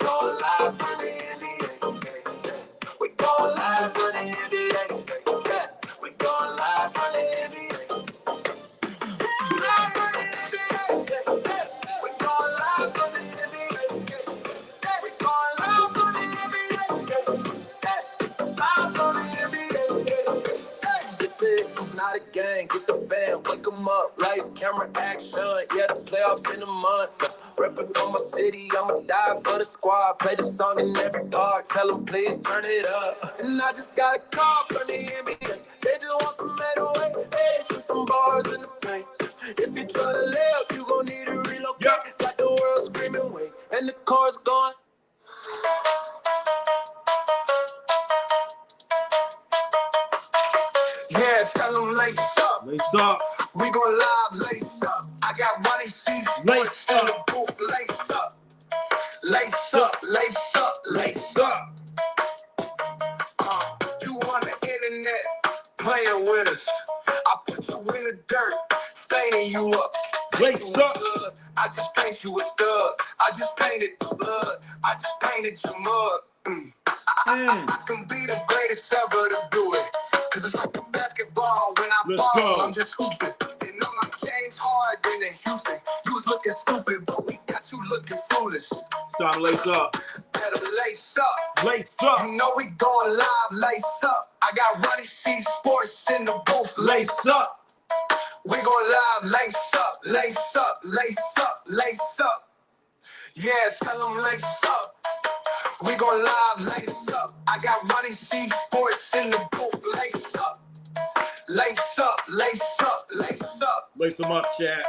going live from the NBA. We going live from the NBA. We going live from the NBA. Live from the NBA. We going live from the NBA. We going live from the NBA. Live from the NBA. This is not a game. Get the fan, wake 'em up. Lights, camera, action. Yeah, the playoffs in a month. Reppin' for my city, I'ma die for the squad. Play the song in every car, tell them please turn it up. And I just got a call from the NBA. They just want some metal, hey, shoot some bars in the paint. If you try to lay up, you gon' need to relocate. Yep. Got the world screaming, wait, and the car's going. Yeah, tell them lace up. Lace up. We gon' live lace up. I got money seats, lace in the booth, lace up. Lace up, lace up, lace up. You on the internet playing with us. I put you in the dirt, staining you up. Lace up. I just paint you a thug. I just painted the blood. I just painted your mug. I can be the greatest ever to do it. Cause it's like a basketball when I ball, I'm just hooping. And all my game's hard than in Houston. You was looking stupid, but we got you looking foolish. It's time to lace up. Better lace up. Lace up. You know we going live, lace up. I got Ronnie C Sports in the booth, lace up. We going live, lace up, lace up, lace up, lace up. Yeah, tell them lace up. We gon' live, lace up. I got Ronnie C Sports in the booth, lace up. Lace up, lace up, lace up. Lace them up, chat.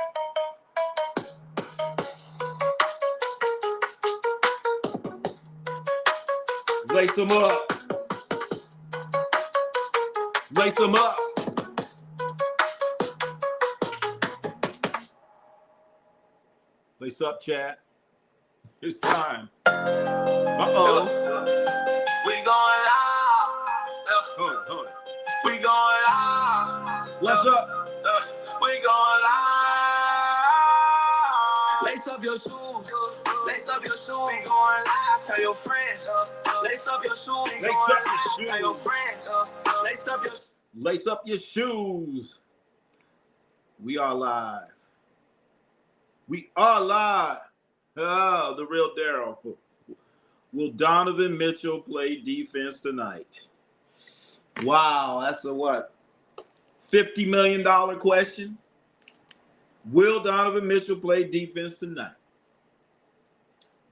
Lace them up. Lace them up. Lace up, chat. It's time. Uh-oh. We going live. Hold it. We going live. What's up? We going live. Lace up your shoes. Lace up your shoes. We going live. Tell your friends. Lace up your shoes. We going live. Tell your friends. Lace up your shoes. Lace up your shoes. We are live. We are live. Oh, the real Daryl. Will Donovan Mitchell play defense tonight? Wow, that's a what? $50 million question. Will Donovan Mitchell play defense tonight?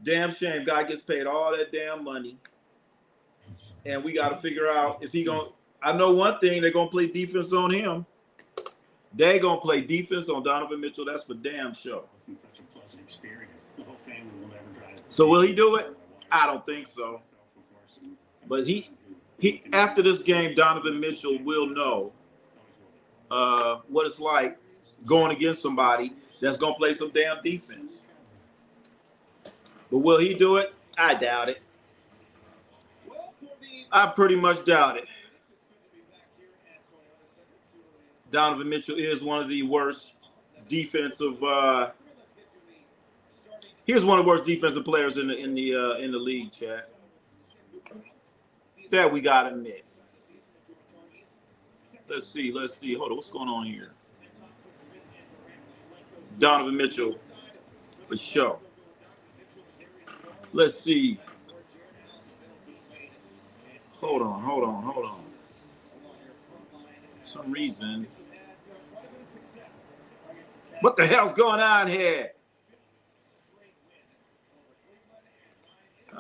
Damn shame. Guy gets paid all that damn money. And we got to figure out if he going to. I know one thing, they're going to play defense on him. They're going to play defense on Donovan Mitchell. That's for damn sure. So will he do it? I don't think so. But he after this game, Donovan Mitchell will know what it's like going against somebody that's going to play some damn defense. But will he do it? I doubt it. I pretty much doubt it. Donovan Mitchell is one of the worst defensive he is one of the worst defensive players in the league, chat. That we gotta admit. Let's see. Hold on, what's going on here? Donovan Mitchell, for sure. Let's see. Hold on. For some reason. What the hell's going on here?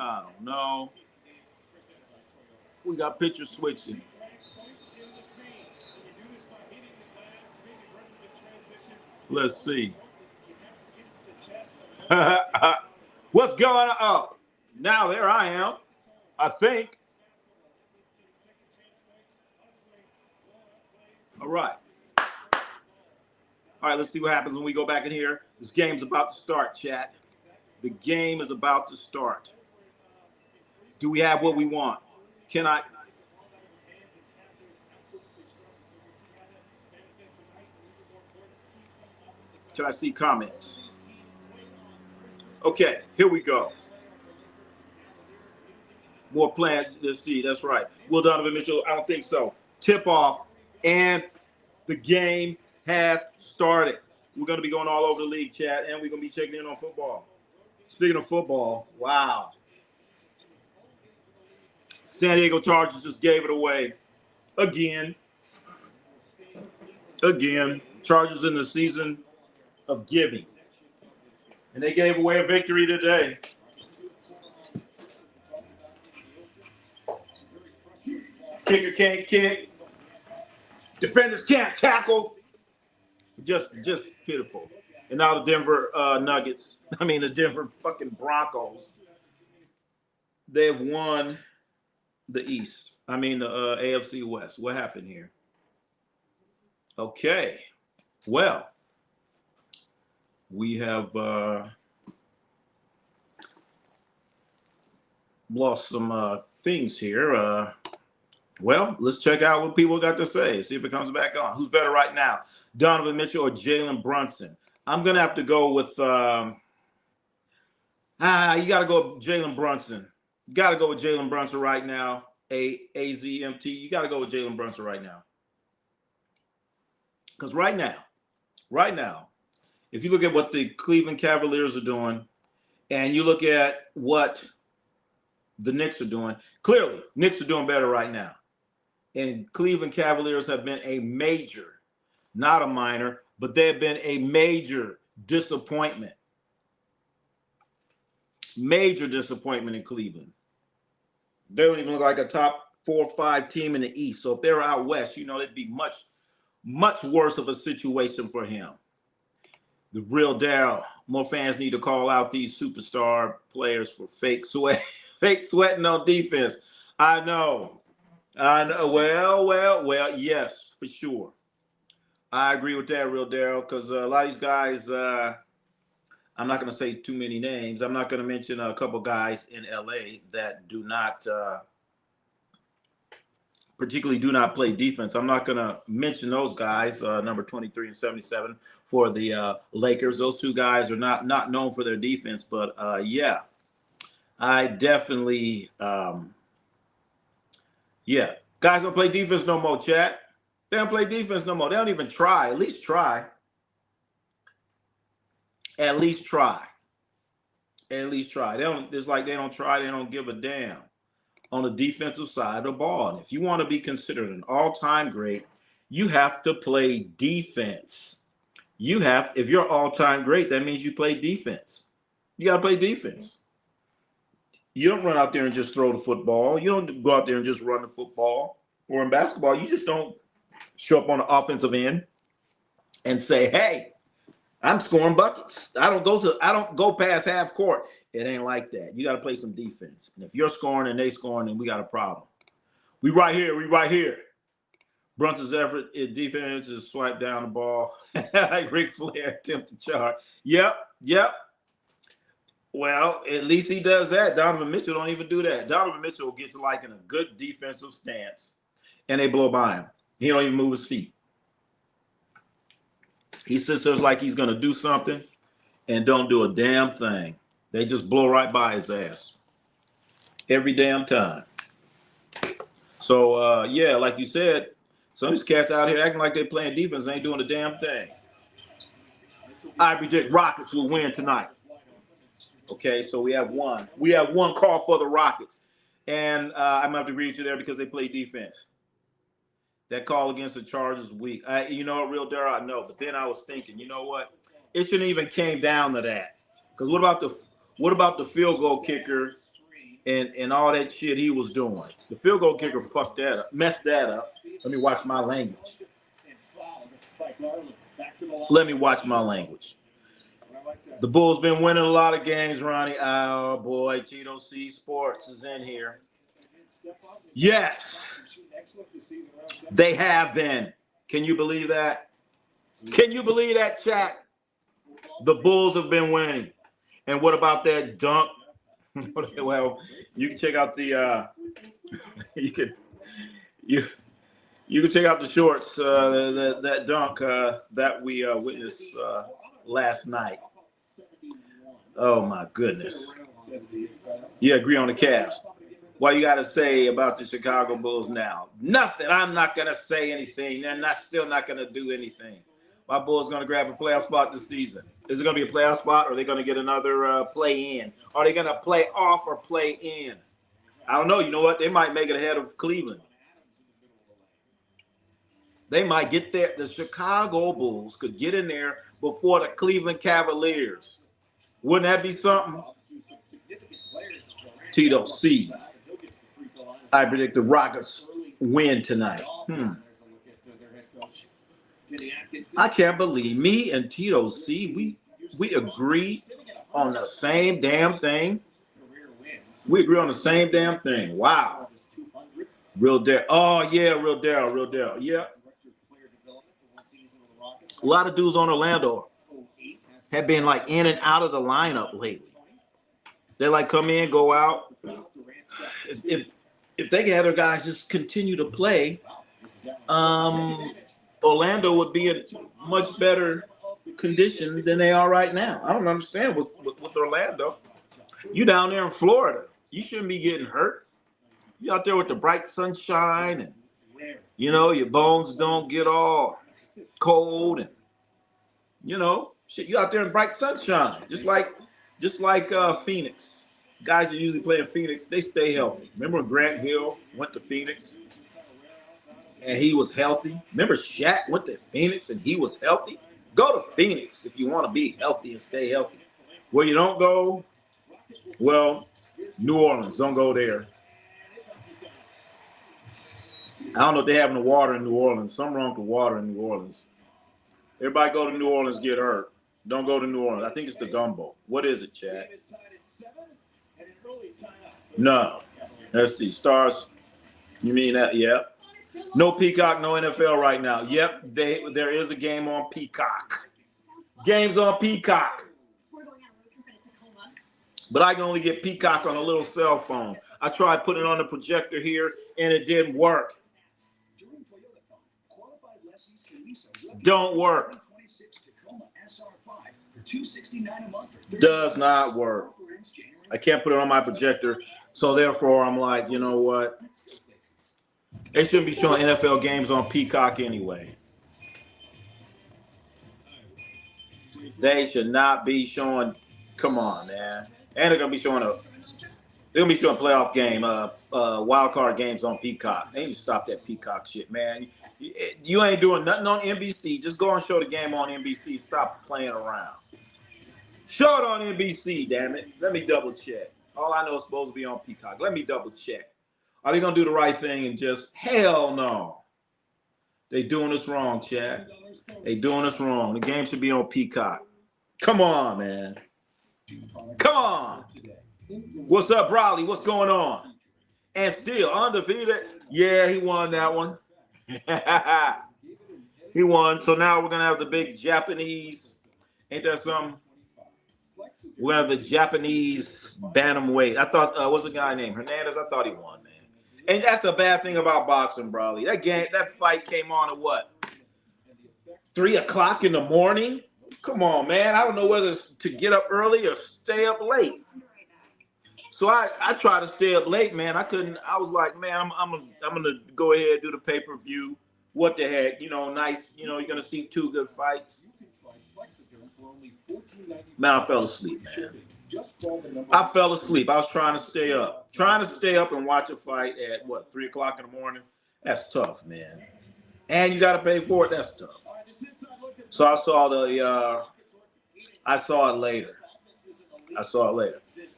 I don't know. We got picture switching. Let's see. What's going on? Oh, now there I am, I think. All right. All right, let's see what happens when we go back in here. This game's about to start, chat. The game is about to start. Do we have what we want? Can I? Can I see comments? Okay, here we go. More plans. Let's see. That's right. Will Donovan Mitchell? I don't think so. Tip off, and the game has started. We're going to be going all over the league, chat, and we're going to be checking in on football. Speaking of football, wow. San Diego Chargers just gave it away again. Again. Chargers in the season of giving. And they gave away a victory today. Kicker can't kick. Defenders can't tackle. Just pitiful. And now the Denver Nuggets, the Denver fucking Broncos, they've won the East. The AFC West. What happened here? Okay. Well, we have lost some things here. Well, let's check out what people got to say. See if it comes back on. Who's better right now, Donovan Mitchell or Jalen Brunson? I'm going to have to go with you got to go with Jalen Brunson. You got to go with Jalen Brunson right now. AZMT. You got to go with Jalen Brunson right now. Because right now, if you look at what the Cleveland Cavaliers are doing and you look at what the Knicks are doing, clearly, Knicks are doing better right now. And Cleveland Cavaliers have been a major, not a minor, but they've been a major disappointment. Major disappointment in Cleveland. They don't even look like a top 4 or 5 team in the East. So if they were out West, it'd be much, much worse of a situation for him. The real Daryl. More fans need to call out these superstar players for fake sweating on defense. I know. Well, yes, for sure. I agree with that, real Daryl, because a lot of these guys, I'm not going to say too many names. I'm not going to mention a couple guys in LA that do not particularly do not play defense. I'm not going to mention those guys, number 23 and 77 for the Lakers. Those two guys are not known for their defense, but yeah, I definitely, yeah. Guys don't play defense no more, chat. They don't play defense no more. They don't even try. At least try. At least try. At least try. It's like they don't try. They don't give a damn on the defensive side of the ball. And if you want to be considered an all-time great, you have to play defense. If you're all-time great, that means you play defense. You got to play defense. You don't run out there and just throw the football. You don't go out there and just run the football. Or in basketball, you just don't show up on the offensive end and say, hey, I'm scoring buckets. I don't go past half court. It ain't like that. You got to play some defense. And if you're scoring and they scoring, then we got a problem. We right here. Brunson's effort in defense is swipe down the ball like Ric Flair attempt to charge. Yep. Well, at least he does that. Donovan Mitchell don't even do that. Donovan Mitchell gets like in a good defensive stance, and they blow by him. He don't even move his feet. He sits there like he's going to do something and don't do a damn thing. They just blow right by his ass every damn time. So, yeah, like you said, some of these cats out here acting like they're playing defense ain't doing a damn thing. I predict Rockets will win tonight. Okay, so we have one. We have one call for the Rockets. And I'm going to have to agree with you there because they play defense. That call against the Chargers is weak. You know what, real Daryl, I know. But then I was thinking, you know what? It shouldn't even came down to that. Because what about the field goal kicker and all that shit he was doing? The field goal kicker fucked that up, messed that up. Let me watch my language. The Bulls been winning a lot of games, Ronnie. Oh, boy, Tito C Sports is in here. Yes, they have been. Can you believe that? Can you believe that, chat? The Bulls have been winning. And what about that dunk? Well, you can check out the you can check out the shorts that dunk that we witnessed last night. Oh my goodness. You agree on the Cavs. What you got to say about the Chicago Bulls now? Nothing. I'm not going to say anything. They're still not going to do anything. My Bulls going to grab a playoff spot this season. Is it going to be a playoff spot, or are they going to get another play in? Are they going to play off or play in? I don't know. You know what? They might make it ahead of Cleveland. They might get there. The Chicago Bulls could get in there before the Cleveland Cavaliers. Wouldn't that be something? Tito C. I predict the Rockets win tonight. I can't believe me and Tito C. We agree on the same damn thing. We agree on the same damn thing. Wow. Real Daryl. Oh yeah, Real Daryl. Yeah. A lot of dudes on Orlando have been like in and out of the lineup lately. They like come in, go out. If they had their guys just continue to play, Orlando would be in much better condition than they are right now. I don't understand with Orlando. You down there in Florida, you shouldn't be getting hurt. You out there with the bright sunshine, and your bones don't get all cold, and you out there in bright sunshine, just like Phoenix. Guys that usually play in Phoenix, they stay healthy. Remember when Grant Hill went to Phoenix and he was healthy? Remember Shaq went to Phoenix and he was healthy? Go to Phoenix if you want to be healthy and stay healthy. Where you don't go, well, New Orleans. Don't go there. I don't know if they have no water in New Orleans. Something wrong with the water in New Orleans. Everybody go to New Orleans, get hurt. Don't go to New Orleans. I think it's the gumbo. What is it, Chad? No. Let's see. Stars. You mean that? Yeah. No Peacock, no NFL right now. Yep. There is a game on Peacock. Games on Peacock. But I can only get Peacock on a little cell phone. I tried putting it on the projector here, and it didn't work. Don't work. Does not work. I can't put it on my projector. So therefore, I'm like, you know what? They shouldn't be showing NFL games on Peacock anyway. They should not be showing. Come on, man. And they're gonna be showing playoff game, wild card games on Peacock. They need to stop that Peacock shit, man. You ain't doing nothing on NBC. Just go and show the game on NBC. Stop playing around. Show it on NBC, damn it. Let me double check. All I know is supposed to be on Peacock. Let me double check. Are they gonna do the right thing and just hell no? They doing us wrong, Chad. They doing us wrong. The game should be on Peacock. Come on, man. Come on. What's up, Brawley? What's going on? And still undefeated. Yeah, he won that one. He won. So now we're gonna have the big Japanese. Ain't that something? We're gonna have the Japanese bantamweight. I thought what's the guy named Hernandez? I thought he won, man. And that's the bad thing about boxing, Brawley. That fight came on at what? 3 o'clock in the morning? Come on, man. I don't know whether it's to get up early or stay up late. So I tried to stay up late, man. I couldn't. I was like, man, I'm gonna go ahead and do the pay-per-view. What the heck? Nice. You're gonna see 2 good fights. Man, I fell asleep, man. I fell asleep. I was trying to stay up. Trying to stay up and watch a fight at, 3 o'clock in the morning? That's tough, man. And you got to pay for it? That's tough. So I saw it later.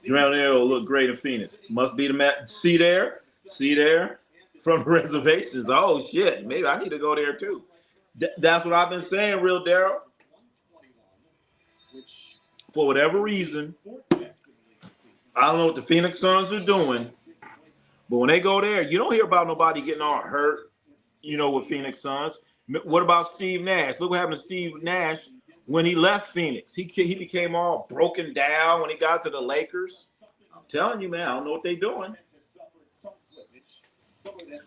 Drazen Hill looked great in Phoenix. Must be the match. See there? From reservations. Oh, shit. Maybe I need to go there, too. That's what I've been saying, Real Daryl. For whatever reason, I don't know what the Phoenix Suns are doing, but when they go there, you don't hear about nobody getting all hurt, with Phoenix Suns. What about Steve Nash? Look what happened to Steve Nash when he left Phoenix. He became all broken down when he got to the Lakers. I'm telling you, man, I don't know what they're doing.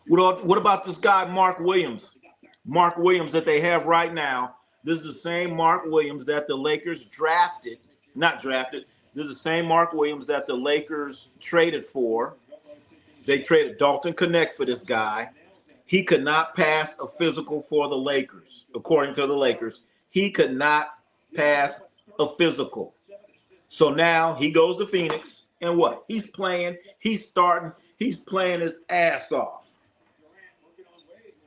What about this guy, Mark Williams? Mark Williams that they have right now. This is the same Mark Williams that the Lakers not drafted. This is the same Mark Williams that the Lakers traded for. They traded Dalton Connect for this guy. He could not pass a physical for the Lakers, according to the Lakers. He could not pass a physical. So now he goes to Phoenix, and what? He's playing, he's starting, he's playing his ass off.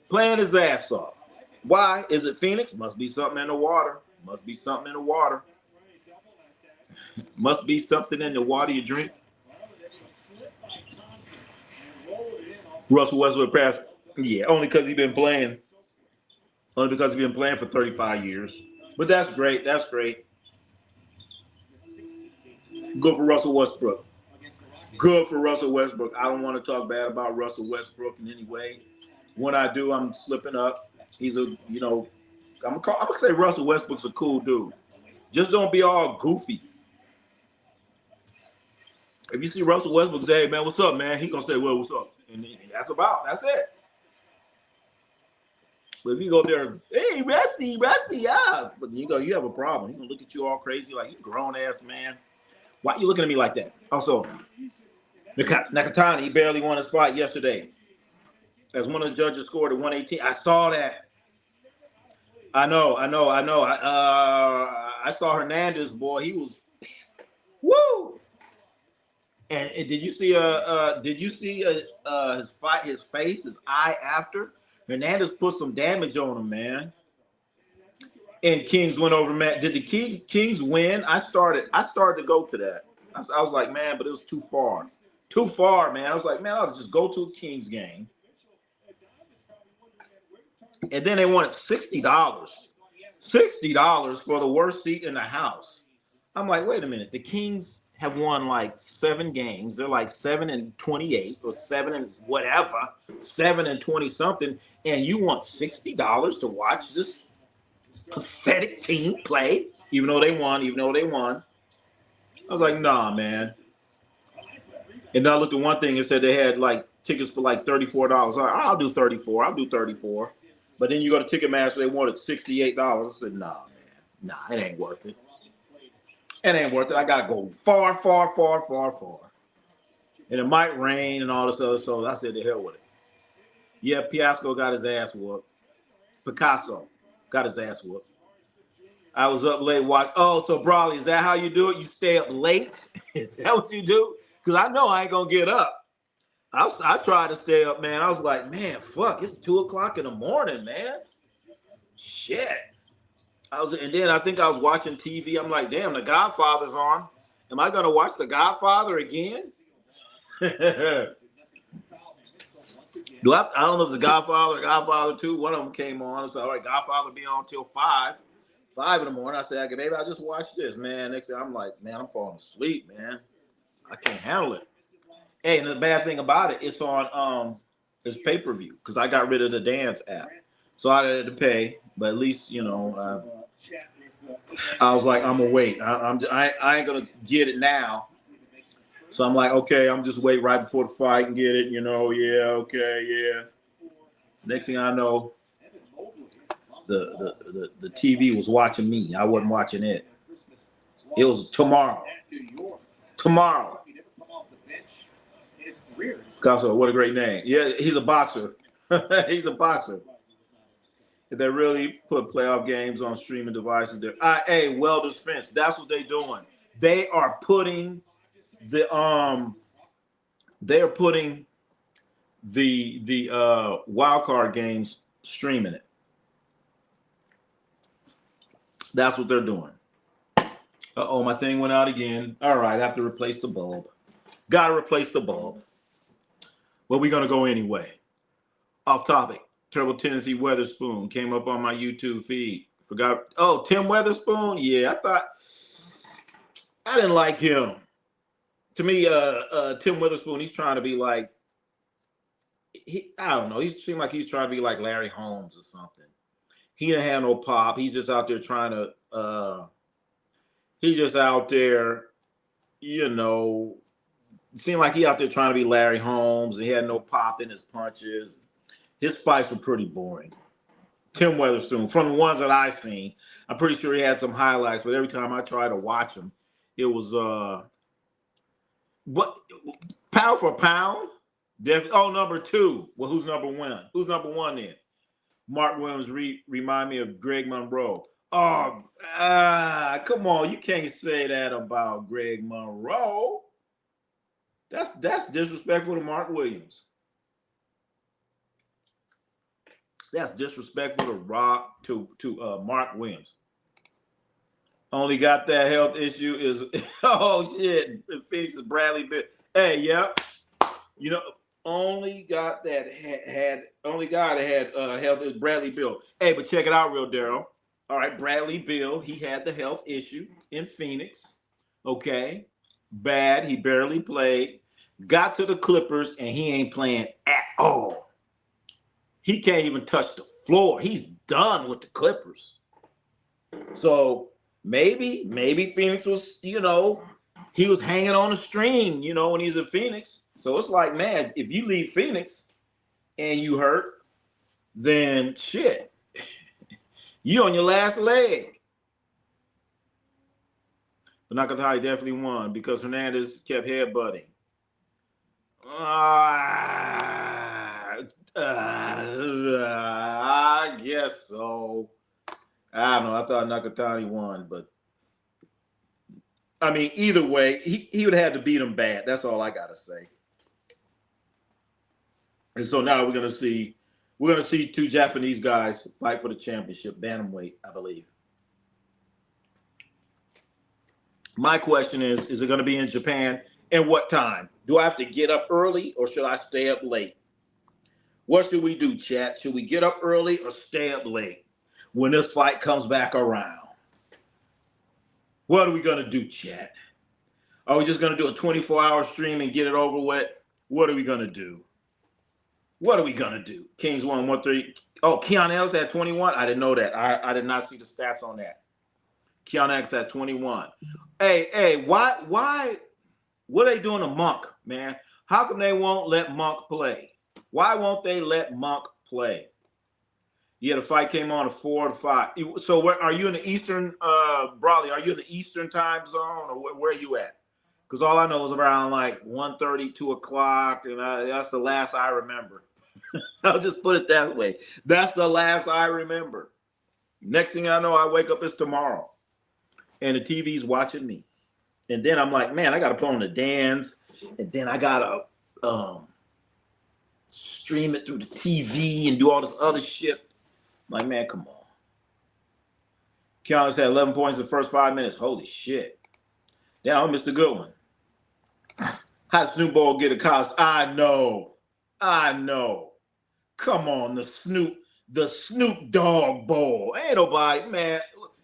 Playing his ass off. Why? Is it Phoenix? Must be something in the water. Must be something in the water. Must be something in the water you drink. Russell Westbrook passed. Yeah, only because he's been playing. Only because he's been playing for 35 years. But that's great. That's great. Good for Russell Westbrook. Good for Russell Westbrook. I don't want to talk bad about Russell Westbrook in any way. When I do, I'm slipping up. He's I'm gonna say Russell Westbrook's a cool dude. Just don't be all goofy. If you see Russell Westbrook say, "Hey man, what's up, man?" He gonna say, "Well, what's up?" And that's it. But if you go there, "Hey, Rusty, yeah," but you have a problem. He gonna look at you all crazy, like you grown ass man. Why are you looking at me like that? Also, Nakatani barely won his fight yesterday. As one of the judges scored at 118. I saw that. I know. I saw Hernandez, boy. He was woo. And did you see his face, his eye after? Hernandez put some damage on him, man. And Kings went over, man. Did the Kings win? I started to go to that. I was like, man, but it was too far. Too far, man. I was like, man, I'll just go to a Kings game. And then they wanted $60. $60 for the worst seat in the house. I'm like, wait a minute. The Kings have won like 7 games. They're like 7-28 or 7 and whatever, 7-20 something. And you want $60 to watch this pathetic team play, even though they won. I was like, nah, man. And then I looked at one thing and said they had like tickets for like $34. I'll do 34. But then you go to Ticketmaster, they wanted $68. I said, nah, man. Nah, it ain't worth it. It ain't worth it. I got to go far. And it might rain and all this other stuff. I said, the hell with it. Yeah, Piasco got his ass whooped. Picasso got his ass whooped. I was up late watching. Oh, so Brawley, is that how you do it? You stay up late? Is that what you do? Because I know I ain't going to get up. I tried to stay up, man. I was like, man, fuck, it's 2 o'clock in the morning, man. Shit. And then I think I was watching TV. I'm like, damn, The Godfather's on. Am I going to watch The Godfather again? I don't know if it's The Godfather or Godfather 2. One of them came on. So, all right, Godfather be on till 5 in the morning. I said, maybe I'll just watch this, man. Next thing I'm like, man, I'm falling asleep, man. I can't handle it. Hey, and the bad thing about it, it's on it's pay-per-view because I got rid of the Dance app. So I had to pay, but at least, I was like, I'm gonna wait. I ain't gonna get it now. So I'm like, okay, I'm just wait right before the fight and get it, yeah, okay, yeah. Next thing I know, the TV was watching me. I wasn't watching it. It was tomorrow. Picasso, what a great name. Yeah, he's a boxer. He's a boxer. They really put playoff games on streaming devices there. Hey, Welders Fence, that's what they're doing. They are putting the wild card games streaming it. That's what they're doing. Uh-oh, my thing went out again. All right, I have to replace the bulb. Gotta replace the bulb. Well, we're gonna go anyway. Off topic. Terrible Tennessee Weatherspoon came up on my YouTube feed. Forgot. Oh, Tim Weatherspoon? Yeah, I didn't like him. To me, Tim Weatherspoon, he's trying to be like, I don't know. He seemed like he's trying to be like Larry Holmes or something. He didn't have no pop. He's just out there trying to, he's just out there, it seemed like he out there trying to be Larry Holmes, and he had no pop in his punches. His fights were pretty boring. Tim Weatherspoon, from the ones that I've seen, I'm pretty sure he had some highlights, but every time I try to watch him, it was, pound for pound, Oh, number 2. Well, who's number 1? Who's number 1 then? Mark Williams remind me of Greg Monroe. Oh, come on. You can't say that about Greg Monroe. That's disrespectful to Mark Williams. That's disrespectful to Mark Williams. Only got that health issue is oh shit. Phoenix is Bradley Bill. Hey, yeah. You know, only got that only guy that had health is Bradley Bill. Hey, but check it out, real Daryl. All right, Bradley Bill, he had the health issue in Phoenix. Okay. Bad. He barely played. Got to the Clippers, and he ain't playing at all. He can't even touch the floor. He's done with the Clippers. So maybe Phoenix was, he was hanging on a string, when he's in Phoenix. So it's like, man, if you leave Phoenix and you hurt, then shit, you on your last leg. But Nakatani definitely won because Hernandez kept headbutting. I guess so. I don't know. I thought Nakatani won, but I mean, either way, he would have had to beat him bad. That's all I gotta say. And so now we're gonna see 2 Japanese guys fight for the championship, bantamweight, I believe. My question is it gonna be in Japan? And what time? Do I have to get up early or should I stay up late? What should we do, chat? Should we get up early or stay up late when this fight comes back around? What are we gonna do, chat? Are we just gonna do a 24-hour stream and get it over with? What are we gonna do? What are we gonna do? Kings won 1-3. Oh, Keon Ellis had 21. I didn't know that. I did not see the stats on that. Keon Ellis had 21. Hey, why? What are they doing to Monk, man? How come they won't let Monk play? Why won't they let Monk play? Yeah, the fight came on at 4 to 5. So where are you in the Eastern, Brawley? Are you in the Eastern time zone or where are you at? Because all I know is around like 1:30, 2 o'clock, and that's the last I remember. I'll just put it that way. That's the last I remember. Next thing I know, I wake up, it's tomorrow. And the TV's watching me. And then I'm like, man, I got to put on the dance. And then I got to stream it through the TV and do all this other shit. I'm like, man, come on. Keanu had 11 points in the first 5 minutes. Holy shit. Damn, I missed a good one. How did Snoop Dogg get a cost? I know. Come on, the Snoop Dogg Bowl. Ain't nobody, man.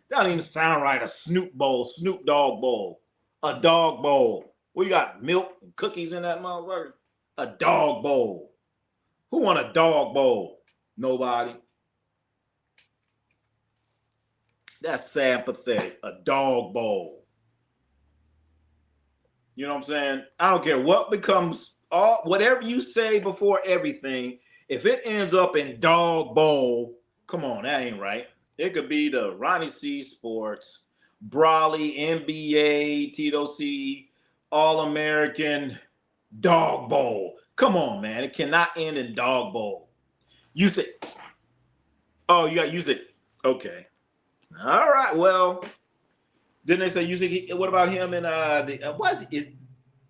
That don't even sound right. A Snoop Dogg Bowl. A dog bowl. What you got? Milk and cookies in that motherfucker? A dog bowl. Who won a dog bowl? Nobody. That's sad, pathetic. A dog bowl. You know what I'm saying? I don't care what becomes whatever you say before everything. If it ends up in dog bowl, come on, that ain't right. It could be the Ronnie C Sports, Brawley, NBA, Tito C, All-American, Dog Bowl. Come on, man. It cannot end in Dog Bowl. Use it. Oh, you got used it. Okay. All right. Well, didn't they say use it? What about him and is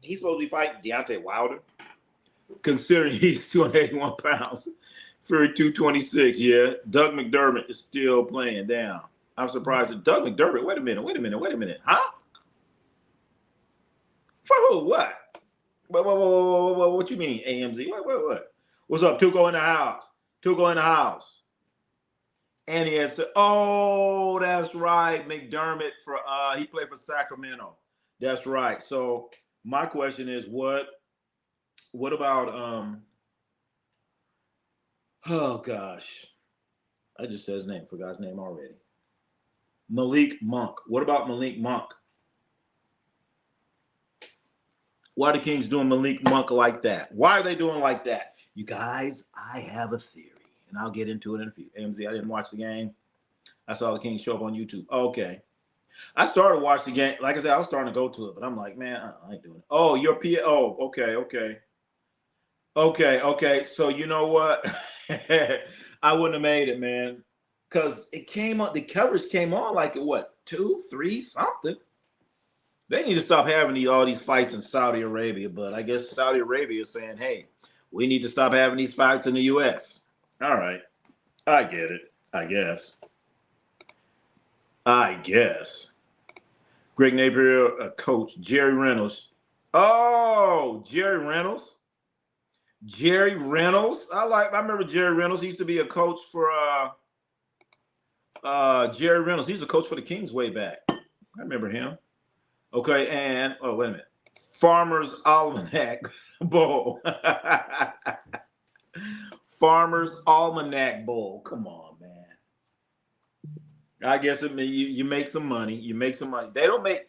he supposed to be fighting Deontay Wilder? Considering he's 281 pounds. Fury 226, yeah. Doug McDermott is still playing down. I'm surprised that Doug McDermott. Wait a minute. Huh? For who? What? What you mean, AMZ? What? What's up? Tuco in the house. And he has to, oh, that's right. McDermott he played for Sacramento. That's right. So my question is what about oh gosh. I just said his name, forgot his name already. Malik Monk. What about Malik Monk? Why are the Kings doing Malik Monk like that? Why are they doing like that? You guys, I have a theory, and I'll get into it in a few. AMZ, I didn't watch the game. I saw the Kings show up on YouTube. Okay. I started to watch the game. Like I said, I was starting to go to it, but I'm like, man, I ain't doing it. Oh, you're P. Oh, okay. Okay. So you know what? I wouldn't have made it, man. Because it came on, the coverage came on like at what, 2, 3, something. They need to stop having all these fights in Saudi Arabia. But I guess Saudi Arabia is saying, hey, we need to stop having these fights in the U.S. All right. I get it. I guess. I guess. Greg Napier, coach. Jerry Reynolds. Oh, Jerry Reynolds. Jerry Reynolds. I remember Jerry Reynolds. He used to be a coach for Jerry Reynolds. He's a coach for the Kings way back. I remember him. Okay, and oh wait a minute. Farmers Almanac Bowl. Farmers Almanac Bowl. Come on, man. I guess you make some money. You make some money. They don't make.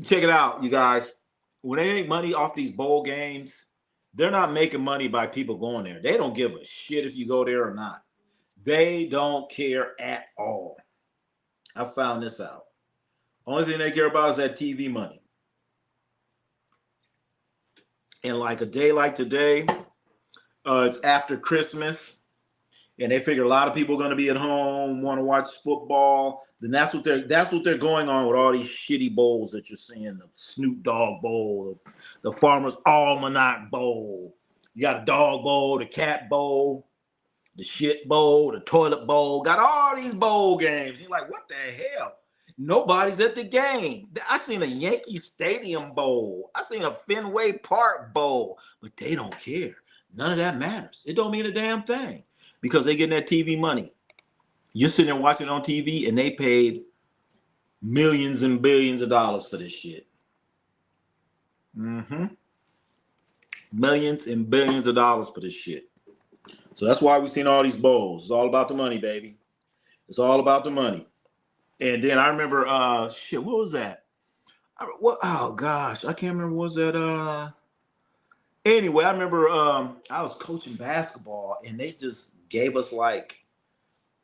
Check it out, you guys. When they make money off these bowl games, they're not making money by people going there. They don't give a shit if you go there or not. They don't care at all. I found this out. Only thing they care about is that TV money. And like a day like today, it's after Christmas, and they figure a lot of people are going to be at home, want to watch football. Then that's what they're going on with all these shitty bowls that you're seeing: the Snoop Dogg Bowl, the Farmer's Almanac Bowl. You got a dog bowl, the cat bowl, the shit bowl, the toilet bowl. Got all these bowl games. You're like, what the hell? Nobody's at the game. I seen a Yankee Stadium bowl. I seen a Fenway Park bowl, but they don't care. None of that matters. It don't mean a damn thing because they getting that TV money. You're sitting there watching it on TV, and they paid millions and billions of dollars for this shit. Millions and billions of dollars for this shit. So that's why we've seen all these bowls. It's all about the money, baby. It's all about the money. And then I remember, what was that? Oh gosh, I can't remember. Was that? Anyway, I remember I was coaching basketball, and they just gave us like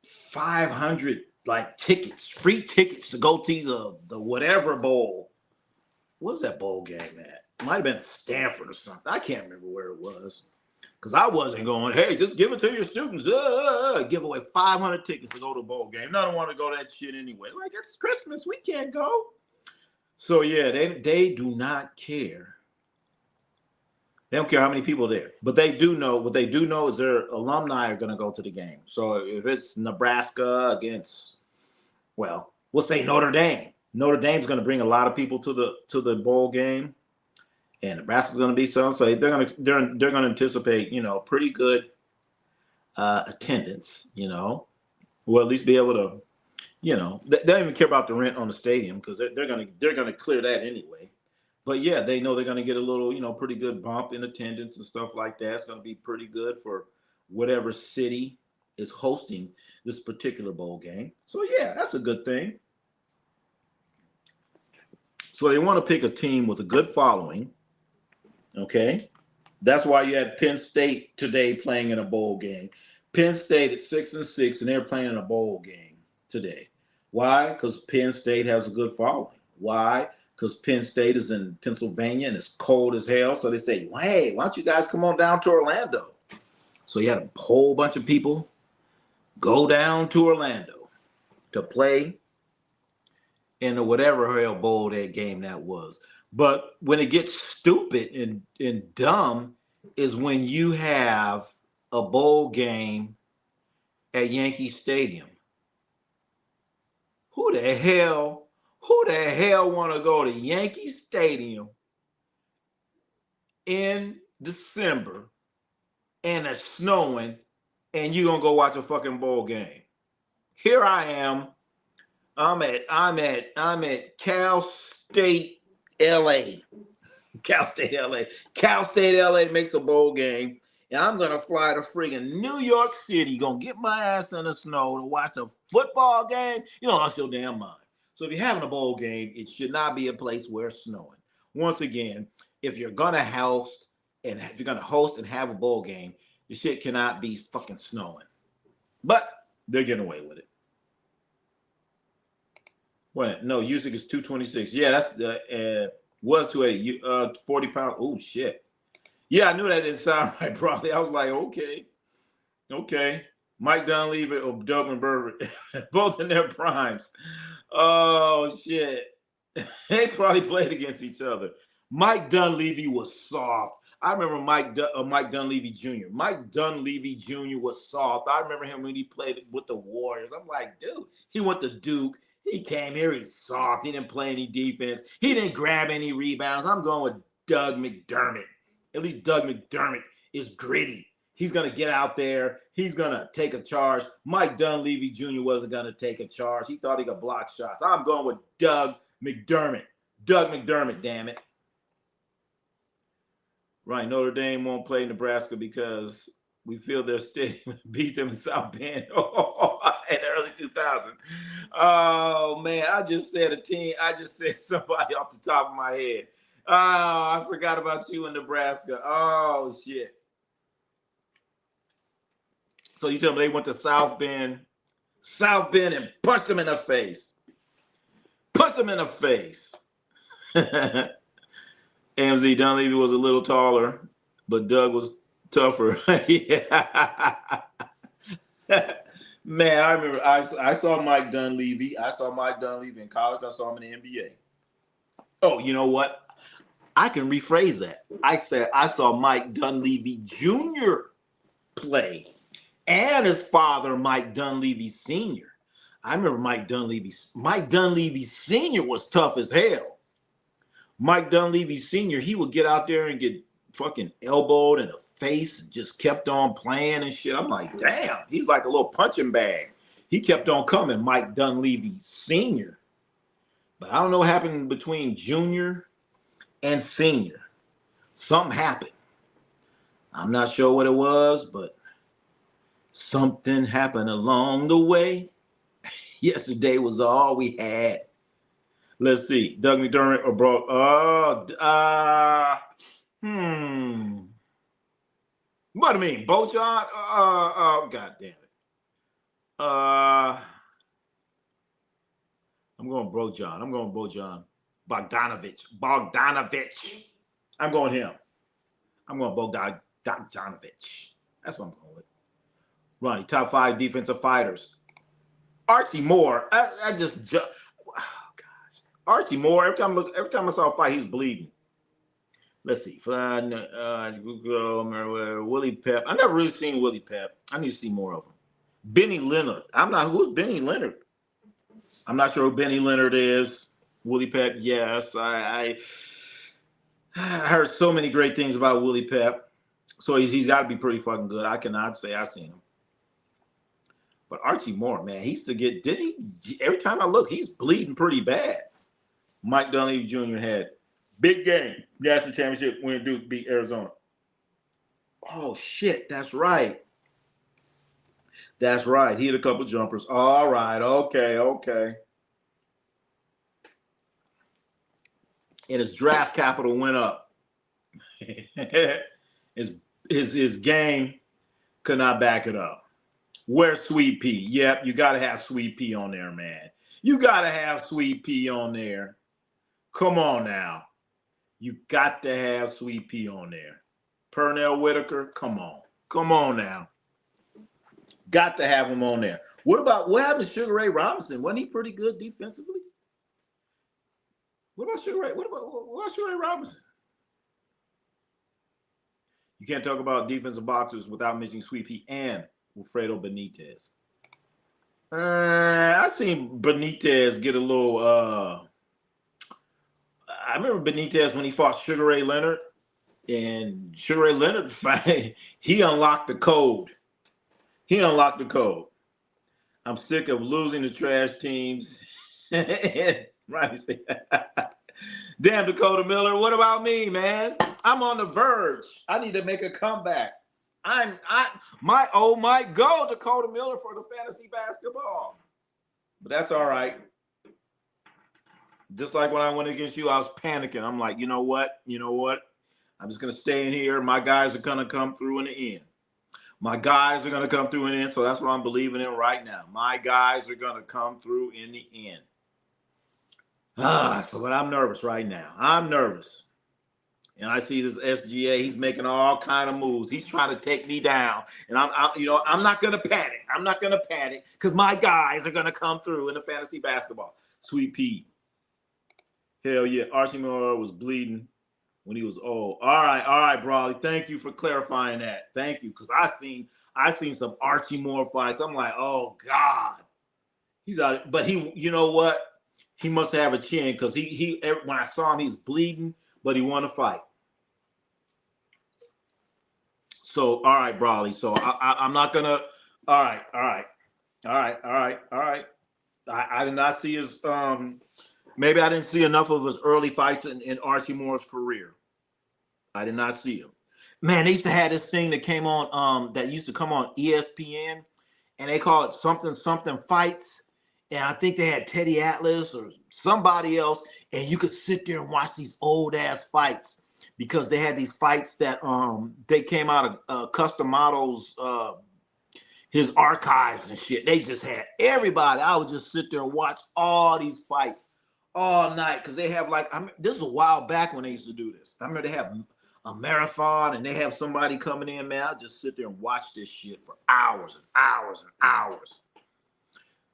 500 like tickets, free tickets to go to the whatever bowl. What was that bowl game at? It might have been at Stanford or something. I can't remember where it was. Because I wasn't going, hey, just give it to your students. Give away 500 tickets to go to a bowl game. None want to go to that shit anyway. Like, it's Christmas. We can't go. So, yeah, they do not care. They don't care how many people are there. But they do know, what they do know is their alumni are going to go to the game. So if it's Nebraska against, well, we'll say Notre Dame. Notre Dame's going to bring a lot of people to the bowl game. And Nebraska's going to be so they're going to anticipate, pretty good attendance, or at least be able to, they don't even care about the rent on the stadium because they're going to clear that anyway. But yeah, they know they're going to get a little, pretty good bump in attendance and stuff like that. It's going to be pretty good for whatever city is hosting this particular bowl game. So yeah, that's a good thing. So they want to pick a team with a good following. Okay, that's why you had Penn State today playing in a bowl game. Penn State at 6-6, and they're playing in a bowl game today. Why? Because Penn State has a good following. Why? Because Penn State is in Pennsylvania and it's cold as hell. So they say, hey, why don't you guys come on down to Orlando? So you had a whole bunch of people go down to Orlando to play in the whatever hell bowl that game that was. But when it gets stupid and dumb is when you have a bowl game at Yankee Stadium. Who the hell want to go to Yankee Stadium in December and it's snowing and you're going to go watch a fucking bowl game? Here I am. I'm at Cal State LA. Cal State LA makes a bowl game. And I'm going to fly to friggin' New York City, going to get my ass in the snow to watch a football game. You don't lost your damn mind. So if you're having a bowl game, it should not be a place where it's snowing. Once again, if you're going to host and have a bowl game, the shit cannot be fucking snowing. But they're getting away with it. What? No, usually it's 226. Yeah, that's was 280. 40 pounds. Oh shit. Yeah, I knew that didn't sound right, probably. I was like, okay. Mike Dunleavy or Doug McBurry, both in their primes. Oh, shit. They probably played against each other. Mike Dunleavy was soft. I remember Mike Dunleavy Jr. Mike Dunleavy Jr. was soft. I remember him when he played with the Warriors. I'm like, dude, he went to Duke. He came here, he's soft. He didn't play any defense. He didn't grab any rebounds. I'm going with Doug McDermott. At least Doug McDermott is gritty. He's going to get out there. He's going to take a charge. Mike Dunleavy Jr. wasn't going to take a charge. He thought he could block shots. I'm going with Doug McDermott. Doug McDermott, damn it. Right, Notre Dame won't play Nebraska because we feel their stadium beat them in South Bend in the early 2000s. Oh, man, I just said a team. I just said somebody off the top of my head. Oh, I forgot about you in Nebraska. Oh, shit. So you tell me they went to South Bend and punched them in the face. Punched them in the face. AMZ Dunleavy was a little taller, but Doug was tougher. Yeah. Man, I remember I saw Mike Dunleavy. I saw Mike Dunleavy in college. I saw him in the NBA. Oh, you know what? I can rephrase that. I said I saw Mike Dunleavy Jr. play and his father, Mike Dunleavy Sr. I remember Mike Dunleavy Sr. was tough as hell. Mike Dunleavy Sr., he would get out there and get fucking elbowed in the face and just kept on playing and shit. I'm like, damn, he's like a little punching bag. He kept on coming, Mike Dunleavy Sr. But I don't know what happened between junior and senior. Something happened. I'm not sure what it was, but something happened along the way. Yesterday was all we had. Let's see. Doug McDermott or bro. What do you mean? Bojan? God damn it. I'm going Brojan. I'm going Bojan. Bogdanovich. I'm going him. I'm going Bogdanovich. That's what I'm going with. Ronnie, top 5 defensive fighters. Archie Moore. I just. Oh gosh. Archie Moore. Every time I saw a fight, he's bleeding. Let's see. Willie Pep. I never really seen Willie Pep. I need to see more of him. Benny Leonard. Who's Benny Leonard? I'm not sure who Benny Leonard is. Willie Pep, yes. I heard so many great things about Willie Pep. So he's got to be pretty fucking good. I cannot say I've seen him. But Archie Moore, man, he used to get, every time I look, he's bleeding pretty bad. Mike Dunleavy Jr. had big game. National championship when Duke beat Arizona. Oh, shit, that's right. That's right. He had a couple jumpers. All right, okay. And his draft capital went up. his game could not back it up. Where's Sweet Pea? Yep, you got to have Sweet Pea on there, man. You got to have Sweet Pea on there. Come on now. You got to have Sweet Pea on there. Pernell Whitaker, come on. Come on now. Got to have him on there. What happened to Sugar Ray Robinson? Wasn't he pretty good defensively? What about Sugar Ray? What about Sugar Ray Robinson? You can't talk about defensive boxers without mentioning Sweet Pea and Wilfredo Benitez. I seen Benitez get a little. I remember Benitez when he fought Sugar Ray Leonard, and Sugar Ray Leonard he unlocked the code. I'm sick of losing to trash teams. Right. Damn, Dakota Miller. What about me, man? I'm on the verge. I need to make a comeback. Might go Dakota Miller for the fantasy basketball. But that's all right. Just like when I went against you, I was panicking. I'm like, you know what? I'm just going to stay in here. My guys are going to come through in the end. So that's what I'm believing in right now. My guys are going to come through in the end. But I'm nervous right now. I'm nervous. And I see this SGA. He's making all kind of moves. He's trying to take me down, and I'm not gonna panic. I'm not gonna panic because my guys are gonna come through in the fantasy basketball. Sweet Pea. Hell yeah, Archie Moore was bleeding when he was old. All right, Brawley. Thank you for clarifying that. Thank you, because I seen some Archie Moore fights. I'm like, oh God, he's out. But you know what? He must have a chin because when I saw him, he's bleeding, but he won a fight. So all right, Brawley. So I'm not gonna. All right. I did not see his. Maybe I didn't see enough of his early fights in Archie Moore's career. I did not see him. Man, they used to have this thing that came on, that used to come on ESPN, and they call it something fights. And I think they had Teddy Atlas or somebody else, and you could sit there and watch these old ass fights because they had these fights that they came out of Custom Models, his archives and shit. They just had everybody. I would just sit there and watch all these fights all night because they have this is a while back when they used to do this. I remember they have a marathon and they have somebody coming in, man. I'll just sit there and watch this shit for hours and hours and hours.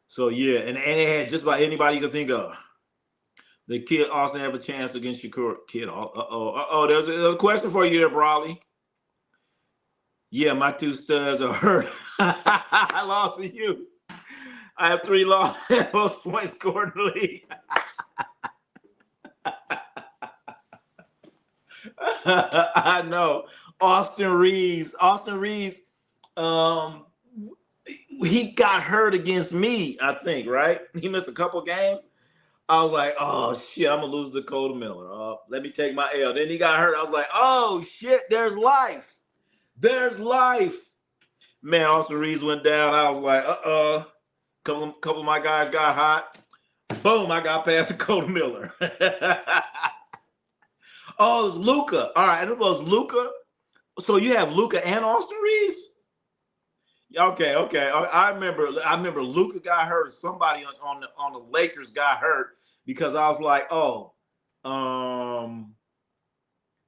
So yeah, and they had just about anybody you can think of. The kid also have a chance against Shakur. Kid, there's a question for you there, Brawley. Yeah, my two studs are hurt. I lost to you. I have 3 losses, most points scored in the league. I know. Austin Reeves, he got hurt against me, I think, right? He missed a couple games. I was like, oh shit, I'm gonna lose to Dakota Miller. Let me take my L. Then he got hurt. I was like, oh shit, there's life. There's life. Man, Austin Reeves went down. I was like, couple of my guys got hot. Boom, I got past Dakota Miller. Oh, it was Luka. All right, and it was Luka. So you have Luka and Austin Reeves? Okay. I remember Luka got hurt. Somebody on the Lakers got hurt because I was like,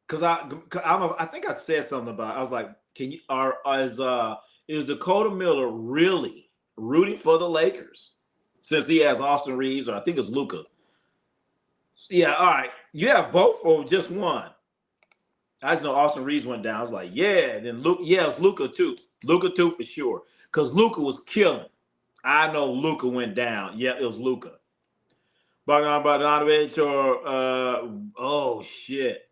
because I think I said something about it. I was like, is Dakota Miller really rooting for the Lakers since he has Austin Reeves, or I think it's Luka? Yeah, all right. You have both or just one? I just know Austin Reeves went down. I was like, yeah. And then Luka, yeah, it was Luka too. Luka too for sure. Because Luka was killing. I know Luka went down. Yeah, it was Luka. Bogdanovich or oh shit.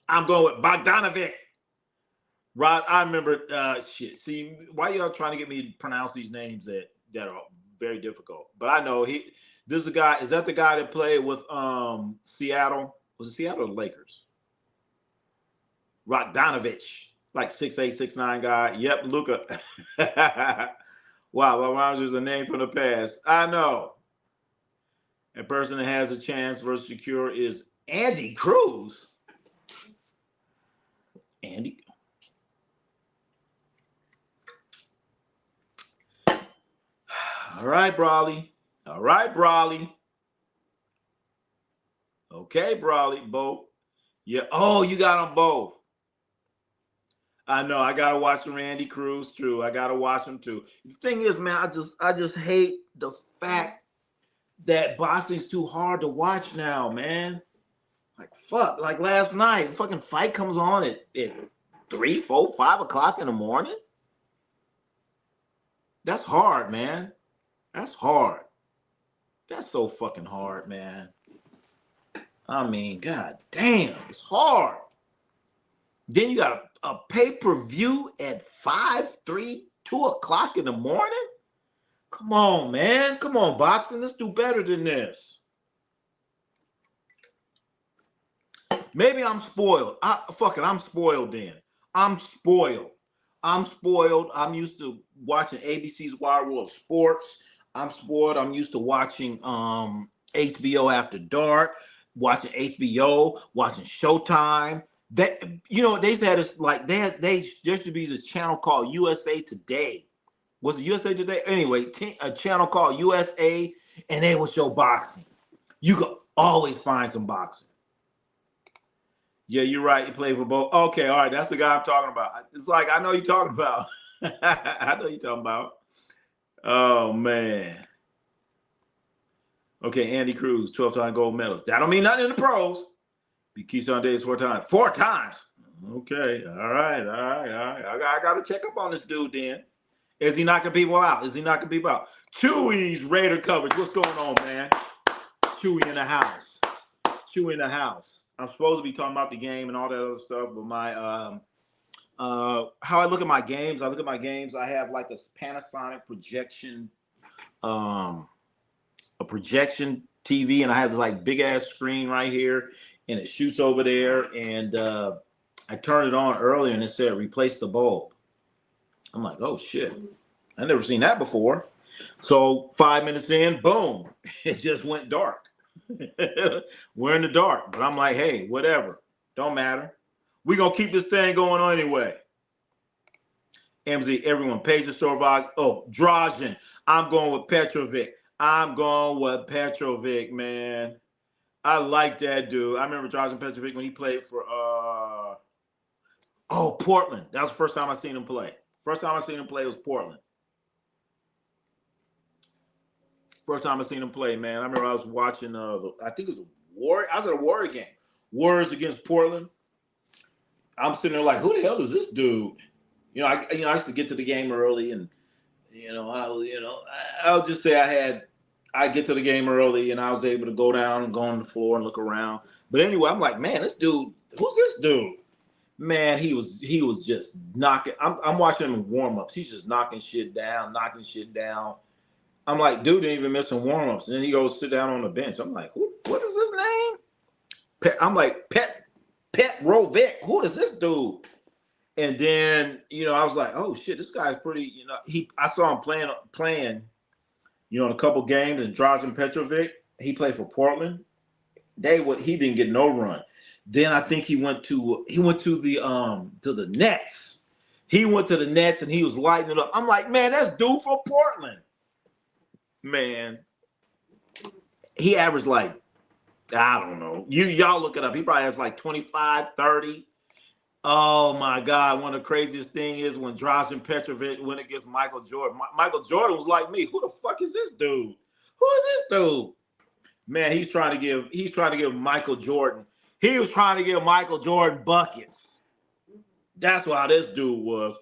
I'm going with Bogdanovich. Rod, I remember shit. See, why y'all trying to get me to pronounce these names that are very difficult? But I know this is the guy. Is that the guy that played with Seattle? Was it Seattle or the Lakers? Bogdanovich, like 6'8", 6'9" guy. Yep, Luka. Wow, well, there's a name from the past. I know. A person that has a chance versus Shakur is Andy Cruz. Andy. All right, Brawley. Okay, Brawley, both. Yeah. Oh, you got them both. I know. I gotta watch Randy Cruz too. I gotta watch him too. The thing is, man, I just hate the fact that boxing's too hard to watch now, man. Like fuck. Like last night, fucking fight comes on at 3, 4, 5 o'clock in the morning. That's hard, man. That's hard. That's so fucking hard, man. I mean, god damn, it's hard. Then you got a pay-per-view at 5, 3, 2 o'clock in the morning? Come on, man. Come on, boxing. Let's do better than this. Maybe I'm spoiled. Fuck it, I'm spoiled then. I'm spoiled. I'm used to watching ABC's Wide World of Sports. I'm spoiled. I'm used to watching HBO After Dark, watching HBO, watching Showtime. They used to have this, like, there used to be this channel called USA Today. Was it USA Today? Anyway, a channel called USA, and they would show boxing. You could always find some boxing. Yeah, you're right. He played for both. Okay, all right. That's the guy I'm talking about. It's like I know you're talking about. I know you're talking about. Oh man. Okay, Andy Cruz, 12-time gold medalist. That don't mean nothing in the pros. Beat Keyshawn Davis 4 times. 4 times. Okay. All right. All right. All right. I got to check up on this dude then. Is he knocking people out? Is he knocking people out? Chewy's Raider coverage. What's going on, man? Chewy in the house. Chewy in the house. I'm supposed to be talking about the game and all that other stuff, but my how I look at my games, I have like a Panasonic projection, a projection TV, and I have this like big ass screen right here, and it shoots over there, and I turned it on earlier, and it said replace the bulb. I'm like, oh shit, I never seen that before. So 5 minutes in, boom, it just went dark. We're in the dark, but I'm like, hey, whatever, don't matter. We're gonna keep this thing going on anyway. MZ, everyone, Paige and Sorvog. Oh, Drazen. I'm going with Petrovic. Man. I like that dude. I remember Drazen Petrovic when he played for Portland. That was the first time I seen him play. First time I seen him play was Portland. First time I seen him play, man. I remember I was watching I think it was I was at a Warrior game. Warriors against Portland. I'm sitting there like, who the hell is this dude? I used to get to the game early, and I'll just say I get to the game early, and I was able to go down and go on the floor and look around. But anyway, I'm like, man, this dude, who's this dude? Man, he was just knocking. I'm watching him in warm-ups. He's just knocking shit down. I'm like, dude didn't even miss some warm-ups. And then he goes sit down on the bench. I'm like, what is his name? I'm like, Petrovic. Who is this dude? And then, I was like, oh shit, this guy's pretty, I saw him playing, in a couple games, and Drazen Petrovic, he played for Portland. He didn't get no run. Then I think he went to the Nets. He went to the Nets and he was lighting it up. I'm like, man, that's dude for Portland. Man, he averaged like, I don't know. Y'all look it up. He probably has like 25, 30. Oh my God! One of the craziest thing is when Drazen Petrovic went against Michael Jordan. Michael Jordan was like me. Who the fuck is this dude? Who is this dude? Man, he's trying to give Michael Jordan. He was trying to give Michael Jordan buckets. That's why this dude was.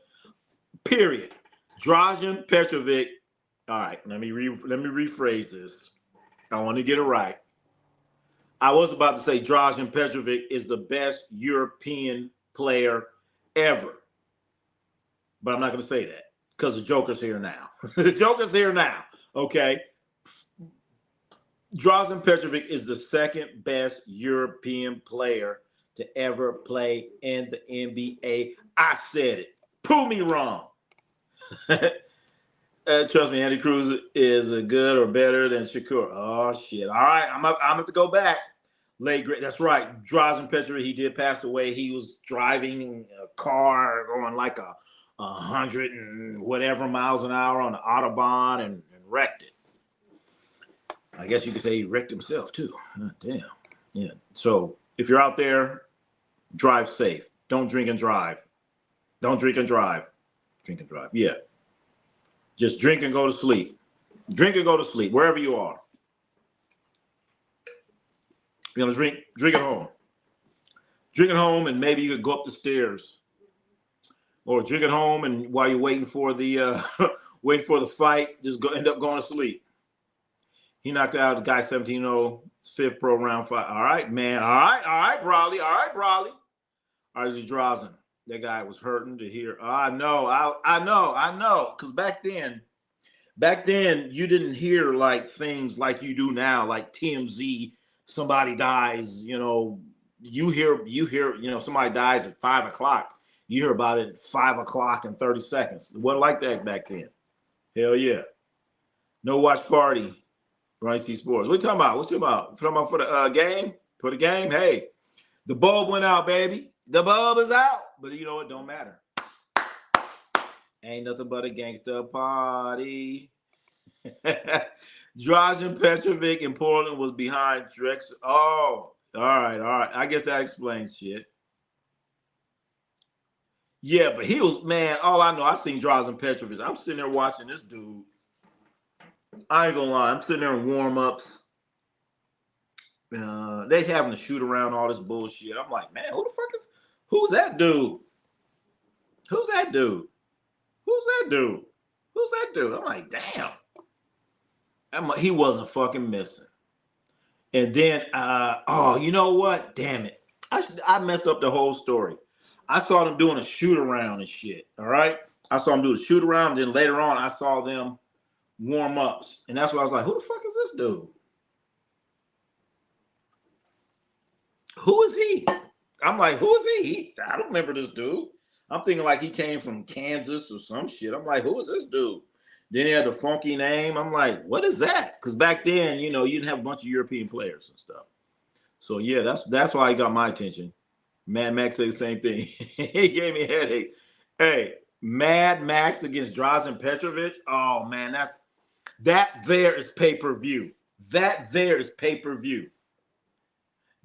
Period. Drazen Petrovic. All right, let me rephrase this. I want to get it right. I was about to say Drazen Petrovic is the best European player ever. But I'm not going to say that because the Joker's here now. The Joker's here now, okay? Drazen Petrovic is the second best European player to ever play in the NBA. I said it. Prove me wrong. Trust me, Andy Cruz is good or better than Shakur. Oh, shit. All right, I'm going to go back. Late great. That's right. Drazen Petrovic, he did pass away. He was driving a car going like 100 and whatever miles an hour on the Autobahn and wrecked it. I guess you could say he wrecked himself too. Damn. Yeah. So if you're out there, drive safe. Don't drink and drive. Don't drink and drive. Drink and drive. Yeah. Just drink and go to sleep. Drink and go to sleep wherever you are. You're gonna drink at home. Drink at home, and maybe you could go up the stairs, or drink at home, and while you're waiting for the fight, just end up going to sleep. He knocked out the guy 17-0, 5th pro round fight. All right, man. All right, Brawley. All right, Drazen. That guy was hurting to hear. I know. Because back then you didn't hear like things like you do now, like TMZ. Somebody dies, you hear, somebody dies at 5 o'clock. You hear about it at 5 o'clock and 30 seconds. It wasn't like that back then. Hell yeah. No watch party. Right, see sports. What you talking about? What's you about? Talking about for the game? For the game? Hey, the bulb went out, baby. The bulb is out. But you know what? Don't matter. Ain't nothing but a gangster party. Drazen Petrovic in Portland was behind Drex. Oh, all right. I guess that explains shit. Yeah, but he was, man, all I know, I seen Drazen Petrovic. I'm sitting there watching this dude. I ain't gonna lie, I'm sitting there in warm-ups. They having to shoot around all this bullshit. I'm like, man, who's that dude? Who's that dude? Who's that dude? Who's that dude? I'm like, damn. He wasn't fucking missing. And then, oh, you know what? Damn it. I messed up the whole story. I saw them doing a shoot around and shit. All right. I saw them do a shoot around. Then later on, I saw them warm ups. And that's why I was like, who the fuck is this dude? Who is he? I'm like, who is he? I don't remember this dude. I'm thinking like he came from Kansas or some shit. I'm like, who is this dude? Then he had a funky name. I'm like, what is that? Because back then, you didn't have a bunch of European players and stuff. So yeah, that's why he got my attention. Mad Max said the same thing. He gave me a headache. Hey, Mad Max against Drazen Petrovic. Oh man, that there is pay-per-view. That there is pay-per-view.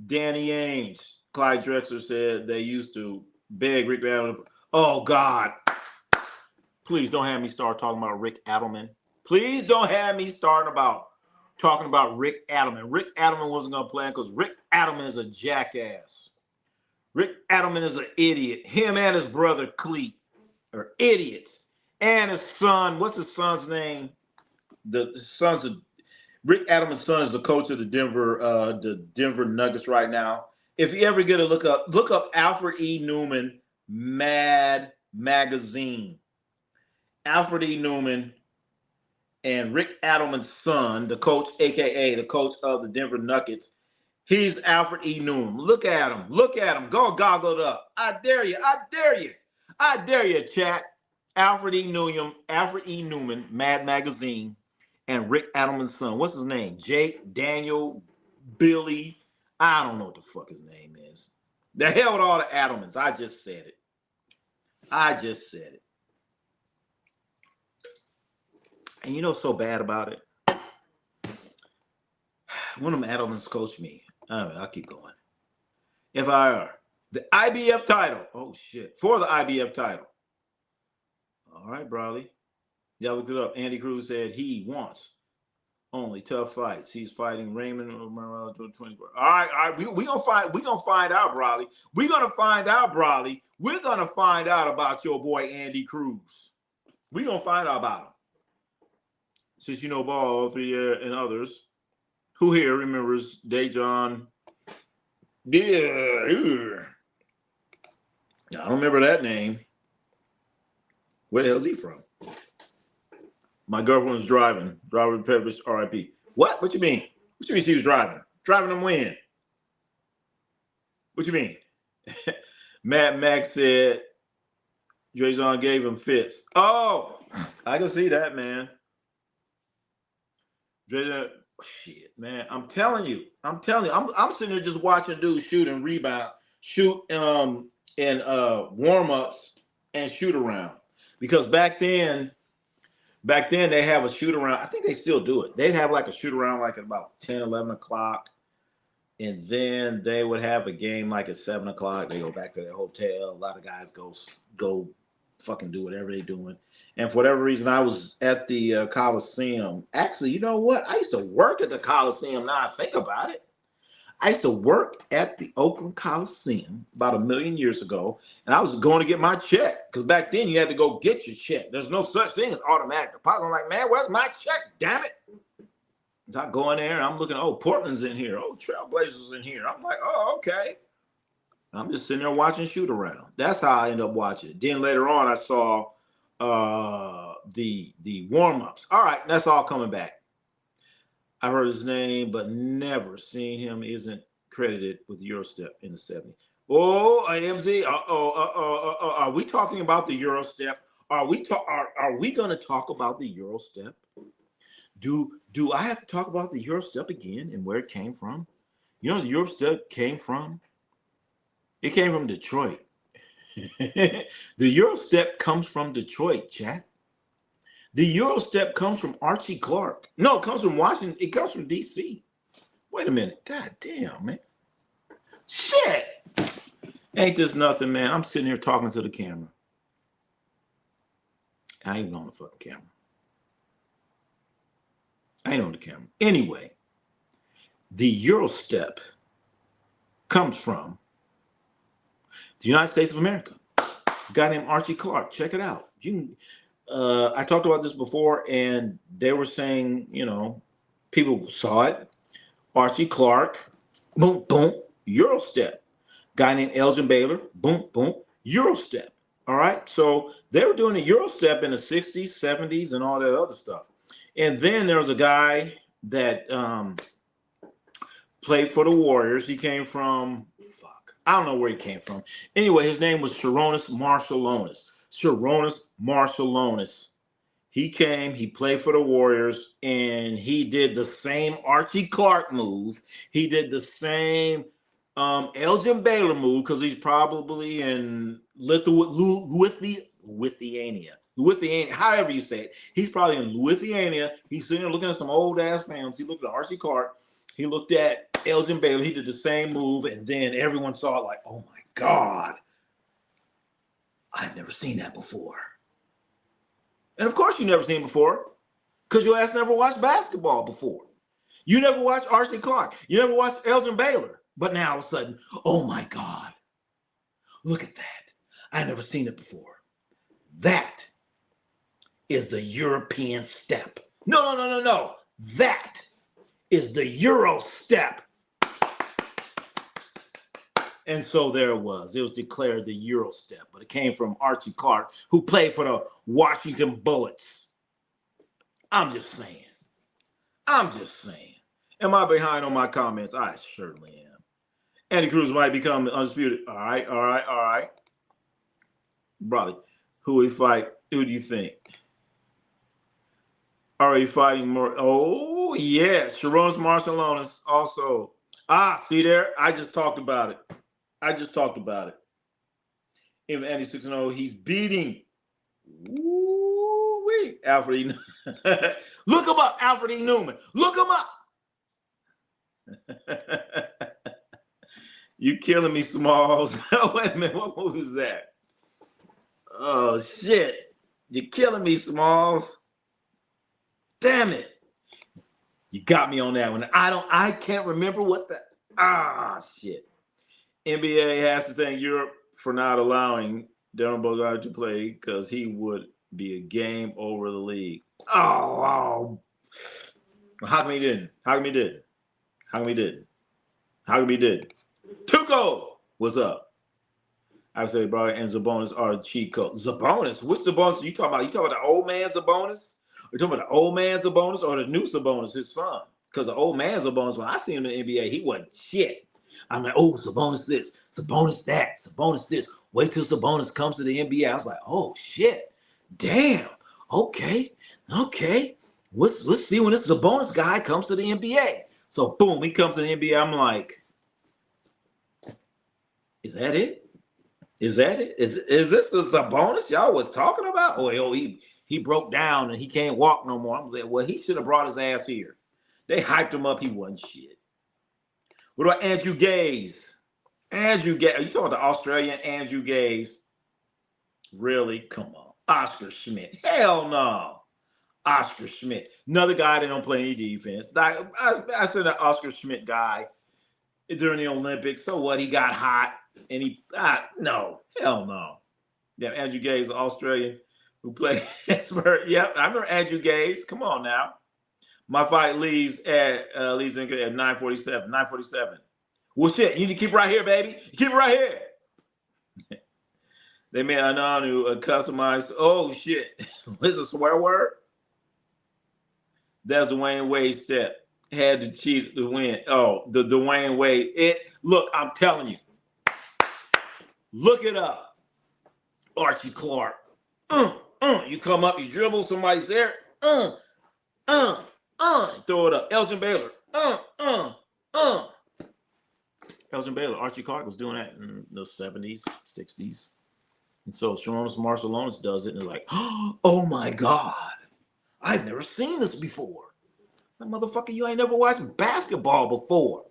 Danny Ainge, Clyde Drexler said they used to beg Rick Adelman. Oh God. Please don't have me start talking about Rick Adelman. Please don't have me talking about Rick Adelman. Rick Adelman wasn't going to play because Rick Adelman is a jackass. Rick Adelman is an idiot. Him and his brother Cleet are idiots. And his son, what's his son's name? Rick Adelman's son is the coach of the Denver Nuggets right now. If you ever get a look up Alfred E. Newman, Mad Magazine. Alfred E. Newman and Rick Adelman's son, the coach, a.k.a. the coach of the Denver Nuggets. He's Alfred E. Newman. Look at him. Look at him. Go goggle it up. I dare you. I dare you. I dare you, chat. Alfred E. Newman, Mad Magazine, and Rick Adelman's son. What's his name? Jake, Daniel, Billy. I don't know what the fuck his name is. The hell with all the Adelmans. I just said it. And you know what's so bad about it? One of them Adelmans coached me. I'll keep going. FIR. The IBF title. Oh, shit. For the IBF title. All right, Brawley. Y'all looked it up. Andy Cruz said he wants only tough fights. He's fighting Raymond 24. All right. We're gonna find out, Brawley. We're gonna find out about your boy Andy Cruz. We're gonna find out about him. Since you know Ball, 3 and others. Who here remembers Dejon? Yeah. I don't remember that name. Where the hell is he from? My girlfriend was driving. Driver Peppers, RIP. What? What you mean? What you mean she was driving? Driving them when? What you mean? Matt Max said Drazen gave him fits. Oh, I can see that, man. Drazen, shit, man. I'm telling you. I'm sitting there just watching dudes shoot and rebound, shoot in warm-ups and shoot around. Because back then they have a shoot around. I think they still do it. They'd have like a shoot around like at about 10, 11 o'clock. And then they would have a game like at 7 o'clock. They go back to their hotel. A lot of guys go fucking do whatever they're doing. And for whatever reason, I was at the Coliseum. Actually, you know what? I used to work at the Coliseum. Now I think about it. I used to work at the Oakland Coliseum about 1,000,000 years ago, and I was going to get my check because back then you had to go get your check. There's no such thing as automatic deposit. I'm like, man, where's my check? Damn it. I go in there and I'm looking, oh, Portland's in here. Oh, Trailblazers in here. I'm like, oh, okay. I'm just sitting there watching shoot around. That's how I end up watching it. Then later on, I saw the warm-ups. All right, that's all coming back. I heard his name, but never seen him. Isn't credited with Eurostep in the 70s. Oh, AMZ. Are we talking about the Eurostep? Are we going to talk about the Eurostep? Do I have to talk about the Eurostep again and where it came from? You know, the Eurostep came from? It came from Detroit. The Eurostep comes from Detroit, chat. The Eurostep comes from Archie Clark. No, it comes from Washington. It comes from D.C. Wait a minute. God damn, man. Shit. Ain't this nothing, man? I'm sitting here talking to the camera. I ain't on the fucking camera. I ain't on the camera. Anyway, the Euro step comes from the United States of America. A guy named Archie Clark. Check it out. You can, I talked about this before, and they were saying, you know, people saw it. Archie Clark, boom, boom, Euro step. Guy named Elgin Baylor, boom, boom, Euro step. All right. So they were doing a Euro step in the 60s, 70s, and all that other stuff. And then there was a guy that played for the Warriors. He came from, I don't know where he came from. Anyway, his name was Sharonis Marshallonis. Sharonis Marshallonis. He came, he played for the Warriors, and he did the same Archie Clark move. He did the same Elgin Baylor move, because he's probably in Lithuania, however you say it. He's probably in Lithuania. He's sitting there looking at some old ass films. He looked at Archie Clark. He looked at Elgin Baylor. He did the same move, and then everyone saw it like, oh my God, I've never seen that before. And of course you never seen it before, because your ass never watched basketball before. You never watched Archie Clark. You never watched Elgin Baylor. But now all of a sudden, oh my God, look at that. I never seen it before. That is the European step. No. That is the Euro step. And so there it was. It was declared the Euro step, but it came from Archie Clark, who played for the Washington Bullets. I'm just saying. Am I behind on my comments? I certainly am. Andy Cruz might become undisputed. All right. Brother, who we fight? Who do you think? Already fighting more. Oh, yes. Sharonis Marshallonis also. See there? I just talked about it. In Andy 6-0, he's beating Alfred E. Look him up, Alfred E. Newman. Look him up. You killing me, Smalls. Wait a minute, what movie is that? Oh shit. You're killing me, Smalls. Damn it. You got me on that one. I can't remember what the shit. NBA has to thank Europe for not allowing Darren Bogard to play, because he would be a game over the league. Oh. How come he didn't? Tuco, what's up? I would say, bro, and Sabonis are cheat code. Sabonis? Which Sabonis you talking about? You talking about the old man Sabonis? Or you talking about the old man Sabonis or the new Sabonis, his son? Because the old man Sabonis, when I seen him in the NBA, he wasn't shit. I'm like, oh, Sabonis this, Sabonis that, Sabonis this. Wait till Sabonis comes to the NBA. I was like, oh shit, damn. Okay. Let's see when this Sabonis guy comes to the NBA. So boom, he comes to the NBA. I'm like, is that it? Is this the Sabonis y'all was talking about? Oh, he broke down and he can't walk no more. I'm like, well, he should have brought his ass here. They hyped him up. He wasn't shit. What about Andrew Gaze? Are you talking about the Australian Andrew Gaze? Really? Come on. Oscar Schmidt. Hell no. Oscar Schmidt. Another guy that don't play any defense. I said that Oscar Schmidt guy during the Olympics. So what? He got hot and no. Hell no. Yeah, Andrew Gaze, Australian, who played Pittsburgh. Yep, I remember Andrew Gaze. Come on now. My fight leaves at 9:47. 9:47. Well, shit, you need to keep it right here, baby. Keep it right here. They made Ananu a customized. Oh shit, what's a swear word? That's Dwayne Wade's step. Had to cheat to win. Oh, the Dwayne Wade. Look, I'm telling you. Look it up. Archie Clark. You come up, you dribble, somebody's there. Throw it up. Elgin Baylor. Elgin Baylor. Archie Clark was doing that in the 70s, 60s. And so Sharonis Marshallonis does it, and they're like, oh my God, I've never seen this before. That motherfucker, you ain't never watched basketball before.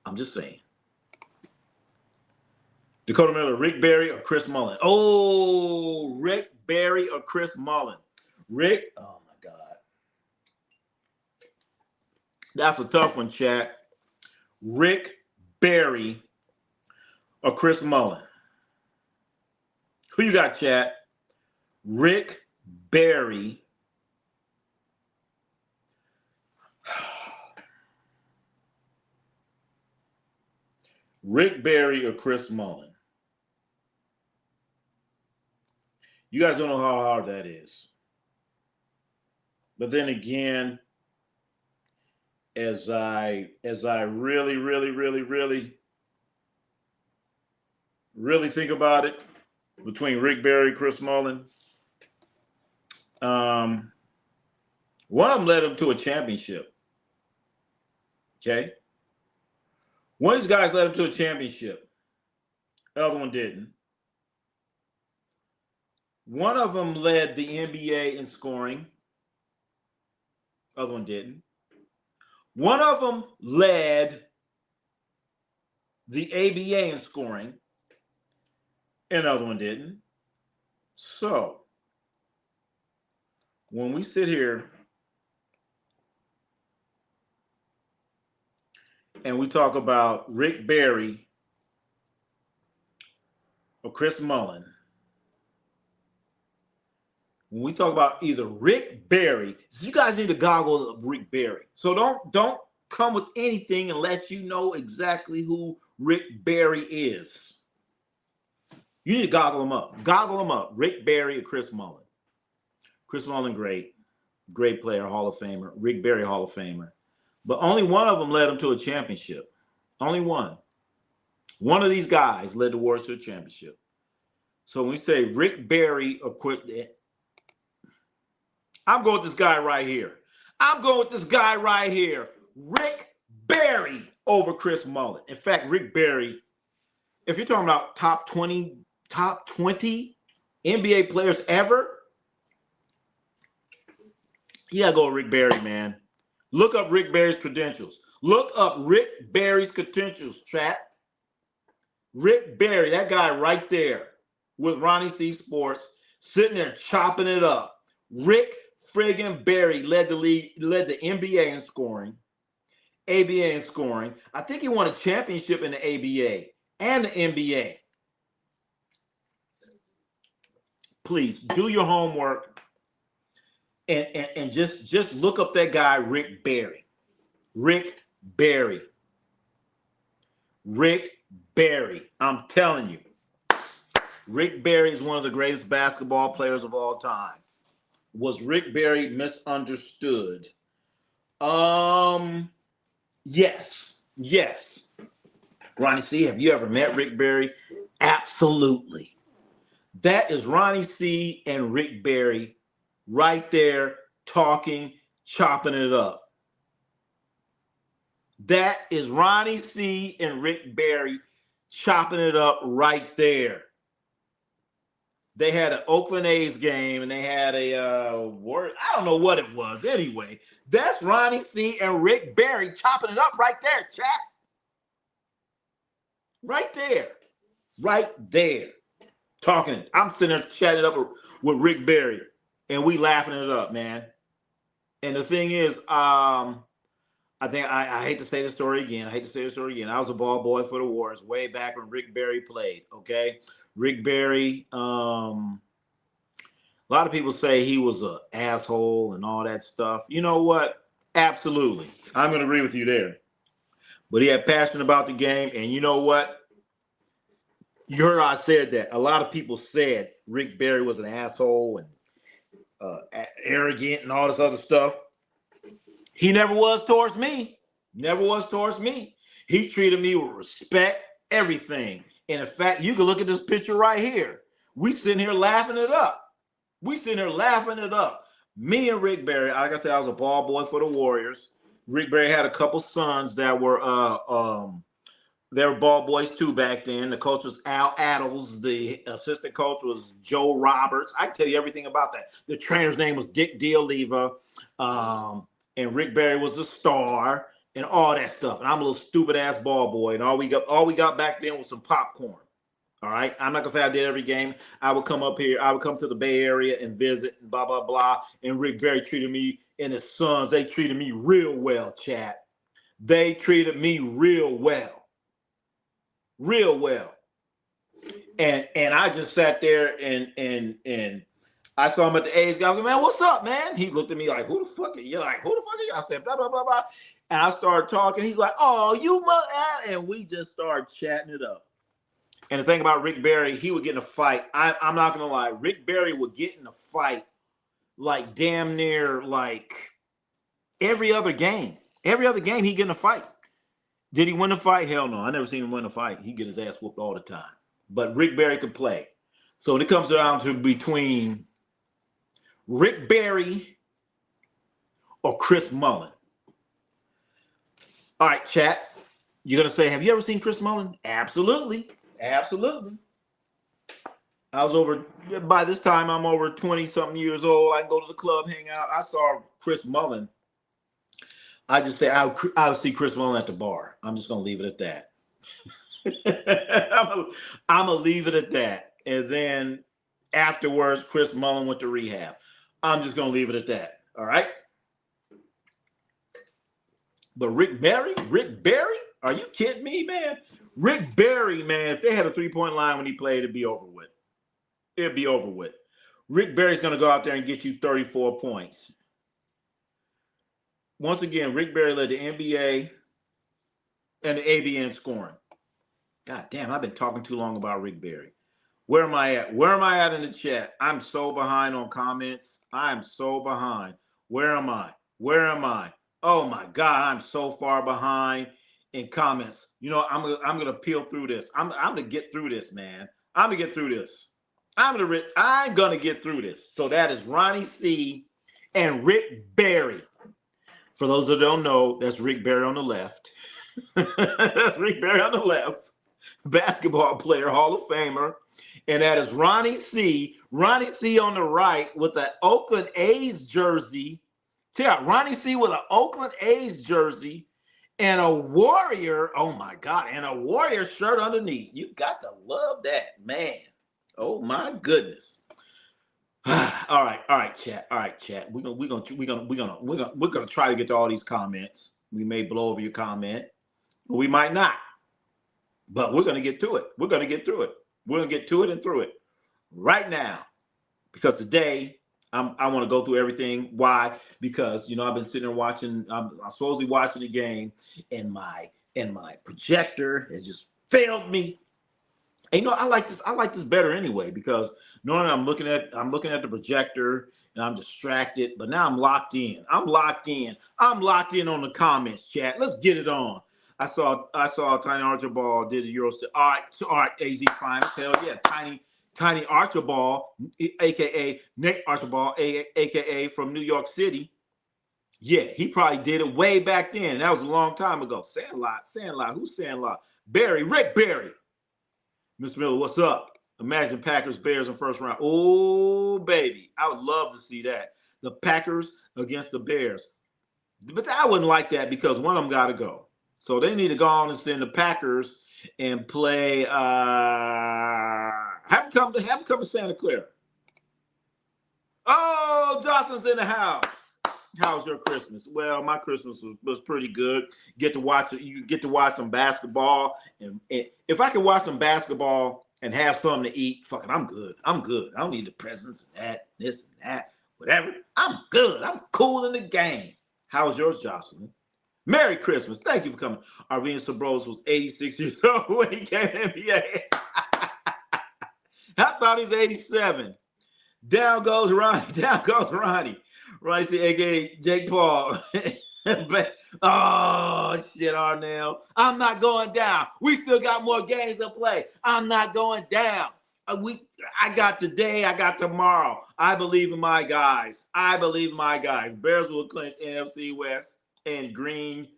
I'm just saying. Dakota Miller, Rick Barry or Chris Mullin? Oh, Rick Barry or Chris Mullin? Rick, oh my God. That's a tough one, chat. Rick Barry or Chris Mullin? Who you got, chat? Rick Barry. Rick Barry or Chris Mullin? You guys don't know how hard that is. But then again, as I really think about it, between Rick Barry and Chris Mullin, one of them led him to a championship. Okay? One of these guys led him to a championship. The other one didn't. One of them led the NBA in scoring. The other one didn't. One of them led the ABA in scoring, and the other one didn't. So, when we sit here and we talk about Rick Barry or Chris Mullin, when we talk about either Rick Barry, you guys need to goggle up Rick Barry. So don't come with anything unless you know exactly who Rick Barry is. You need to goggle him up. Goggle him up. Rick Barry or Chris Mullin. Chris Mullin, great player, Hall of Famer. Rick Barry, Hall of Famer. But only one of them led him to a championship. Only one. One of these guys led the Warriors to a championship. So when we say Rick Barry or Chris, I'm going with this guy right here. Rick Barry over Chris Mullin. In fact, Rick Barry, if you're talking about top 20 NBA players ever, you gotta go with Rick Barry, man. Look up Rick Barry's credentials. Chat. Rick Barry, that guy right there with Ronnie C. Sports, sitting there chopping it up. Rick friggin' Barry led the NBA in scoring, ABA in scoring. I think he won a championship in the ABA and the NBA. Please do your homework and just look up that guy, Rick Barry. Rick Barry. I'm telling you, Rick Barry is one of the greatest basketball players of all time. Was Rick Barry misunderstood? Yes. Ronnie C., have you ever met Rick Barry? Absolutely. That is Ronnie C. and Rick Barry right there talking, chopping it up. That is Ronnie C. and Rick Barry chopping it up right there. They had an Oakland A's game, and they had I don't know what it was. Anyway, that's Ronnie C. and Rick Barry chopping it up right there, chat. Right there. Talking. I'm sitting there chatting up with Rick Barry, and we laughing it up, man. And the thing is, I think I hate to say the story again. I was a ball boy for the Warriors way back when Rick Barry played, okay? Rick Barry, a lot of people say he was an asshole and all that stuff. You know what? Absolutely. I'm going to agree with you there. But he had passion about the game, and you know what? You heard I said that. A lot of people said Rick Barry was an asshole and arrogant and all this other stuff. He never was towards me. He treated me with respect, everything. And in fact, you can look at this picture right here. We sitting here laughing it up. Me and Rick Barry, like I said, I was a ball boy for the Warriors. Rick Barry had a couple sons that were they were ball boys too back then. The coach was Al Addles. The assistant coach was Joe Roberts. I can tell you everything about that. The trainer's name was Dick D'Oliva. And Rick Barry was the star and all that stuff. And I'm a little stupid ass ball boy. And all we got back then was some popcorn. All right. I'm not gonna say I did every game. I would come up here. I would come to the Bay Area and visit and blah blah blah. And Rick Barry treated me and his sons. They treated me real well, chat. They treated me real well, real well. And I just sat there and I saw him at the A's. I was like, man, what's up, man? He looked at me like, who the fuck are you? Like, who the fuck are you? I said, blah blah blah blah. And I started talking. He's like, oh, you mother, and we just started chatting it up. And the thing about Rick Barry, he would get in a fight. I'm not gonna lie, Rick Barry would get in a fight like damn near like every other game. Every other game, he'd get in a fight. Did he win a fight? Hell no. I never seen him win a fight. He get his ass whooped all the time. But Rick Barry could play. So when it comes down to between Rick Barry or Chris Mullin. All right, chat. You're gonna say, have you ever seen Chris Mullin? Absolutely. Absolutely. I was over, by this time, I'm over 20-something years old. I can go to the club, hang out. I saw Chris Mullin. I just say I would see Chris Mullin at the bar. I'm just going to leave it at that. I'm going to leave it at that. And then afterwards, Chris Mullin went to rehab. I'm just going to leave it at that. All right? But Rick Barry? Are you kidding me, man? Rick Barry, man, if they had a three-point line when he played, it'd be over with. It'd be over with. Rick Barry's going to go out there and get you 34 points. Once again, Rick Barry led the NBA and the ABN scoring. God damn, I've been talking too long about Rick Barry. Where am I at? Where am I at in the chat? I'm so behind on comments. I'm so behind. Where am I? Where am I? Oh my God, I'm so far behind in comments. You know, I'm gonna peel through this. I'm gonna get through this, man. I'm gonna get through this. I'm gonna get through this. So that is Ronnie C and Rick Barry. For those that don't know, that's Rick Barry on the left. That's Rick Barry on the left. Basketball player, Hall of Famer. And that is Ronnie C. Ronnie C on the right with the Oakland A's jersey. Check out Ronnie C with an Oakland A's jersey and a Warrior. Oh my God. And a Warrior shirt underneath. You got to love that, man. Oh my goodness. All right, chat. All right, chat. We're gonna try to get to all these comments. We may blow over your comment. We might not. But we're gonna get to it. We're gonna get through it. We're gonna get to it and through it right now. Because today I want to go through everything. Why? Because I've been sitting there watching. I'm supposedly watching the game, and my projector has just failed me. And I like this better anyway, because normally I'm looking at the projector and I'm distracted, but now I'm locked in. I'm locked in on the comments, chat. Let's get it on. I saw Tiny Archibald did the Eurostep. All right, AZ fine. Hell yeah, Tiny Archibald, aka Nick Archibald, aka from New York City. Yeah, he probably did it way back then. That was a long time ago. Sandlot. Who's Sandlot? Rick Barry. Mr. Miller, what's up? Imagine Packers, Bears in first round. Oh, baby. I would love to see that. The Packers against the Bears. But I wouldn't like that because one of them got to go. So they need to go on and send the Packers and play. Have them come to Santa Clara. Oh, Johnson's in the house. How's your Christmas? Well, my Christmas was pretty good. You get to watch some basketball, and if I can watch some basketball and have something to eat, fuck it, I'm good. I don't need the presents and that, this and that, whatever. I'm good. I'm cool in the game. How was yours, Jocelyn? Merry Christmas. Thank you for coming. Arvina Sabros was 86 years old when he came to NBA. I thought he was 87. Down goes Ronnie. Ronnie C, a.k.a. Jake Paul. Oh, shit, Arnell. I'm not going down. We still got more games to play. I'm not going down. I got today. I got tomorrow. I believe in my guys. Bears will clinch NFC West and Green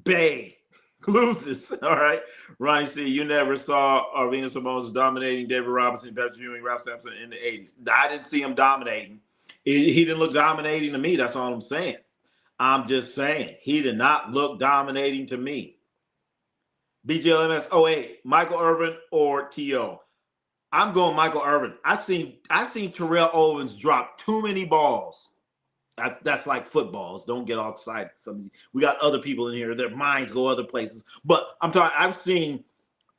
Bay loses. All right. Ronnie C, you never saw Arvina Simons dominating David Robinson, Patrick Ewing, Ralph Sampson in the 80s. I didn't see him dominating. He didn't look dominating to me. That's all I'm saying. I'm just saying. He did not look dominating to me. BGLMS 08, Michael Irvin or T.O.? I'm going Michael Irvin. I seen Terrell Owens drop too many balls. That's like footballs. Don't get all excited. We got other people in here. Their minds go other places. But I'm talking. I've seen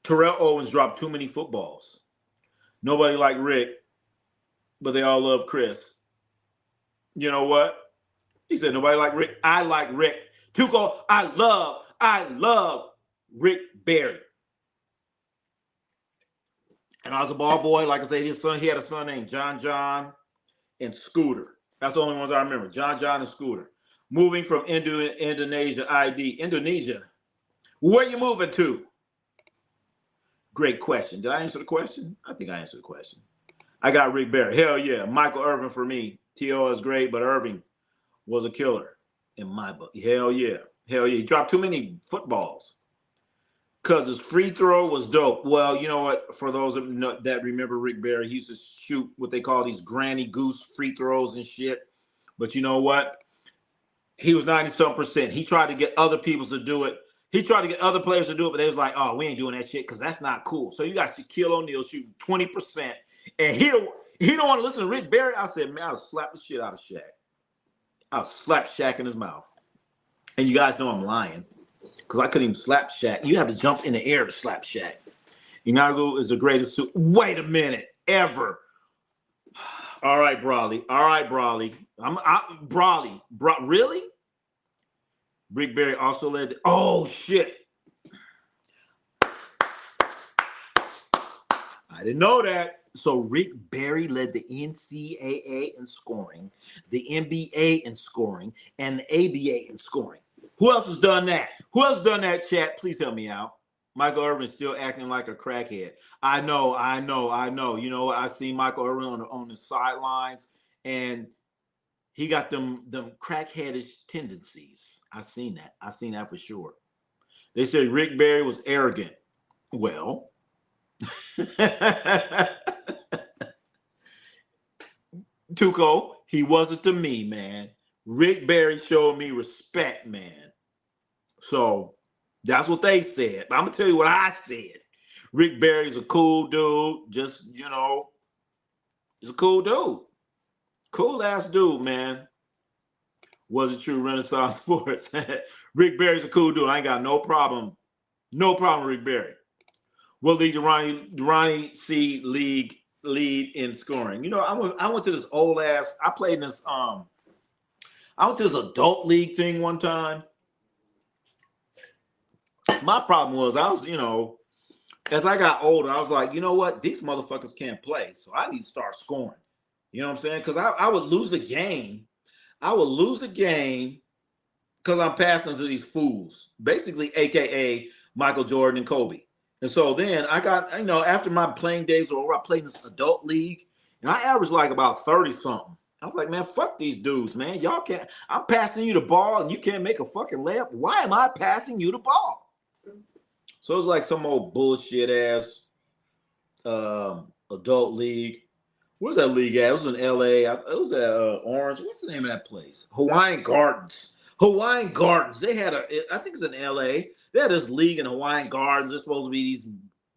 Terrell Owens drop too many footballs. Nobody like Rick, but they all love Chris. You know what? He said nobody like Rick. I like Rick. Tuco, I love Rick Barry. And I was a ball boy. Like I said, he had a son named John and Scooter. That's the only ones I remember. John and Scooter. Moving from Indonesia Indonesia. Where you moving to? Great question. Did I answer the question? I think I answered the question. I got Rick Barry. Hell yeah. Michael Irvin for me. T.O. is great, but Irving was a killer in my book. Hell yeah. Hell yeah. He dropped too many footballs because his free throw was dope. Well, you know what? For those that remember Rick Barry, he used to shoot what they call these granny goose free throws and shit. But you know what? He was 90-something%. He tried to get other people to do it. He tried to get other players to do it, but they was like, oh, we ain't doing that shit because that's not cool. So you got Shaquille O'Neal shooting 20%. And he don't want to listen to Rick Barry. I said, man, I'll slap the shit out of Shaq. I'll slap Shaq in his mouth. And you guys know I'm lying because I couldn't even slap Shaq. You have to jump in the air to slap Shaq. Inago is the greatest suit. Wait a minute. Ever. All right, Brawley. Really? Rick Barry also led. Oh, shit. I didn't know that. So Rick Barry led the NCAA in scoring, the NBA in scoring, and the ABA in scoring. Who else has done that? Who else has done that, chat? Please help me out. Michael Irvin's still acting like a crackhead. I know. You know, I see Michael Irvin on the sidelines, and he got them crackheadish tendencies. I seen that for sure. They said Rick Barry was arrogant. Well, Tuco, he wasn't to me, man. Rick Barry showed me respect, man. So that's what they said. But I'm gonna tell you what I said. Rick Barry's a cool dude. Just, you know, he's a cool dude. Cool ass dude, man. Was it true? Renaissance Sports. Rick Barry's a cool dude. I ain't got no problem. No problem with Rick Barry. What league did Ronnie C. lead in scoring? You know, I went to this old ass. I played in this. I went to this adult league thing one time. My problem was you know, as I got older, I was like, you know what? These motherfuckers can't play, so I need to start scoring. You know what I'm saying? Because I would lose the game. I would lose the game because I'm passing to these fools, basically, AKA Michael Jordan and Kobe. And so then I got, you know, after my playing days were over, I played in this adult league, and I averaged like about 30-something. I was like, man, fuck these dudes, man. Y'all can't, I'm passing you the ball, and you can't make a fucking layup. Why am I passing you the ball? So it was like some old bullshit ass adult league. Where's that league at? It was in LA. It was at Orange. What's the name of that place? Hawaiian Gardens. They had I think it's in LA. They had this league in Hawaiian Gardens. There's supposed to be these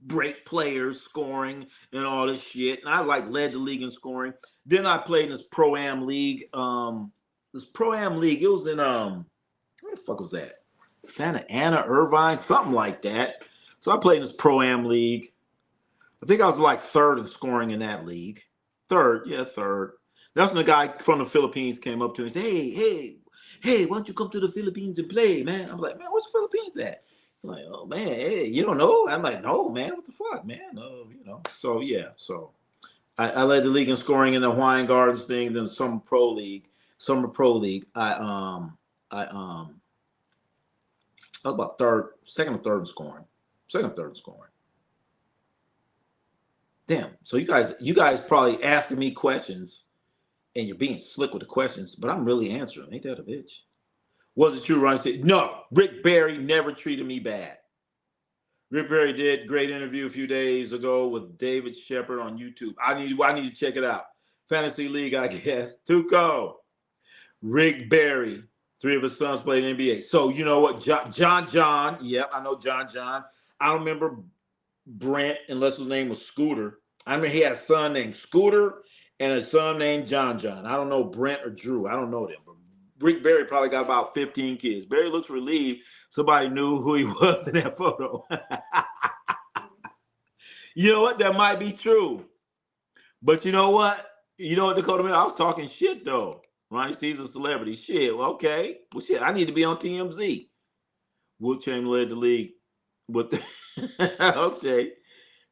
great players scoring and all this shit. And I led the league in scoring. Then I played in this Pro-Am league. It was in where the fuck was that? Santa Ana, Irvine, something like that. So I played in this Pro-Am league. I think I was like third in scoring in that league. Third. That's when the guy from the Philippines came up to me and said, hey, why don't you come to the Philippines and play, man? I'm like, man, where's the Philippines at? I'm like, oh, man, hey, you don't know? I'm like, no, man, what the fuck, man? You know. So, yeah, I led the league in scoring in the Hawaiian Gardens thing, then Summer Pro League. I was about second or third in scoring. Damn. So you guys probably asking me questions and you're being slick with the questions, but I'm really answering. Ain't that a bitch? Was it true, Ronnie said? No, Rick Barry never treated me bad. Rick Barry did great interview a few days ago with David Shepard on YouTube. I need to check it out. Fantasy League, I guess. Tuco. Rick Barry. 3 of his sons played in the NBA. So you know what? John. Yep, I know John. I don't remember Brent unless his name was Scooter. I mean, he had a son named Scooter and a son named John John. I don't know Brent or Drew. I don't know them. But Rick Barry probably got about 15 kids. Barry looks relieved somebody knew who he was in that photo. You know what? That might be true. But you know what? You know what, Dakota Man? I was talking shit, though. Ronnie C's a celebrity. Shit, well, okay. Well, shit, I need to be on TMZ. Will Chamberlain led the league with the... Okay.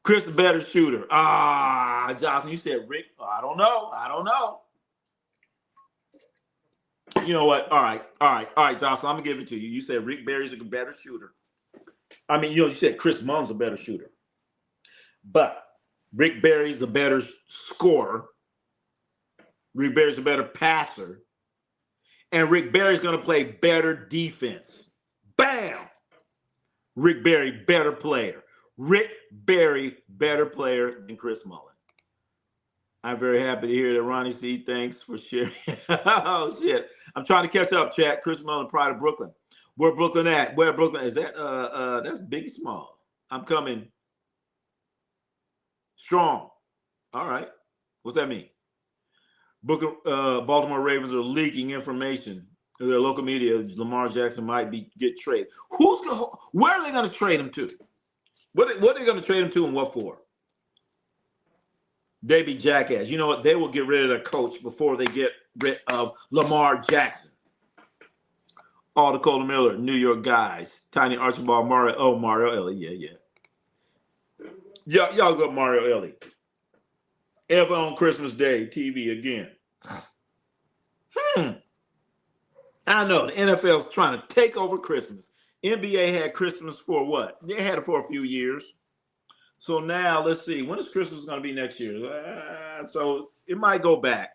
Chris, a better shooter. Ah, Johnson, you said Rick. I don't know. I don't know. You know what? All right, Johnson, I'm going to give it to you. You said Rick Barry's a better shooter. I mean, you said Chris Munn's a better shooter. But Rick Barry's a better scorer. Rick Barry's a better passer. And Rick Barry's going to play better defense. Bam! Rick Barry, better player. Rick Barry, better player than Chris Mullin. I'm very happy to hear that, Ronnie C. Thanks for sharing. Oh, shit. I'm trying to catch up, chat. Chris Mullin, Pride of Brooklyn. Where Brooklyn at? Where Brooklyn? Is that, that's Biggie Small. I'm coming strong. All right. What's that mean? Baltimore Ravens are leaking information to their local media. Lamar Jackson might get traded. Where are they going to trade him to? What are they going to trade him to and what for? They be jackass. You know what? They will get rid of their coach before they get rid of Lamar Jackson. All Dakota Miller, New York guys. Tiny Archibald, Mario Ellie. Yeah. Y'all got Mario Ellie. Ever on Christmas Day, TV again. I know the NFL's trying to take over Christmas. NBA had Christmas for what? They had it for a few years. So now let's see. When is Christmas going to be next year? So it might go back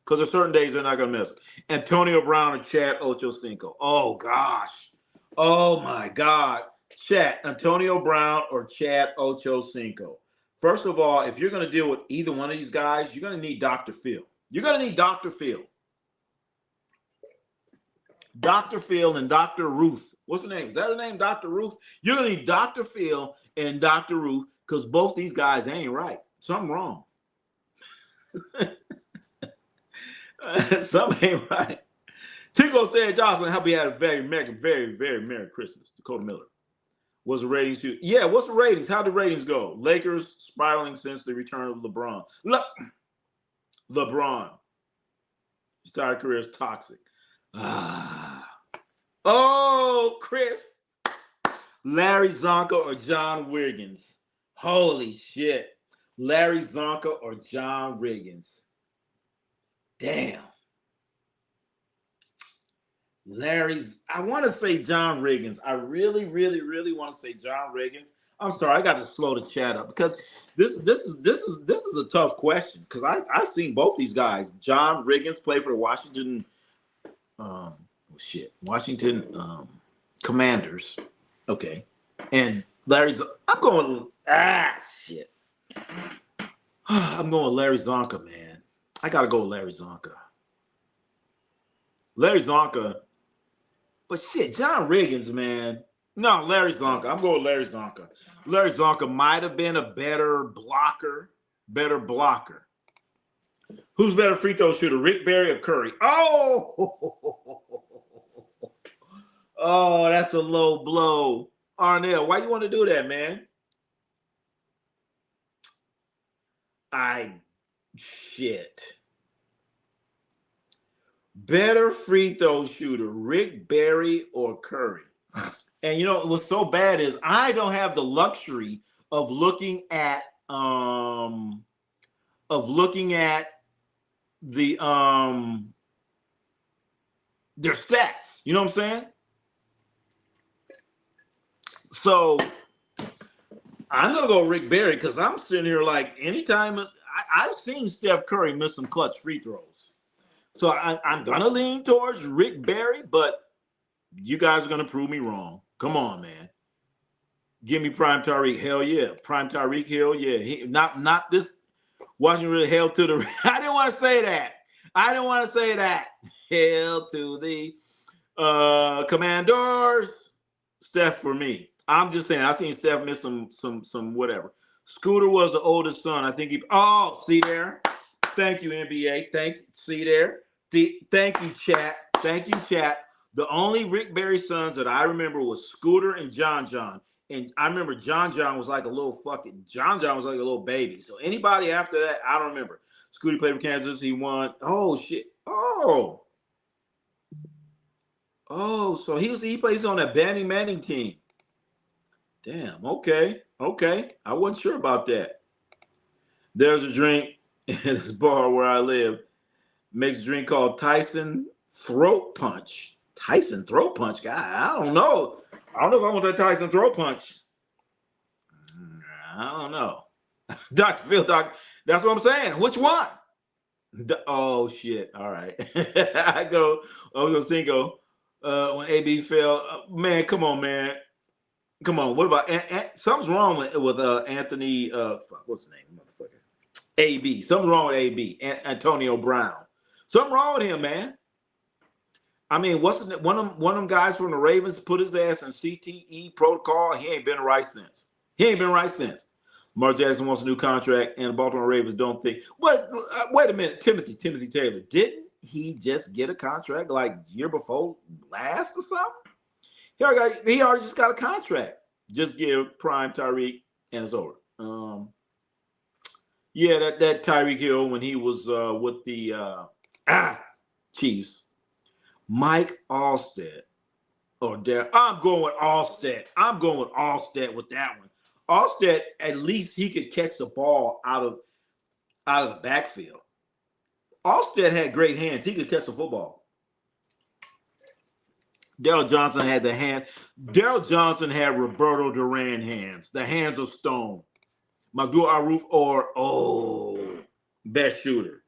because there's certain days they're not going to miss. Antonio Brown or Chad Ochocinco. Oh gosh. Oh my God. Chad Antonio Brown or Chad Ochocinco. First of all, if you're going to deal with either one of these guys, you're going to need Dr. Phil. You're going to need Dr. Phil. Dr. Phil and Dr. Ruth. What's the name? Is that her name, Dr. Ruth? You're going to need Dr. Phil and Dr. Ruth because both these guys ain't right. Something wrong. Something ain't right. Tico said Johnson, hope he had a very Merry Christmas. Dakota Miller. Was the ratings too? Yeah, what's the ratings? How did ratings go? Lakers spiraling since the return of LeBron. LeBron. Started career is toxic. Oh, Chris. Larry Zonka or John Wiggins? Holy shit. Larry Zonka or John Wiggins? Damn. I want to say John Riggins. I really want to say John Riggins. I'm sorry, I got to slow the chat up because this is a tough question because I've seen both these guys. John Riggins play for the Washington Commanders. Okay. And I'm going Larry Zonka, man. I gotta go with Larry Zonka. But shit, John Riggins, man. No, Larry Zonka. I'm going with Larry Zonka. Larry Zonka might have been a better blocker. Who's better free throw shooter, Rick Barry or Curry? Oh, that's a low blow. Arnell, why you want to do that, man? Shit. Better free throw shooter, Rick Barry or Curry? And you know what's so bad is I don't have the luxury of looking at the their stats. You know what I'm saying? So I'm gonna go Rick Barry because I'm sitting here like anytime I've seen Steph Curry miss some clutch free throws. So I'm gonna lean towards Rick Barry, but you guys are gonna prove me wrong. Come on, man. Give me Prime Tyreek. Hell yeah. Prime Tyreek, hell yeah. Not this Washington hell to the I didn't want to say that. Hell to the Commanders. Steph for me. I'm just saying, I've seen Steph miss some whatever. Scooter was the oldest son. I think he. Oh, see there. Thank you, NBA. Thank you. See there. Thank you, chat. Thank you, chat. The only Rick Barry sons that I remember was Scooter and John John. And I remember John John was like a little John John was like a little baby. So anybody after that, I don't remember. Scooter played for Kansas. He won. Oh shit. Oh, so he plays on that Banning Manning team. Damn. Okay. I wasn't sure about that. There's a drink in this bar where I live. Makes a drink called Tyson Throat Punch. Tyson Throat Punch, guy. I don't know. I don't know if I want that Tyson Throat Punch. I don't know. Dr. Phil, that's what I'm saying. Which one? Oh shit! All right. I was gonna Cinco when AB fell. Man, come on, man. Come on. What about something's wrong with Anthony? What's the name, motherfucker? AB. Something's wrong with AB. Antonio Brown. Something wrong with him, man. I mean, one of them guys from the Ravens put his ass in CTE protocol. He ain't been right since. Mark Jackson wants a new contract, and the Baltimore Ravens don't think. What? Wait a minute, Timothy Taylor. Didn't he just get a contract like year before last or something? He already just got a contract. Just give Prime Tyreek, and it's over. Yeah, that Tyreek Hill when he was with the Chiefs. Mike Allsted. I'm going with Allsted with that one. Allsted, at least he could catch the ball out of the backfield. Allsted had great hands. He could catch the football. Daryl Johnson had the hand. Daryl Johnson had Roberto Duran hands, the hands of stone. Magdul Aruf or best shooter.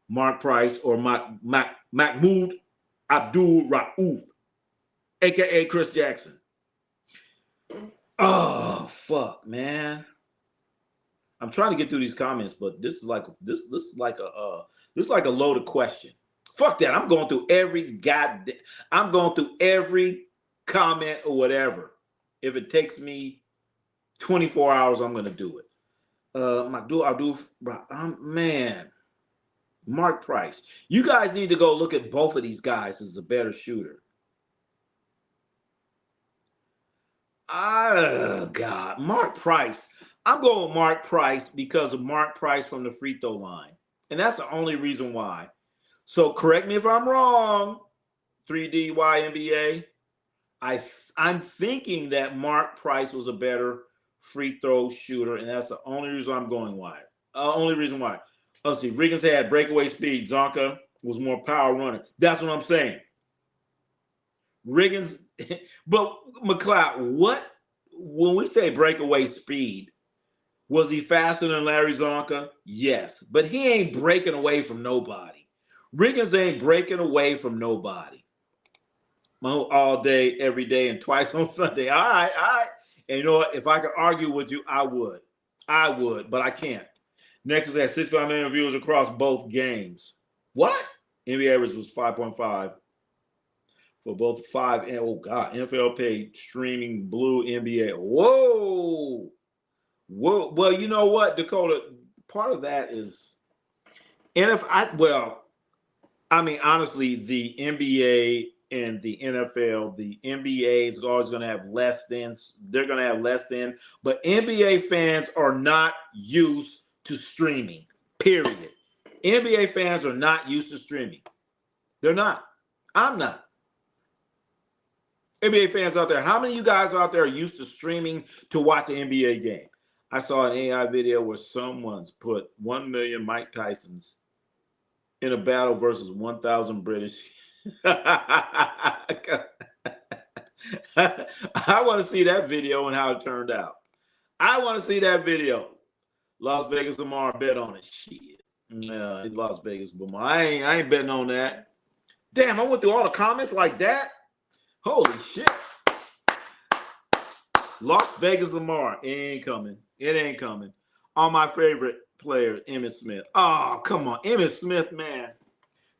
Mark Price or Mahmoud Abdul Rauf, aka Chris Jackson. Oh fuck, man! I'm trying to get through these comments, but this is like a loaded question. Fuck that! I'm going through every comment or whatever. If it takes me 24 hours, I'm gonna do it. Man. Mark Price. You guys need to go look at both of these guys as a better shooter. Oh, God. Mark Price. I'm going with Mark Price because of Mark Price from the free throw line. And that's the only reason why. So correct me if I'm wrong, 3DY NBA. I'm thinking that Mark Price was a better free throw shooter, and that's the only reason I'm going wide. Only reason why. Let's see. Riggins had breakaway speed. Zonka was more power runner. That's what I'm saying. Riggins, but McLeod, when we say breakaway speed, was he faster than Larry Zonka? Yes, but he ain't breaking away from nobody. Riggins ain't breaking away from nobody. All day, every day, and twice on Sunday. All right. And you know what? If I could argue with you, I would, but I can't. Next is that 65 million viewers across both games. What? NBA average was 5.5 for both 5 and NFL paid streaming blue NBA. Whoa. Well, you know what, Dakota? Part of that is, honestly, the NBA and the NFL, the NBA is always going to have less than. They're going to have less than, but NBA fans are not used to streaming, period. NBA fans are not used to streaming. They're not. I'm not. NBA fans out there, how many of you guys out there are used to streaming to watch an NBA game? I saw an AI video where someone's put 1 million Mike Tysons in a battle versus 1,000 British. I want to see that video and how it turned out. I want to see that video. Las Vegas Lamar bet on it. Shit. Las Vegas Lamar. I ain't betting on that. Damn, I went through all the comments like that. Holy shit. Las Vegas Lamar. It ain't coming. All my favorite players, Emmitt Smith. Oh, come on. Emmitt Smith, man.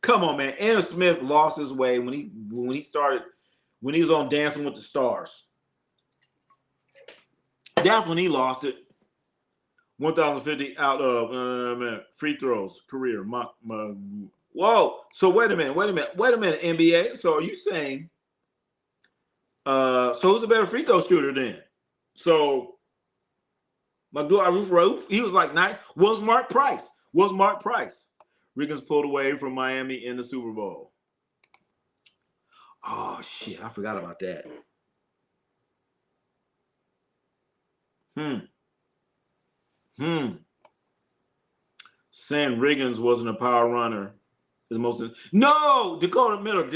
Come on, man. Emmitt Smith lost his way when he was on Dancing with the Stars. That's when he lost it. 1,050 out of free throws career. Whoa. So wait a minute, NBA. So are you saying so who's a better free throw shooter then? So Magdul Aruf Rauf, he was like nine. Was Mark Price? Riggins pulled away from Miami in the Super Bowl. Oh shit, I forgot about that. Saying Riggins wasn't a power runner is most. No, Dakota Miller.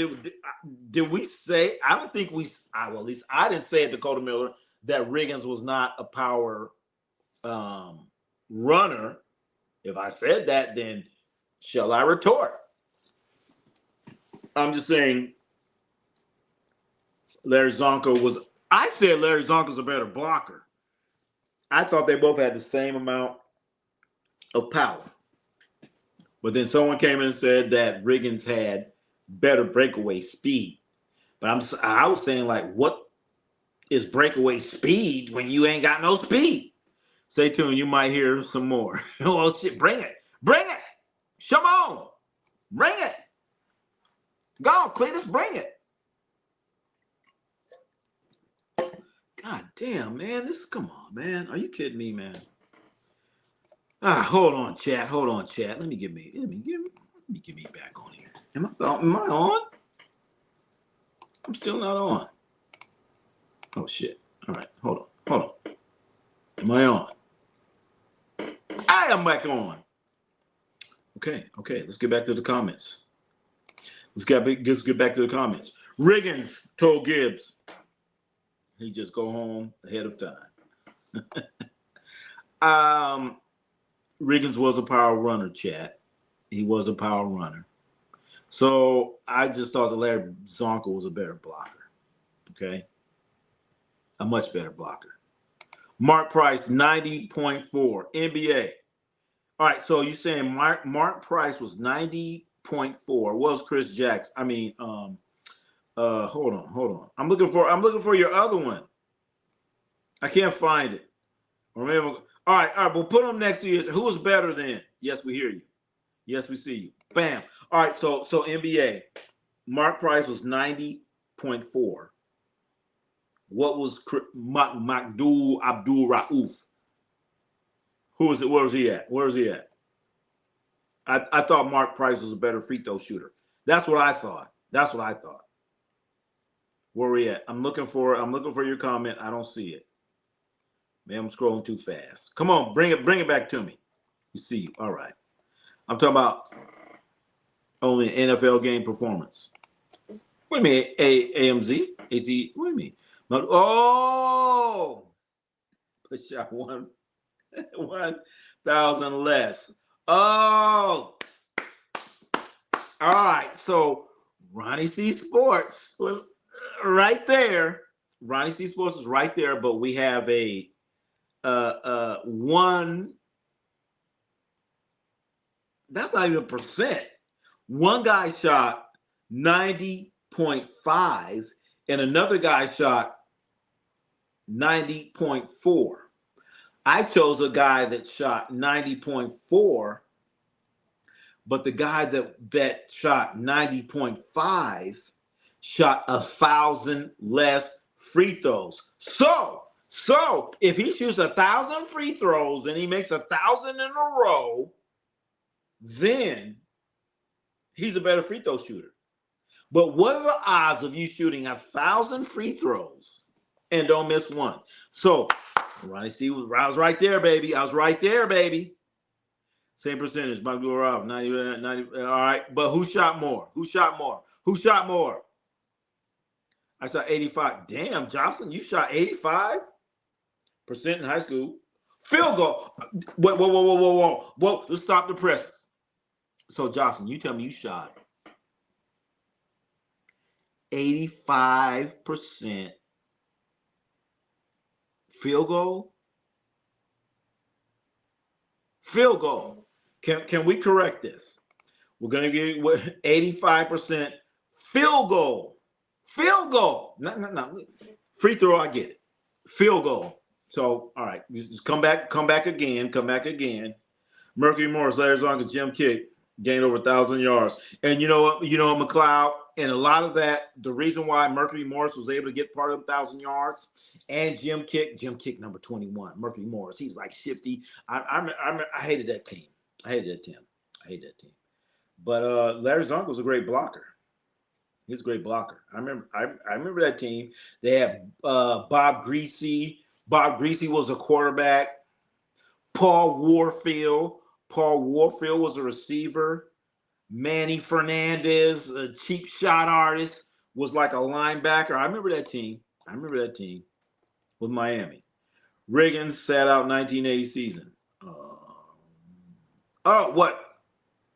Did we say? I don't think we. Well, at least I didn't say it, Dakota Miller, that Riggins was not a power runner. If I said that, then shall I retort? I'm just saying Larry Zonko was. I said Larry Zonko's a better blocker. I thought they both had the same amount of power. But then someone came in and said that Riggins had better breakaway speed. But I was saying, like, what is breakaway speed when you ain't got no speed? Stay tuned. You might hear some more. Oh, shit. Bring it. Come on. Bring it. Go on, Cletus. Bring it. God damn, man. Come on, man. Are you kidding me, man? Hold on, chat. Let me get me back on here. Am I on? I'm still not on. Oh shit. All right, hold on. Am I on? I am back on. Okay. Let's get back to the comments. Let's get back to the comments. Riggins told Gibbs he just go home ahead of time. Riggins was a power runner, chat. He was a power runner. So I just thought that Larry Zonko was a better blocker. Okay? A much better blocker. Mark Price, 90.4. NBA. All right, so you're saying Mark Price was 90.4. What was Chris Jackson? I mean, hold on. I'm looking for your other one. I can't find it. Remember. All right, we'll put them next to you. Who was better then? Yes, we hear you. Yes, we see you. Bam. All right, so NBA. Mark Price was 90.4. What was Magdul Abdul Rauf? Who was it? Where was he at? I thought Mark Price was a better free throw shooter. That's what I thought. Where are we at? I'm looking for your comment. I don't see it. Man, I'm scrolling too fast. Come on, bring it back to me. We see you. All right. I'm talking about only NFL game performance. Wait a minute, AMZ? AC, what do you mean? Oh! Push shot 1,000 less. Oh! All right, so Ronnie C. Sports was right there. Ronnie C. Sports was right there, but we have a one. That's not even a percent. One guy shot 90.5 and another guy shot 90.4. I chose a guy that shot 90.4, but the guy that shot 90.5 shot 1,000 less free throws. So if he shoots 1,000 free throws and he makes 1,000 in a row, then he's a better free throw shooter. But what are the odds of you shooting 1,000 free throws and don't miss one? So Ronnie C. I was right there, baby. Same percentage. Magdul Rauf, 90. All right. But who shot more? I shot 85. Damn, Jocelyn, you shot 85% in high school. Field goal. Whoa. Let's stop the presses. So, Jocelyn, you tell me you shot 85% field goal? Can we correct this? We're going to get 85% field goal. No. Free throw, I get it. Field goal. So, all right, just come back again. Mercury Morris, Larry Zonka, Jim Kick gained over 1,000 yards. And you know what, McLeod, and a lot of that, the reason why Mercury Morris was able to get part of 1,000 yards, and Jim Kick number 21, Mercury Morris, he's like shifty. I hated that team. I hated that team. But Larry Zonka was a great blocker. He's a great blocker. I remember that team. They had Bob Greasy. Bob Greasy was a quarterback. Paul Warfield was a receiver. Manny Fernandez, a cheap shot artist, was like a linebacker. I remember that team with Miami. Riggins sat out 1980 season. What?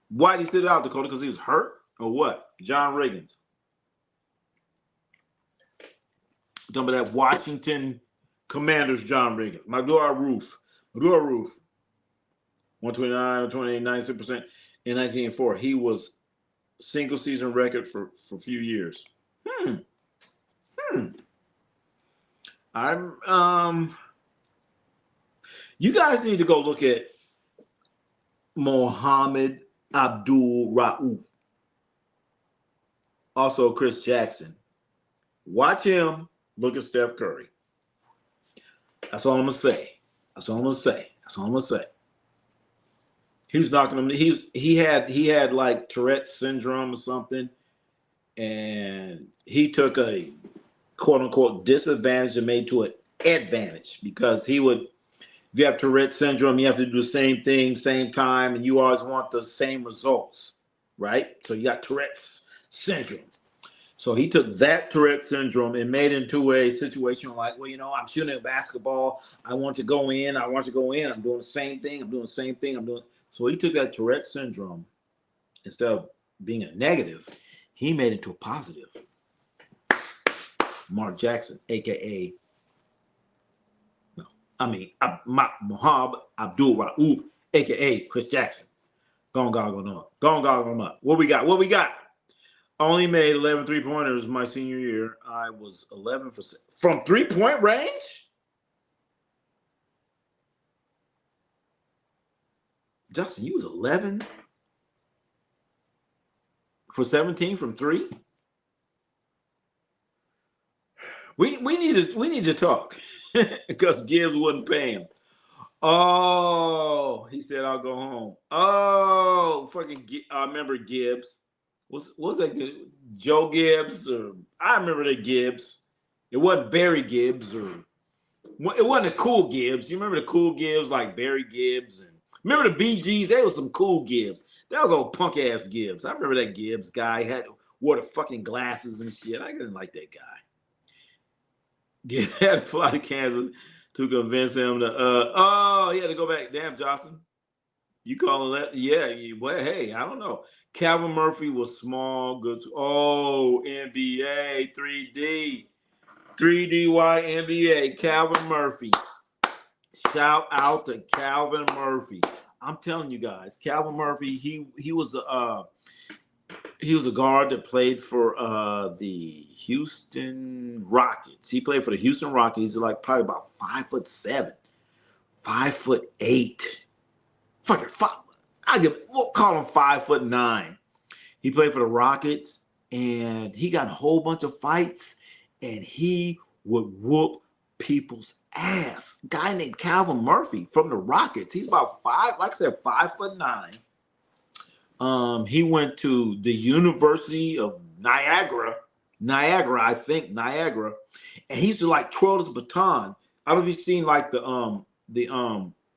Why did he sit out, Dakota? Because he was hurt or what? John Riggins. Talking about that Washington Commanders, John Riggins. Magloire Roof. 129, 28, 96% in 1904. He was single season record for a few years. You guys need to go look at Mohammed Abdul Rauf. Also Chris Jackson. Watch him. Look at Steph Curry. That's all I'm gonna say. He was knocking him. He had like Tourette's syndrome or something, and he took a quote unquote disadvantage and made to an advantage because he would. If you have Tourette's syndrome, you have to do the same thing, same time, and you always want the same results, right? So you got Tourette's syndrome. So he took that Tourette syndrome and made it into a situation like, well, I'm shooting a basketball. I want to go in. I'm doing the same thing. So he took that Tourette syndrome, instead of being a negative, he made it to a positive. Mark Jackson, a.k.a. Mohammed Abdul Rauf, a.k.a. Chris Jackson. Go on up. What we got? Only made 11 3-pointers my senior year. I was 11 from 3-point range. Justin, you was 11 for 17 from 3. We need to talk because Gibbs wouldn't pay him. Oh, he said I'll go home. Oh, I remember Gibbs. What's that good? Joe Gibbs, or I remember the Gibbs. It wasn't Barry Gibbs, or it wasn't a cool Gibbs. You remember the cool Gibbs like Barry Gibbs, and remember the BGs? They was some cool Gibbs. That was old punk ass Gibbs. I remember that Gibbs guy wore the fucking glasses and shit. I didn't like that guy. He had to fly to Kansas to convince him to. He had to go back. Damn, Johnson. You calling that? Yeah. Well, hey, I don't know. Calvin Murphy was small, good. Oh, NBA, 3D, 3DY NBA, Calvin Murphy. Shout out to Calvin Murphy. I'm telling you guys, Calvin Murphy, he was a guard that played for the Houston Rockets. He played for the Houston Rockets. He's like probably about 5'7", 5'8". Fucking 5. We'll call him 5'9". He played for the Rockets, and he got a whole bunch of fights, and he would whoop people's ass. A guy named Calvin Murphy from the Rockets. He's about 5'9". He went to the University of Niagara, and he used to like twirl his baton. I don't know if you've seen like the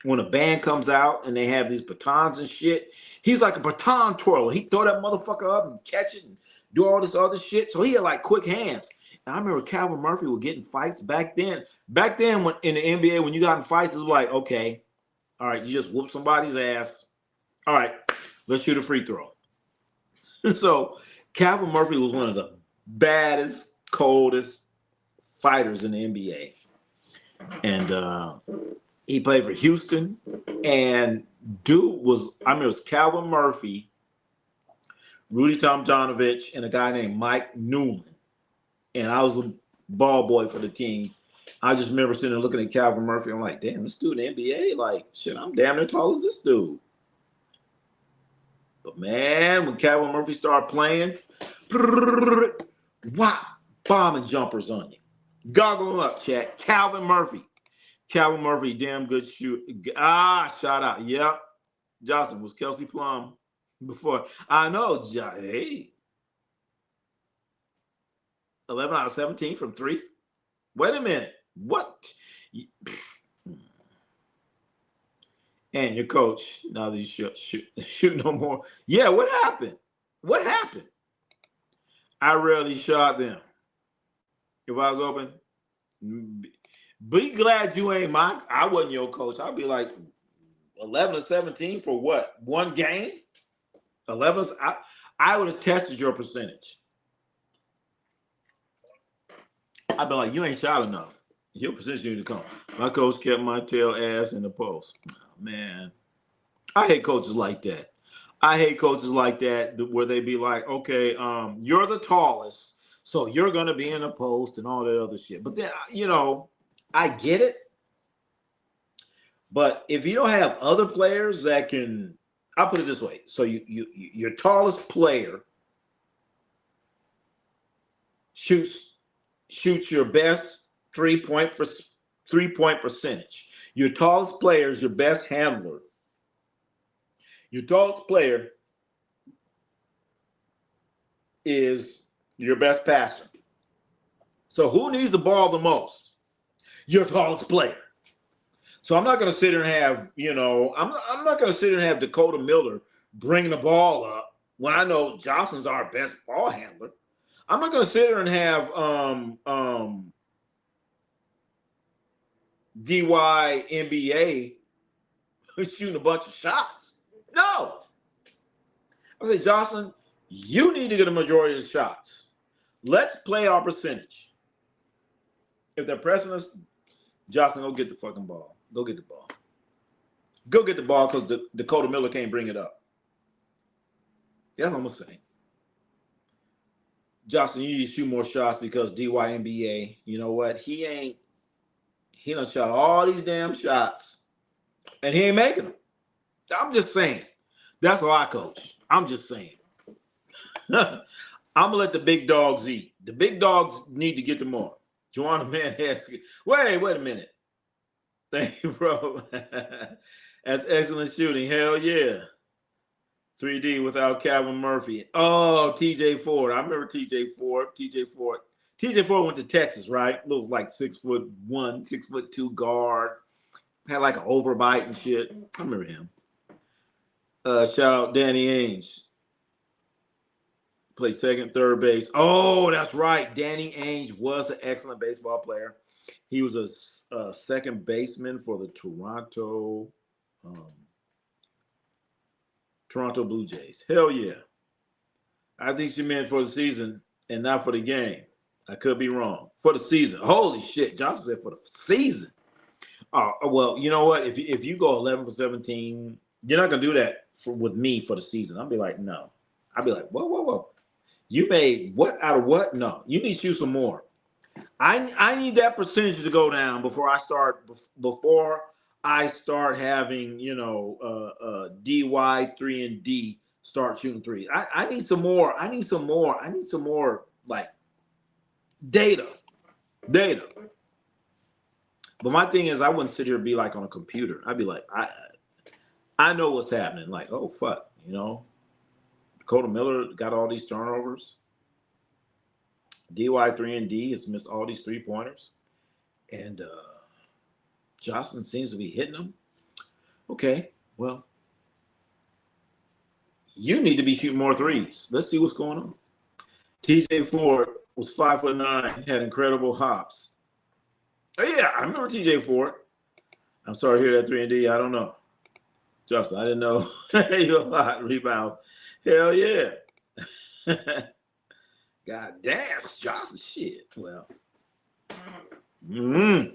when a band comes out and they have these batons and shit, he's like a baton twirler. He throw that motherfucker up and catch it and do all this other shit. So he had like quick hands. And I remember Calvin Murphy was getting fights back then. Back then, when in the NBA, when you got in fights, it was like, okay, all right, you just whoop somebody's ass. All right, let's shoot a free throw. So Calvin Murphy was one of the baddest, coldest fighters in the NBA. And he played for Houston, and dude was, it was Calvin Murphy, Rudy Tomjanovich, and a guy named Mike Newland. And I was a ball boy for the team. I just remember sitting there looking at Calvin Murphy. I'm like, damn, this dude in the NBA, like, shit, I'm damn near tall as this dude. But man, when Calvin Murphy started playing, whop, bombing jumpers on you. Goggle him up, chat. Calvin Murphy. Calvin Murphy, damn good shoot. Shout out. Yep. Johnson was Kelsey Plum before. I know. Hey. 11 out of 17 from 3. Wait a minute. What? And your coach, now that you shoot no more. Yeah, what happened? What happened? I rarely shot them. If I was open, be glad you ain't I wasn't your coach. I'd be like 11 or 17 for what? One game? 11. I would have tested your percentage. I'd be like, you ain't shot enough. Your percentage need to come. My coach kept my tail ass in the post. Oh, man, I hate coaches like that. I hate coaches like that where they be like, okay, you're the tallest, so you're going to be in the post and all that other shit. But then, I get it. But if you don't have other players that can, I'll put it this way. So your tallest player shoots your best three-point percentage. Your tallest player is your best handler. Your tallest player is your best passer. So who needs the ball the most? Your tallest player. So I'm not going to sit here and have, I'm not going to sit here and have Dakota Miller bring the ball up when I know Johnson's our best ball handler. I'm not going to sit here and have DY NBA shooting a bunch of shots. No. I say, Johnson, you need to get a majority of the shots. Let's play our percentage. If they're pressing us, Johnson, go get the fucking ball. Go get the ball. Go get the ball because Dakota Miller can't bring it up. That's what I'm saying. Johnson, you need to shoot more shots because DYNBA, you know what? He done shot all these damn shots and he ain't making them. I'm just saying. That's why I coach. I'm just saying. I'm going to let the big dogs eat. The big dogs need to get them more. Joanna Man has wait a minute. Thank you, bro. That's excellent shooting. Hell yeah. 3D without Calvin Murphy. Oh, TJ Ford. I remember TJ Ford. TJ Ford went to Texas, right? Looks like 6'1", 6'2" guard. Had like an overbite and shit. I remember him. Shout out Danny Ainge. Played second, third base. Oh, that's right. Danny Ainge was an excellent baseball player. He was a second baseman for the Toronto Blue Jays. Hell yeah. I think she meant for the season and not for the game. I could be wrong. For the season. Holy shit. Johnson said for the season. Well, you know what? If you go 11 for 17, you're not going to do that with me for the season. I'll be like, no. I'll be like, whoa. You made what out of what? No. You need to shoot some more. I need that percentage to go down before I start having, DY 3 and D start shooting threes. I need some more. I need some more like data. But my thing is I wouldn't sit here and be like on a computer. I'd be like, I know what's happening. Like, oh fuck, Dakota Miller got all these turnovers. DY 3 and D has missed all these 3-pointers. And Johnson seems to be hitting them. Okay, well, you need to be shooting more threes. Let's see what's going on. TJ Ford was 5'9", had incredible hops. Oh, yeah, I remember TJ Ford. I'm sorry to hear that 3 and D. I don't know. Justin, I didn't know. You're a lot. Rebound. Hell yeah. God damn, Johnson shit. Well. I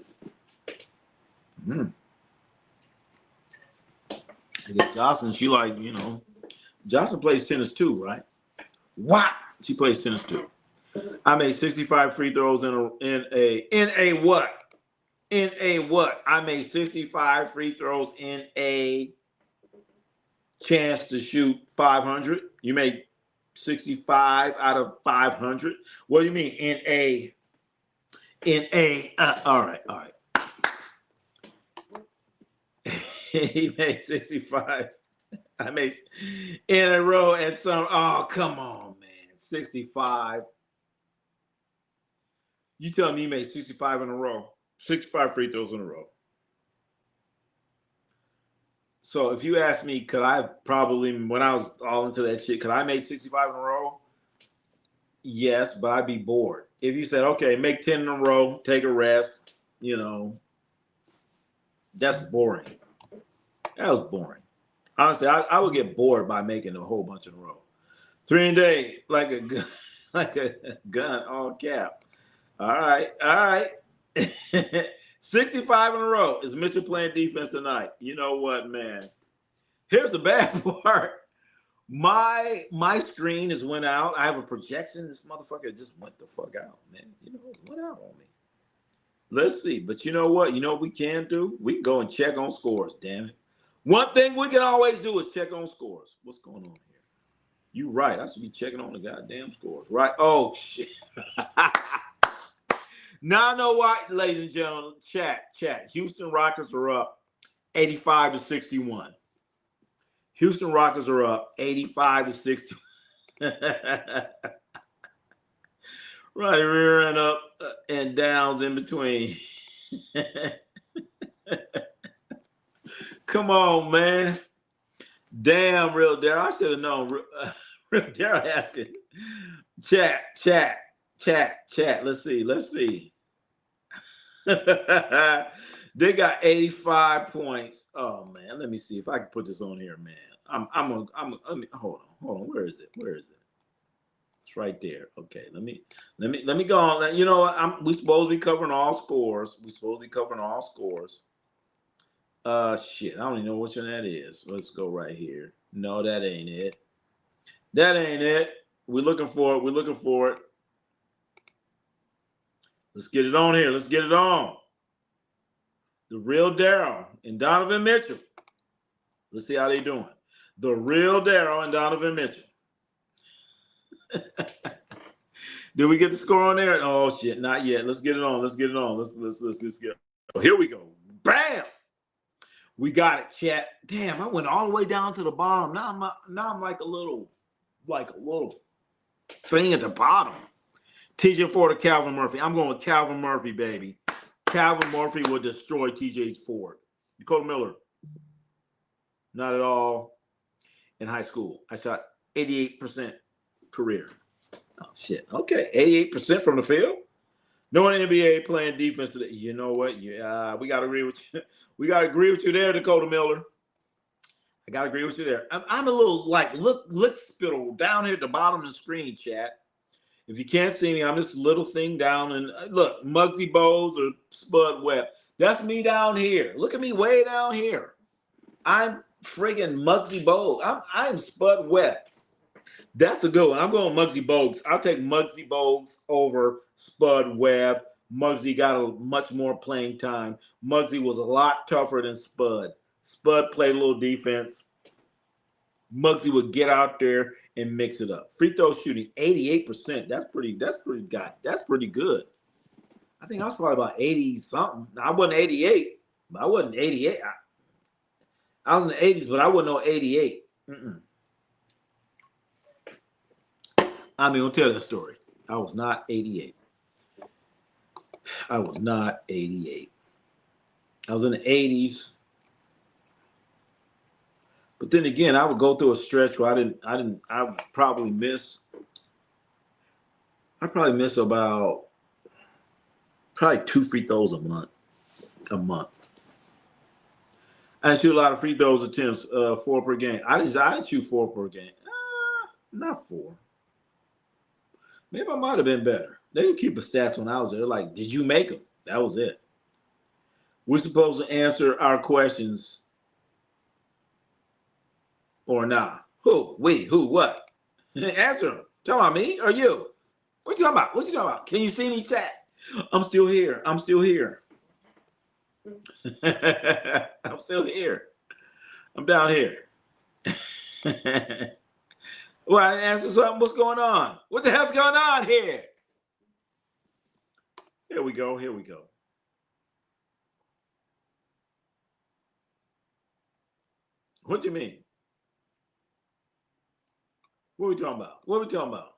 guess Johnson, she like, Johnson plays tennis too, right? What? She plays tennis too. I made 65 free throws in a what? In a what? I made 65 free throws in a chance to shoot 500. You made 65 out of 500. What do you mean all right, all right. He made 65. I made in a row and some. Oh, come on, man. 65. You tell me you made 65 in a row. 65 free throws in a row. So if you ask me, could I probably, when I was all into that shit, could I make 65 in a row? Yes, but I'd be bored. If you said, okay, make 10 in a row, take a rest, that's boring. That was boring. Honestly, I would get bored by making a whole bunch in a row. 3 a day, like a gun, like a gun, all cap. All right. 65 in a row. Is Mitchell playing defense tonight? You know what, man? Here's the bad part. My screen has went out. I have a projection. This motherfucker just went the fuck out, man. It went out on me. Let's see. But you know what? You know what we can do? We can go and check on scores, damn it. One thing we can always do is check on scores. What's going on here? You right. I should be checking on the goddamn scores, right? Oh, shit. Now I know why, ladies and gentlemen. Chat. Houston Rockets are up 85-61. Houston Rockets are up 85-60. Right, rear and up and downs in between. Come on, man. Damn, Real Daryl. I should have known. Real Daryl asking. Chat. Let's see. They got 85 points. Oh man, let me see if I can put this on here, man. I'm hold on. Where is it? It's right there. Okay, let me go on. You know what? We supposed to be covering all scores. Shit, I don't even know which one that is. Let's go right here. No, that ain't it. We're looking for it. Let's get it on here. Let's get it on. The Real Daryl and Donovan Mitchell. Let's see how they doing. The Real Daryl and Donovan Mitchell. Did we get the score on there? Oh shit, not yet. Let's get it on. Let's get it on. Here we go. Bam! We got it, chat. Damn, I went all the way down to the bottom. Now I'm like a little thing at the bottom. TJ Ford or Calvin Murphy. I'm going with Calvin Murphy, baby. Calvin Murphy will destroy TJ Ford. Dakota Miller. Not at all. In high school, I shot 88% career. Oh, shit. Okay, 88% from the field. No one in the NBA playing defense today. You know what? Yeah, we got to agree with you. We got to agree with you there, Dakota Miller. I got to agree with you there. I'm a little look spittle down here at the bottom of the screen, chat. If you can't see me, I'm this little thing down. And look, Muggsy Bogues or Spud Webb. That's me down here. Look at me way down here. I'm friggin' Muggsy Bogues. I'm Spud Webb. That's a good one. I'm going Muggsy Bogues. I'll take Muggsy Bogues over Spud Webb. Muggsy got a much more playing time. Muggsy was a lot tougher than Spud. Spud played a little defense. Muggsy would get out there and mix it up. Free throw shooting, 88%. That's pretty good. I think I was probably about 80 something. I wasn't 88. I wasn't 88. I was in the 80s, but I wasn't no 88. I'm going to tell that story. I was not 88. I was in the 80s. But then again, I would go through a stretch where I would probably miss about 2 free throws a month. I didn't shoot a lot of free throws attempts, 4 per game. I didn't shoot 4 per game. Not 4. Maybe I might have been better. They didn't keep the stats when I was there. Like, did you make them? That was it. We're supposed to answer our questions or not. Who? We? Who? What? Answer them. Talking about me or you? What you talking about? Can you see me, chat? I'm still here. I'm still here. I'm down here. Well, I didn't answer something. What's going on? What the hell's going on here? Here we go. Here we go. What do you mean? What are we talking about? What are we talking about?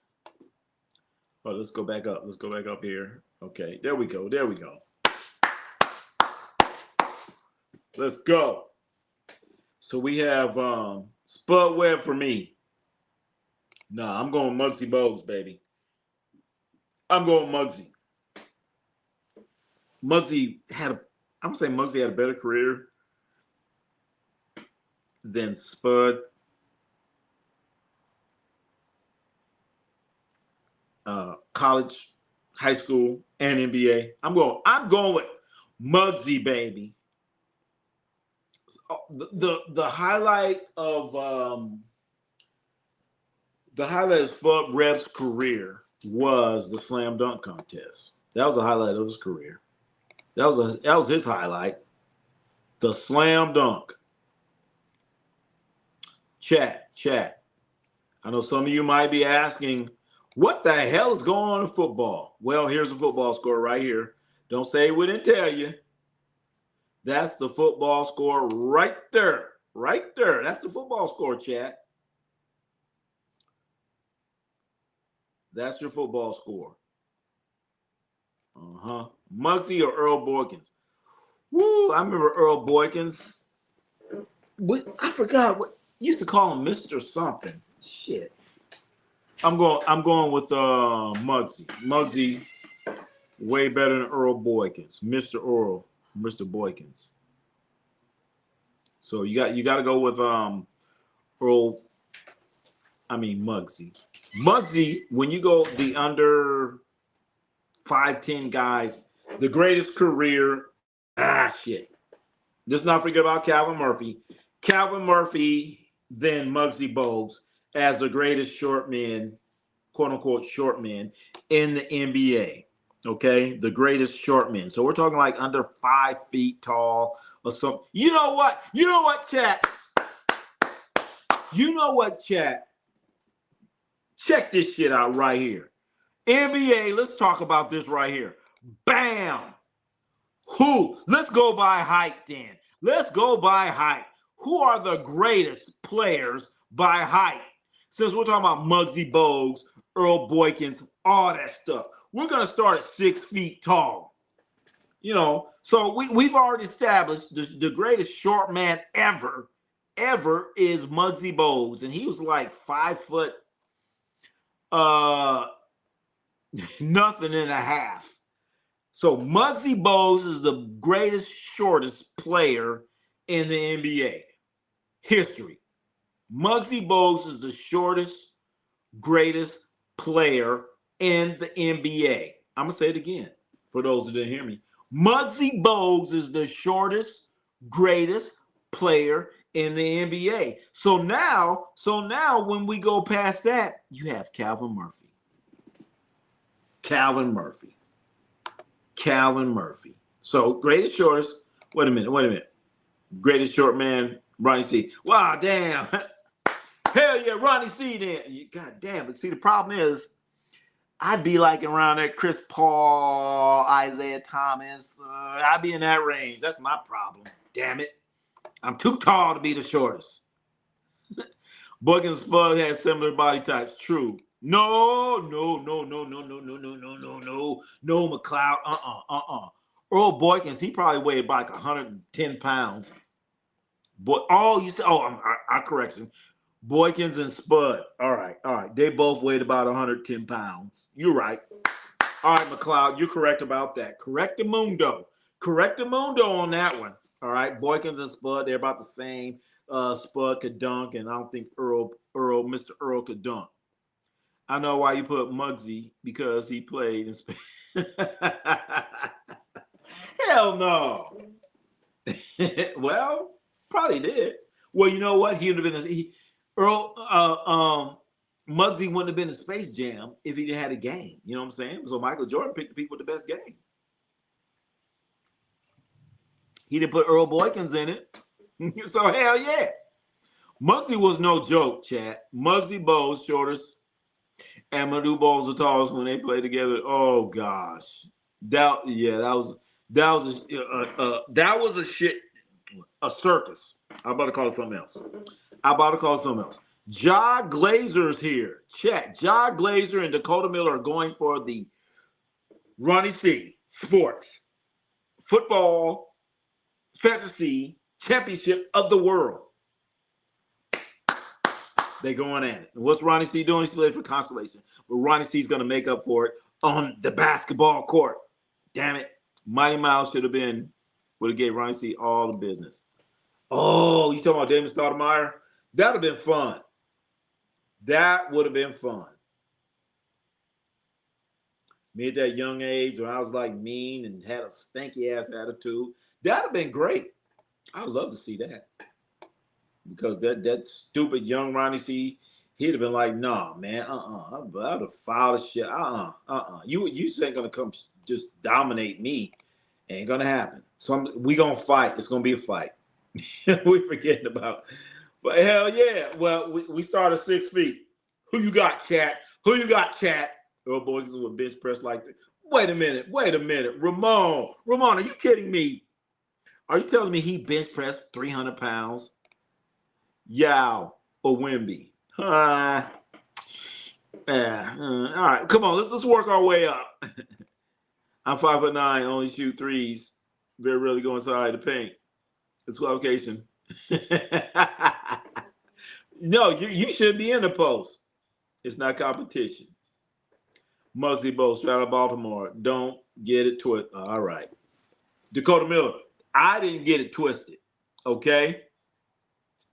Oh, let's go back up. Let's go back up here. Okay, there we go. There we go. Let's go. So we have Spud Webb for me. Nah, I'm going Muggsy Bogues, baby. I'm going Muggsy. I'm gonna say Muggsy had a better career than Spud. College, high school, and NBA. I'm going with Muggsy, baby. The highlight of Spud Webb's career was the slam dunk contest. That was a highlight of his career. That was his highlight. The slam dunk. Chat. I know some of you might be asking, what the hell is going on in football? Well, here's a football score right here. Don't say we didn't tell you. That's the football score right there. Right there. That's the football score, chat. That's your football score. Muggsy or Earl Boykins? Woo, I remember Earl Boykins. I forgot what used to call him Mr. Something. Shit. I'm going with Muggsy. Muggsy way better than Earl Boykins. Mr. Boykins. So you got to go with Muggsy. Muggsy, when you go the under 5'10" guys, the greatest career. Shit. Let's not forget about Calvin Murphy. Calvin Murphy, then Muggsy Bogues as the greatest short men, quote unquote short men in the NBA. Okay, the greatest short men. So we're talking like under 5 feet tall or something. You know what, chat? Check this shit out right here. NBA, let's talk about this right here. Bam! Let's go by height then. Let's go by height. Who are the greatest players by height? Since we're talking about Muggsy Bogues, Earl Boykins, all that stuff. We're going to start at 6 feet tall. So we've already established the greatest short man ever is Muggsy Bogues. And he was like 5 foot nothing and a half. So Muggsy Bogues is the greatest, shortest player in the NBA history. Muggsy Bogues is the shortest, greatest player in the NBA. I'm going to say it again for those who didn't hear me. Muggsy Bogues is the shortest, greatest player in the NBA. So now when we go past that, you have Calvin Murphy. So greatest shortest. Wait a minute. Greatest short man, Ronnie C. Wow, damn. Hell yeah, Ronnie C then. God damn. But see, the problem is I'd be like around there, Chris Paul, Isaiah Thomas. I'd be in that range. That's my problem. Damn it. I'm too tall to be the shortest. Boykins and Spud had similar body types. True. No, McLeod. Earl Boykins, he probably weighed like 110 pounds. Our correction. Boykins and Spud. All right. They both weighed about 110 pounds. You're right. All right, McLeod, you're correct about that. Correctamundo on that one. All right, Boykins and Spud, they're about the same. Spud could dunk, and I don't think Mr. Earl could dunk. I know why you put Muggsy, because he played in Spain. Hell no. Well, probably did. Well, you know what? He would have been Muggsy wouldn't have been in Space Jam if he didn't have a game. You know what I'm saying? So Michael Jordan picked the people with the best game. He didn't put Earl Boykins in it. So hell yeah. Muggsy was no joke, chat. Muggsy Bogues, shortest, and Manu Bowles the tallest when they played together. Oh gosh. That was a shit, a circus. I'm about to call it something else. Ja Glazer's here. Chat. Ja Glazer and Dakota Miller are going for the Ronnie C. Sports Football Fantasy Championship of the World. They going at it. And what's Ronnie C doing? He's looking for consolation. But Ronnie C's going to make up for it on the basketball court. Damn it. Mighty Mouse would have gave Ronnie C all the business. Oh, you talking about Damon Stoudemire? That would have been fun. That would have been fun. Me at that young age when I was like mean and had a stanky ass attitude. That would have been great. I'd love to see that. Because that stupid young Ronnie C, he'd have been like, nah, man, I'd have filed a shit. You just ain't gonna come just dominate me. Ain't gonna happen. So we gonna fight. It's gonna be a fight. We forgetting about. But hell yeah. Well, we start at 6 feet. Who you got, chat? Oh boy, this is a bench press like that. Wait a minute. Ramon, are you kidding me? Are you telling me he bench pressed 300 pounds? Yao or Wimby? All right, come on, let's work our way up. I'm 5'9", only shoot threes. Very rarely go inside the paint. It's qualification. No, you should be in the post. It's not competition. Muggsy Bogues, straight out of Baltimore. Don't get it twisted. All right. Dakota Miller, I didn't get it twisted. Okay?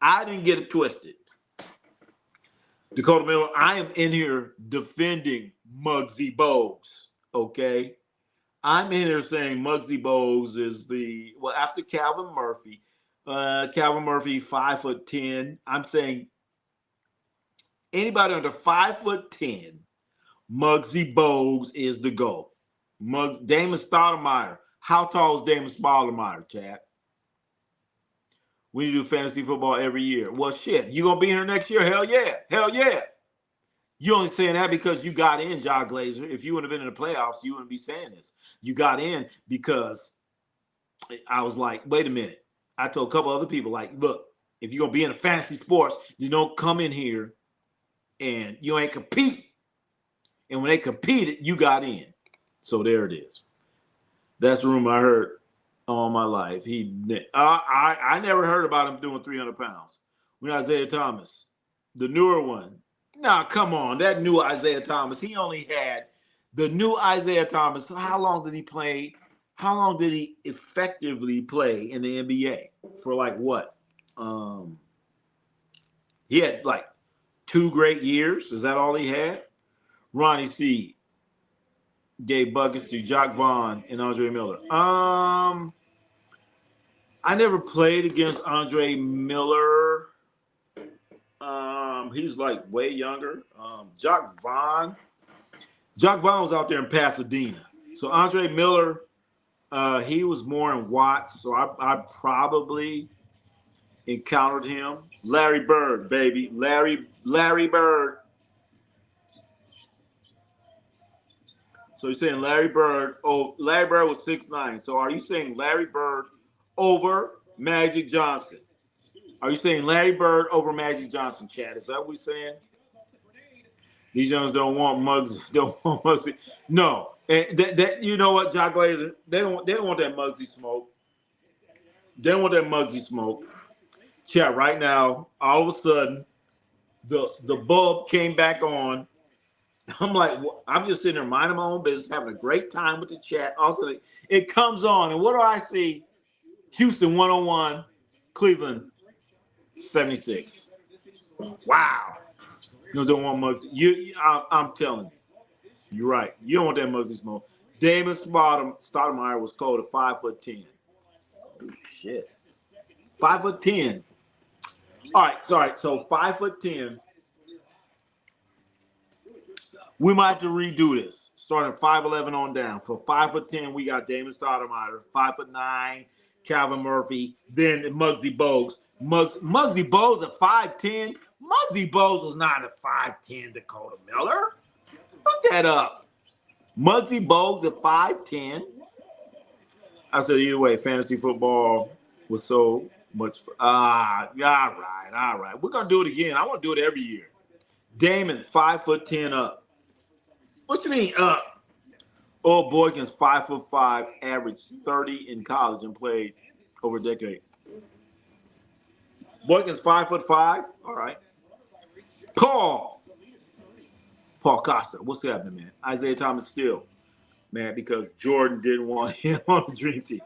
I didn't get it twisted. Dakota Miller, I am in here defending Muggsy Bogues. Okay? I'm in here saying Muggsy Bogues is after Calvin Murphy. Calvin Murphy, 5'10". I'm saying anybody under 5'10", Muggsy Bogues is the GOAT. Damon Stoudemire. How tall is Damon Stoudemire, chat? We do fantasy football every year. Well, shit, you gonna be here next year? Hell yeah. You only saying that because you got in, Ja Glazer. If you would have been in the playoffs, you wouldn't be saying this. You got in because I was like, wait a minute. I told a couple other people, like, look, if you're gonna be in the fantasy sports, you don't come in here and you ain't compete. And when they competed, you got in. So there it is. That's the rumor I heard all my life. I never heard about him doing 300 pounds. When Isaiah Thomas, the newer one. Nah, come on. That new Isaiah Thomas, he only had the new Isaiah Thomas. How long did he play? How long did he effectively play in the NBA? For like what? He had like 2 great years. Is that all he had? Ronnie C. gave buckets to Jacques Vaughn and Andre Miller. I never played against Andre Miller. He's like way younger. Jacques Vaughn was out there in Pasadena. So Andre Miller, he was more in Watts. So I probably encountered him. Larry Bird, baby. Larry Bird. So you're saying Larry Bird? Oh, Larry Bird was 6'9". So are you saying Larry Bird over Magic Johnson? Are you saying Larry Bird over Magic Johnson, Chad? Is that what we're saying? These youngsters don't want Muggsy. No, and that you know what, Jock Glazer? They don't want that Muggsy smoke. They don't want that Muggsy smoke. Chat right now. All of a sudden, the bulb came back on. I'm like, I'm just sitting there minding my own business, having a great time with the chat. Also, it comes on, and what do I see? Houston 101, Cleveland 76. Wow. You don't want Muggsy. I'm telling you. You're right. You don't want that Muggsy smoke. Damon Stoudemire was cold at 5'10". Oh, shit. 5'10". All right, sorry. So 5'10". We might have to redo this. Starting 5'11" on down. For 5'10", we got Damon Stoudemire. 5'9", Calvin Murphy, then Muggsy Bogues. Muggsy Bogues at 5'10". Muggsy Bogues was not a 5'10" Dakota Miller. Look that up. Muggsy Bogues at 5'10". I said either way, fantasy football was so much. All right. We're gonna do it again. I want to do it every year. Damon, 5'10" up. What you mean up? Old Boykins, 5'5", averaged 30 in college and played over a decade. Boykins, 5'5". All right. Paul Costa, what's happening, man? Isaiah Thomas still, man, because Jordan didn't want him on the Dream Team.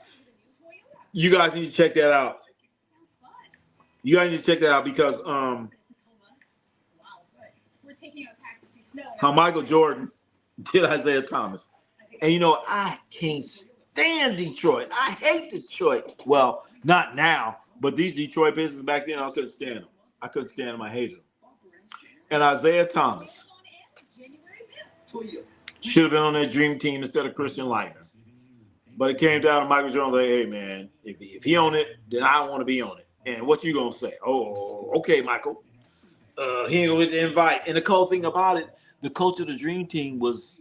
You guys need to check that out. Because how Michael Jordan did Isaiah Thomas. And you know, I can't stand Detroit. I hate Detroit. Well, not now, but these Detroit Pistons back then, I couldn't stand them. I hated them. And Isaiah Thomas should have been on that Dream Team instead of Christian Leitner. But it came down to Michael Jordan like, hey, man, if he on it, then I want to be on it. And what you going to say? Oh, okay, Michael. He ain't going to invite. And the cool thing about it, the coach of the Dream Team was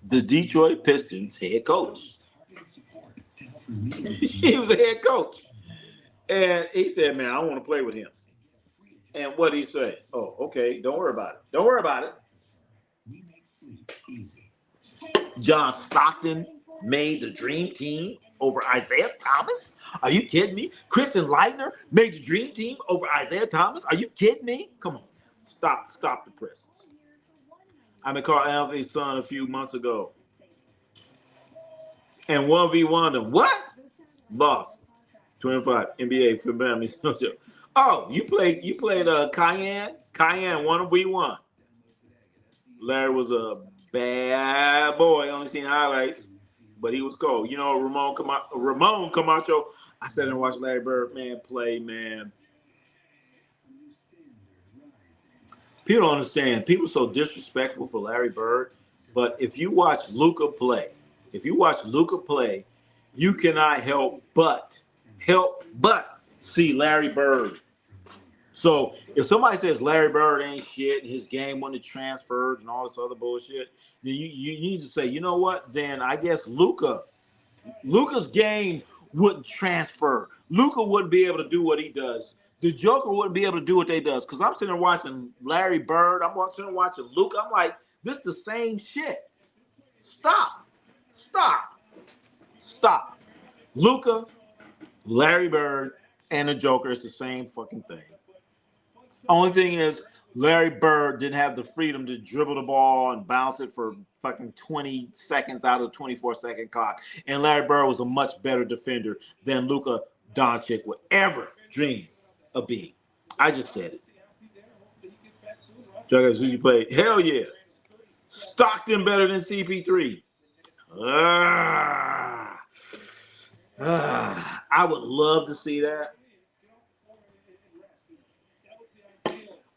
the Detroit Pistons head coach. He was a head coach. And he said, man, I want to play with him. And what did he say? Oh, okay, don't worry about it. John Stockton made the Dream Team over Isaiah Thomas? Are you kidding me? Christian Leitner made the Dream Team over Isaiah Thomas? Are you kidding me? Come on. Stop the presses. I met Carl Anthony's son a few months ago. And 1v1 them. What? Lost. 25 NBA for Miami. Oh, you played Cayenne? Cayenne 1v1. Larry was a bad boy. Only seen highlights, but he was cold. You know, Ramon Camacho. I sat and watched Larry Bird, man, play, man. People don't understand. People are so disrespectful for Larry Bird. But if you watch Luka play, you cannot help but see Larry Bird. So if somebody says Larry Bird ain't shit and his game wasn't transferred and all this other bullshit, then you need to say, you know what? Then I guess Luka's game wouldn't transfer. Luka wouldn't be able to do what he does. The Joker wouldn't be able to do what they does. Because I'm sitting there watching Larry Bird. I'm sitting there watching Luka. I'm like, this is the same shit. Stop. Luka, Larry Bird, and the Joker is the same fucking thing. Only thing is, Larry Bird didn't have the freedom to dribble the ball and bounce it for fucking 20 seconds out of the 24-second clock. And Larry Bird was a much better defender than Luka Doncic would ever dream of being. I just said it. Who you play? Hell yeah. Stockton better than CP3. I would love to see that.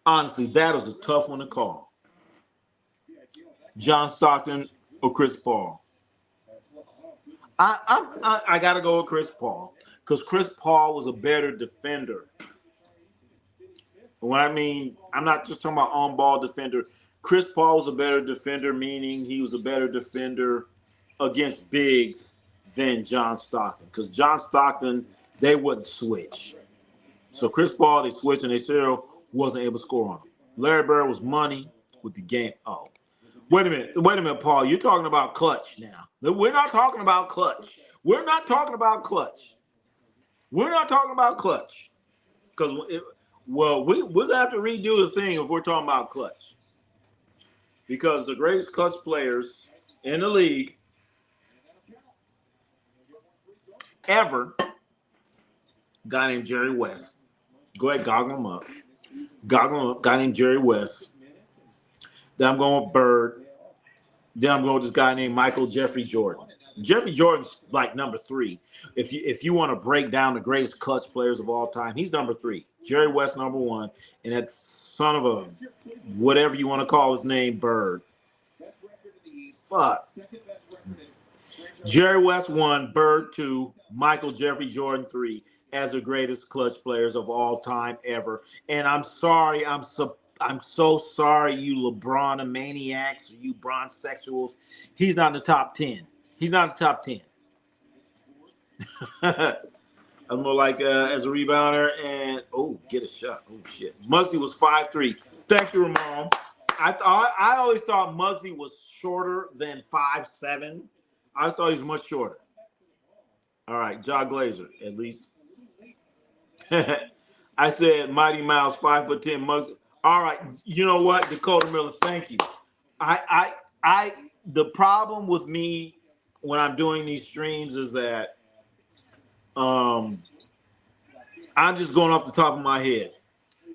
Honestly, that was a tough one to call. John Stockton or Chris Paul? I got to go with Chris Paul because Chris Paul was a better defender. When I mean, I'm not just talking about on-ball defender. Chris Paul was a better defender, meaning he was a better defender against bigs than John Stockton. Because John Stockton, they wouldn't switch. So Chris Paul, they switched and they still wasn't able to score on him. Larry Bird was money with the game. Oh, wait a minute, Paul. You're talking about clutch now. We're not talking about clutch. Because we're going to have to redo the thing if we're talking about clutch. Because the greatest clutch players in the league ever, a guy named Jerry West. Go ahead, goggle him up. Guy named Jerry West. Then I'm going with Bird. Then I'm going with this guy named Michael Jeffrey Jordan. Jeffrey Jordan's like number 3. If you want to break down the greatest clutch players of all time, he's number 3. Jerry West number 1, and that son of a whatever you want to call his name, Bird. Fuck. Jerry West 1, Bird 2, Michael Jeffrey Jordan 3 as the greatest clutch players of all time ever. And I'm sorry, I'm so sorry, you LeBron maniacs, you Bron sexuals. He's not in the top 10. He's not in the top 10. I'm more like as a rebounder and get a shot. Oh shit. Muggsy was 5'3". Thank you, Ramon. I always thought Muggsy was shorter than 5'7". I thought he was much shorter. All right, John Glazer, at least. I said Mighty Mouse, 5'10" Muggsy. All right, you know what, Dakota Miller, thank you. The problem with me when I'm doing these streams is that I'm just going off the top of my head.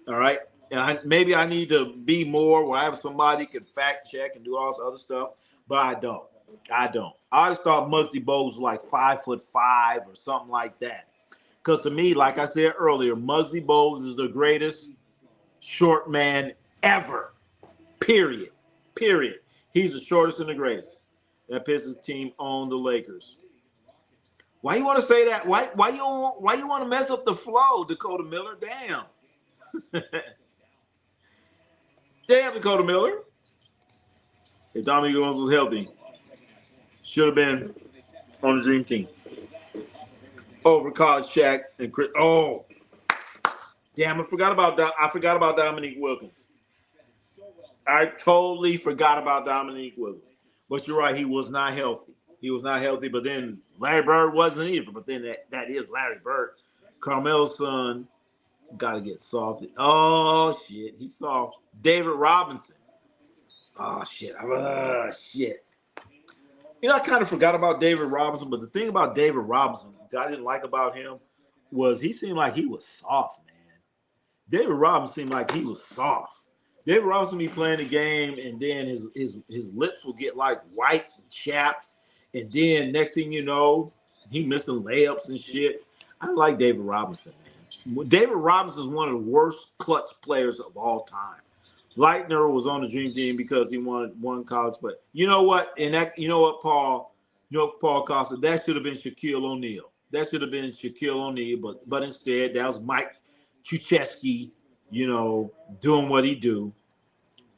All right. And maybe I need to be more where I have somebody can fact check and do all this other stuff, but I don't. I always thought Muggsy Bogues was like 5'5" or something like that. Because to me, like I said earlier, Muggsy Bogues is the greatest short man ever. Period. He's the shortest and the greatest. That Pistons team owned the Lakers. Why you want to say that? Why you want to mess up the flow, Dakota Miller? Damn. Damn, Dakota Miller. If Dominique Williams was healthy, should have been on the dream team. Over college Shaq and Chris. Oh, damn! I forgot about Dominique Wilkins. I totally forgot about Dominique Wilkins. But you're right, he was not healthy. But then Larry Bird wasn't either. But then that is Larry Bird. Carmel's son got to get soft. Oh shit, he's soft. David Robinson. Oh shit. You know, I kind of forgot about David Robinson, but the thing about David Robinson that I didn't like about him was he seemed like he was soft, man. David Robinson seemed like he was soft. David Robinson be playing the game, and then his lips will get like white and chapped, and then next thing you know, he missing layups and shit. I don't like David Robinson, man. David Robinson is one of the worst clutch players of all time. Leitner was on the dream team because he wanted one college, but you know what? And that, you know what, Paul Costa, that should have been Shaquille O'Neal. But instead that was Mike Krzyzewski, doing what he do.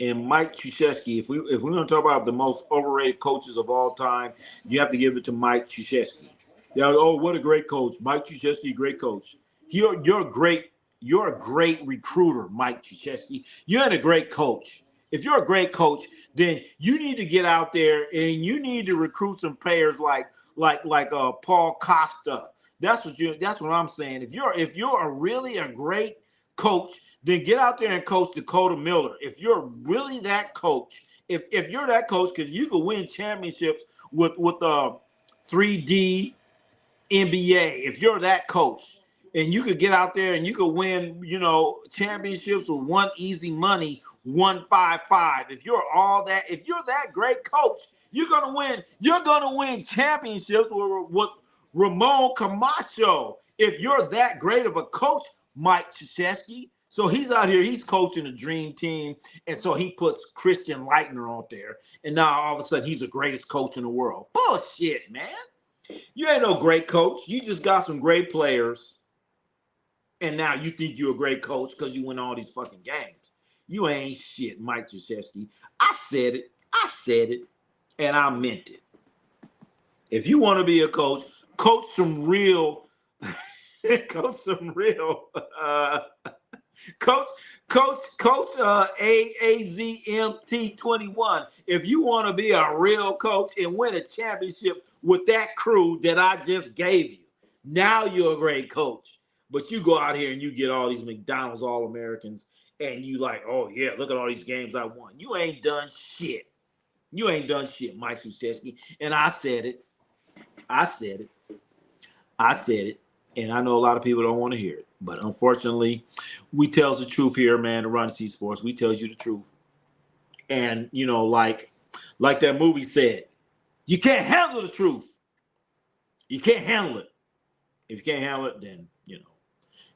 And Mike Krzyzewski, if we're going to talk about the most overrated coaches of all time, you have to give it to Mike Krzyzewski. What a great coach. Mike Krzyzewski, great coach. You're great. You're a great recruiter, Mike Krzyzewski. You ain't a great coach. If you're a great coach, then you need to get out there and you need to recruit some players like Paul Costa. That's what I'm saying. If you're really a great coach, then get out there and coach Dakota Miller. If you're really that coach, if you're that coach, because you can win championships with 3D NBA. If you're that coach. And you could get out there and you could win, championships with one easy money, 155. If you're that great coach, you're gonna win. You're gonna win championships with Ramon Camacho. If you're that great of a coach, Mike Krzyzewski. So he's out here, he's coaching a dream team, and so he puts Christian Leitner on there, and now all of a sudden he's the greatest coach in the world. Bullshit, man. You ain't no great coach. You just got some great players. And now you think you're a great coach because you win all these fucking games. You ain't shit, Mike Krzyzewski. I said it, and I meant it. If you want to be a coach, coach some real, coach AZMT21. If you want to be a real coach and win a championship with that crew that I just gave you, now you're a great coach. But you go out here and you get all these McDonald's All-Americans and you like, oh, yeah, look at all these games I won. You ain't done shit. Mike Krzyzewski. And I said it. And I know a lot of people don't want to hear it. But unfortunately, we tells the truth here, man, to Run C Sports. We tells you the truth. And, like that movie said, you can't handle the truth. You can't handle it. If you can't handle it, then,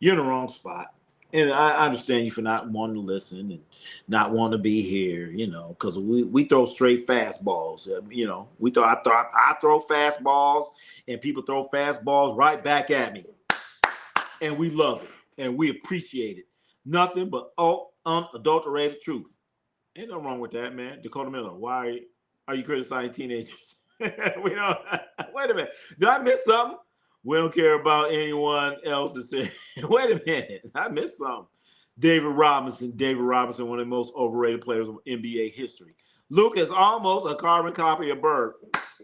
you're in the wrong spot. And I understand you for not wanting to listen and not wanting to be here, because we throw straight fastballs. I throw fastballs, and people throw fastballs right back at me, and we love it and we appreciate it. Nothing but unadulterated truth. Ain't nothing wrong with that, man. Dakota Miller, why are you criticizing teenagers? We don't. Wait a minute. Did I miss something? We don't care about anyone else to say. Wait a minute. I missed something. David Robinson. David Robinson, one of the most overrated players of NBA history. Luke is almost a carbon copy of Bird.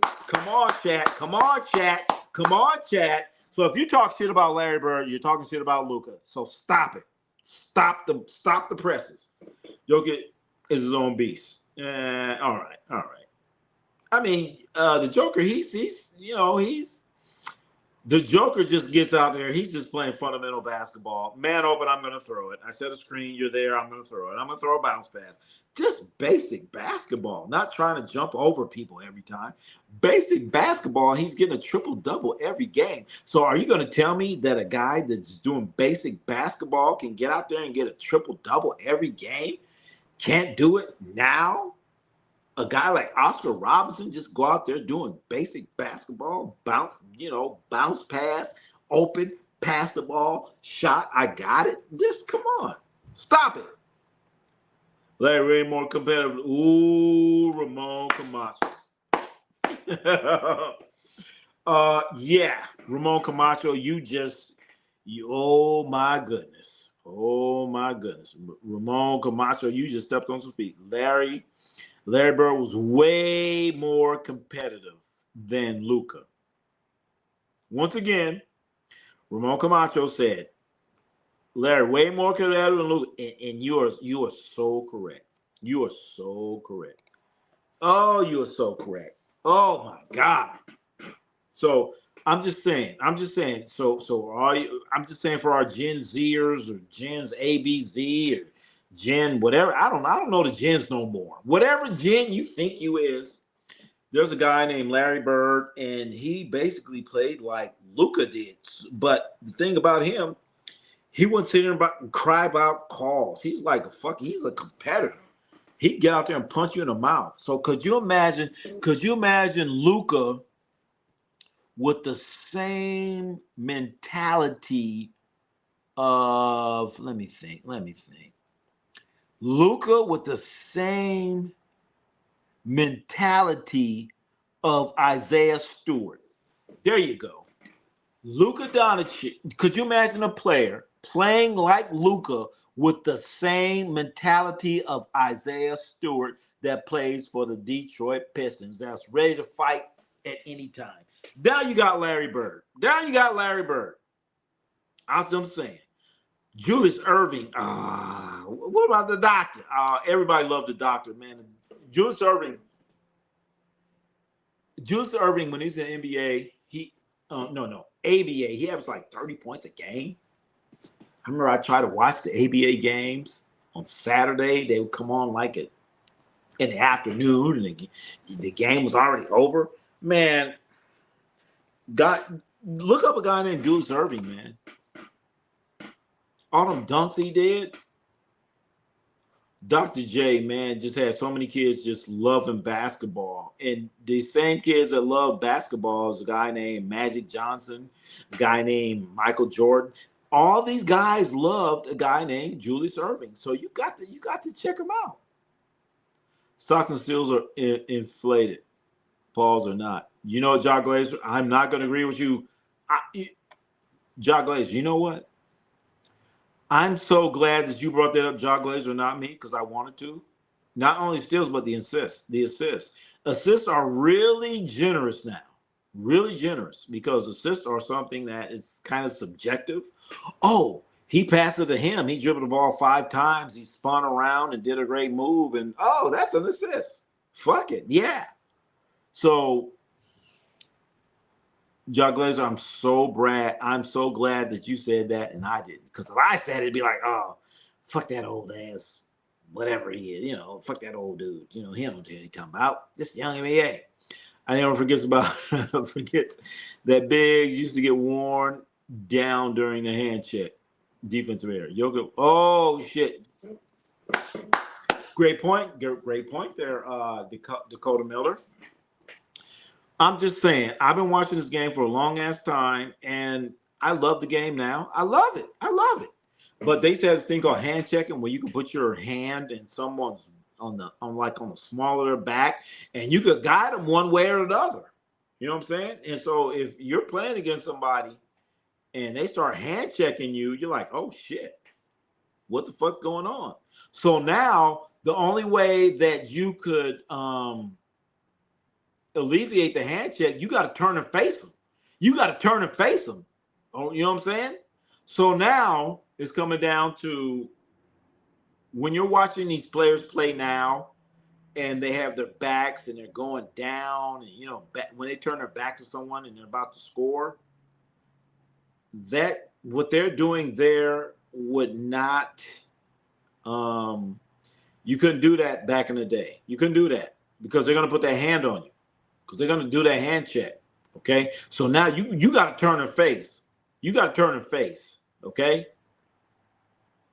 Come on, chat. Come on, chat. Come on, chat. So if you talk shit about Larry Bird, you're talking shit about Luka. So stop it. Stop the presses. Jokic is his own beast. All right. I mean, the Joker, he's the Joker just gets out there. He's just playing fundamental basketball. Man open, I'm going to throw it. I set a screen, you're there, I'm going to throw it. I'm going to throw a bounce pass. Just basic basketball, not trying to jump over people every time. Basic basketball, he's getting a triple-double every game. So are you going to tell me that a guy that's doing basic basketball can get out there and get a triple-double every game? Can't do it now? A guy like Oscar Robinson just go out there doing basic basketball, bounce pass, open, pass the ball, shot, I got it. Just come on. Stop it. Larry Ray more competitive. Ooh, Ramon Camacho. Yeah, Ramon Camacho, oh my goodness. Oh my goodness. Ramon Camacho, you just stepped on some feet. Larry Bird was way more competitive than Luka. Once again, Ramon Camacho said, Larry, way more competitive than Luka. And you are so correct. You are so correct. Oh, you are so correct. Oh my God. So I'm just saying. So I'm just saying for our Gen Zers or Gens ABZ or Gen whatever. I don't know the gens no more. Whatever gen you think you is, there's a guy named Larry Bird, and he basically played like Luka did. But the thing about him, he wouldn't sit there and cry about calls. He's like he's a competitor. He'd get out there and punch you in the mouth. So could you imagine Luka with the same mentality of, let me think. Luka with the same mentality of Isaiah Stewart. There you go. Luka Doncic. Could you imagine a player playing like Luka with the same mentality of Isaiah Stewart that plays for the Detroit Pistons, that's ready to fight at any time? Now you got Larry Bird. That's what I'm saying. Julius Erving. What about the doctor? Everybody loved the doctor, man. Julius Erving, when he's in the NBA, ABA, he averaged like 30 points a game. I remember I tried to watch the ABA games on Saturday. They would come on like in the afternoon, and the game was already over. Man, look up a guy named Julius Erving, man. All them dunks he did. Dr. J, man, just had so many kids just loving basketball. And the same kids that love basketball is a guy named Magic Johnson, a guy named Michael Jordan. All these guys loved a guy named Julius Erving. So you got to check him out. Stocks and steals are inflated. Pause or not. You know, Jock Glazer, I'm not going to agree with you. Jock Glazer, you know what? I'm so glad that you brought that up, Jock Glazer, not me, because I wanted to. Not only steals, but the assists. Assists are really generous now. Really generous, because assists are something that is kind of subjective. Oh, he passed it to him. He dribbled the ball 5 times. He spun around and did a great move. And, oh, that's an assist. Fuck it. Yeah. So, Jock Glazer, I'm so glad that you said that and I didn't. Because if I said it, it'd be like, oh, fuck that old ass, whatever he is, fuck that old dude. He don't know what he's talking about. This young NBA. I never forgets that bigs used to get worn down during the hand check. Defensive area. Yoga. Oh shit. Great point. Great point there, Dakota Miller. I'm just saying, I've been watching this game for a long ass time, and I love the game now. I love it. I love it. But they said this thing called hand checking, where you can put your hand in someone's on the small of their back, and you could guide them one way or the other. You know what I'm saying? And so if you're playing against somebody and they start hand checking you, you're like, oh shit, what the fuck's going on? So now the only way that you could alleviate the hand check, you got to turn and face them. You got to turn and face them. Oh, you know what I'm saying? So now it's coming down to when you're watching these players play now, and they have their backs and they're going down, and when they turn their back to someone and they're about to score, that what they're doing there would not. You couldn't do that back in the day. You couldn't do that because they're going to put their hand on you because they're going to do that hand check. Okay, so now you got to turn and face. You got to turn and face. Okay.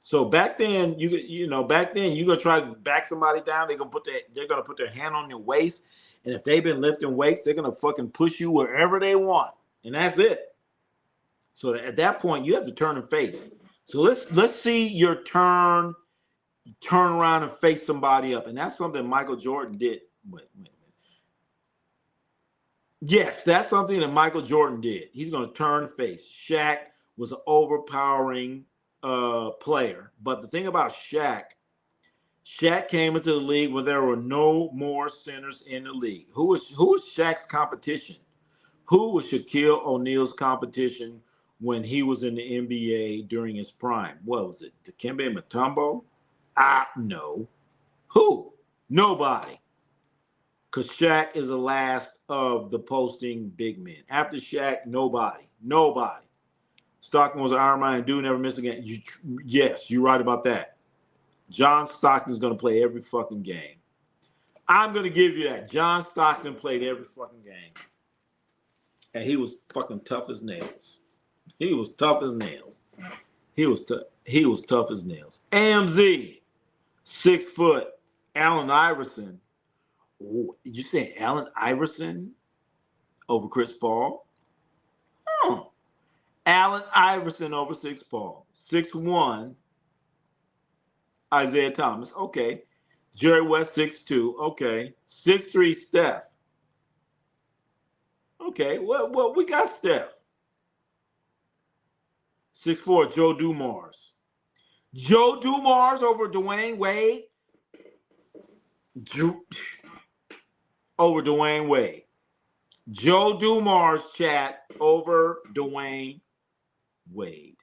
So back then, you gonna try to back somebody down. They're gonna put their hand on your waist, and if they've been lifting weights, they're gonna fucking push you wherever they want, and that's it. So at that point, you have to turn and face. So let's see your turn around and face somebody up, and that's something Michael Jordan did. Wait a minute. Yes, that's something that Michael Jordan did. He's gonna turn and face. Shaq was an overpowering player. But the thing about Shaq came into the league when there were no more centers in the league. Who was Shaq's competition? Who was Shaquille O'Neal's competition when he was in the NBA during his prime? What was it? Dikembe Mutombo? No. Who? Nobody. Because Shaq is the last of the posting big men. After Shaq, nobody. Stockton was an Iron Man dude, never missed a game. Yes, you're right about that. John Stockton's going to play every fucking game. I'm going to give you that. John Stockton played every fucking game. And he was fucking tough as nails. He was tough as nails. He was tough as nails. AMZ, 6 foot. Allen Iverson. Ooh, you say Allen Iverson over Chris Paul? Huh. Allen Iverson over 6 Paul. 6'1". Isaiah Thomas. Okay. Jerry West 6'2". Okay. 6'3". Steph. Okay. Well, we got Steph. 6'4". Joe Dumars. Joe Dumars over Dwayne Wade. Over Dwayne Wade. Joe Dumars, chat, over Dwayne Wade.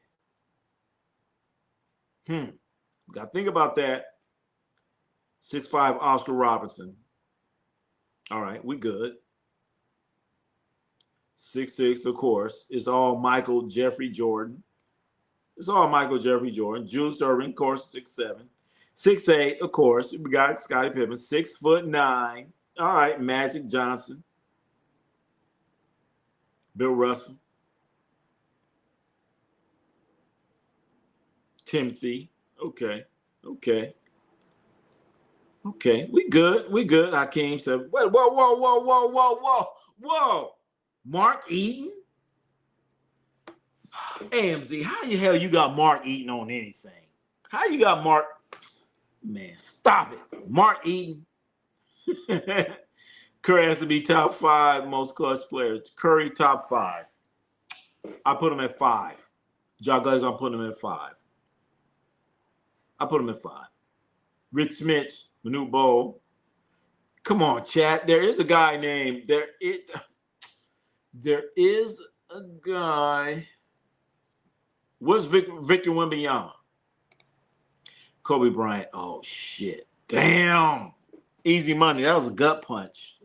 Got to think about that. 6'5", Oscar Robertson. All right, we good. 6'6", of course. It's all Michael Jeffrey Jordan. Julius Erving, of course, 6'7". 6'8", of course. We got Scottie Pippen, 6'9". All right, Magic Johnson. Bill Russell. Timothy. Okay. We good. Hakeem said, whoa. Mark Eaton? AMZ, how the hell you got Mark Eaton on anything? How you got Mark? Man, stop it. Mark Eaton. Curry has to be top 5 most clutch players. Curry top 5. I put him at 5. Jock Glazer, I'm putting him at 5. I put him at 5. Rich Smith, Manute Bol. Come on, chat. There is a guy named there is a guy. What's Victor Wembanyama? Kobe Bryant. Oh shit. Damn. Easy money. That was a gut punch.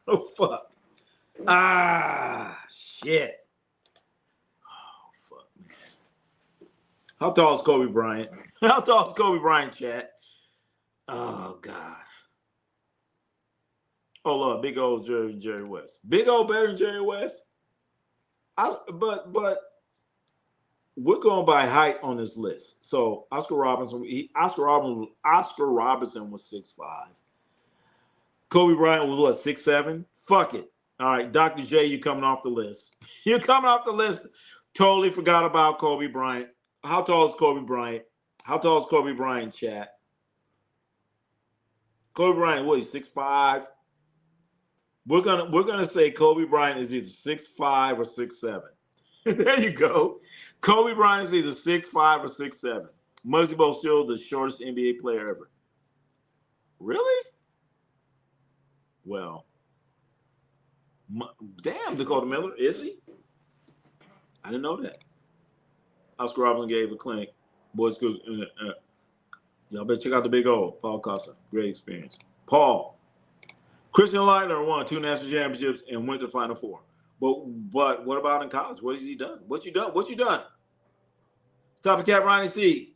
Oh fuck. Shit. Oh fuck, man. How tall is Kobe Bryant? How tall is Kobe Bryant, chat? Oh God. Oh Lord, big old Jerry West. Big old better than Jerry West. But we're going by height on this list. So Oscar Robertson was 6'5". Kobe Bryant was what, 6'7"? Fuck it. All right, Dr. J, you coming off the list. You're coming off the list. Totally forgot about Kobe Bryant. How tall is Kobe Bryant? How tall is Kobe Bryant, chat? Kobe Bryant, what, he's 6'5"? We're gonna say Kobe Bryant is either 6'5" or 6'7". There you go. Kobe Bryant is either 6'5" or 6'7". Muggsy Bogues still the shortest NBA player ever. Really? Well, damn, Dakota Miller, is he? I didn't know that. Oscar Robertson gave a clinic. Boys, y'all better check out the big old Paul Costa. Great experience. Paul. Christian Leitner won 2 national championships and went to the Final Four. But what about in college? What has he done? What you done? Stop the cap, Ronnie C.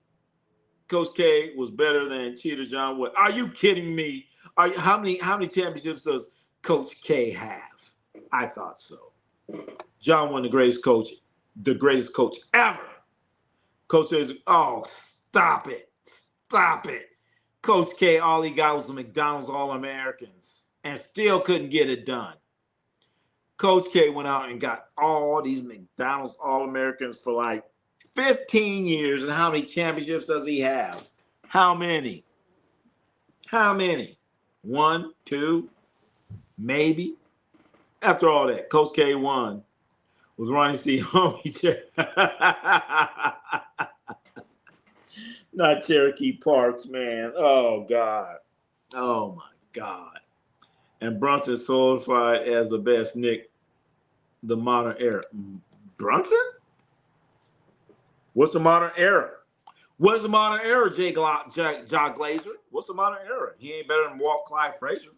Coach K was better than Cheater John Wood. Are you kidding me? How many championships does Coach K have? I thought so. John won the greatest coach ever. Coach says, oh, stop it. Coach K, all he got was the McDonald's All-Americans and still couldn't get it done. Coach K went out and got all these McDonald's All-Americans for like 15 years. And how many championships does he have? How many? 1, 2, maybe. After all that, Coach K won with Ronnie C. Homie. Not Cherokee Parks, man. Oh, God. Oh, my God. And Brunson solidified as the best Nick the modern era. Brunson? What's the modern era? What's the modern era, Jock Glazer? What's the modern era? He ain't better than Walt Clyde Frazier.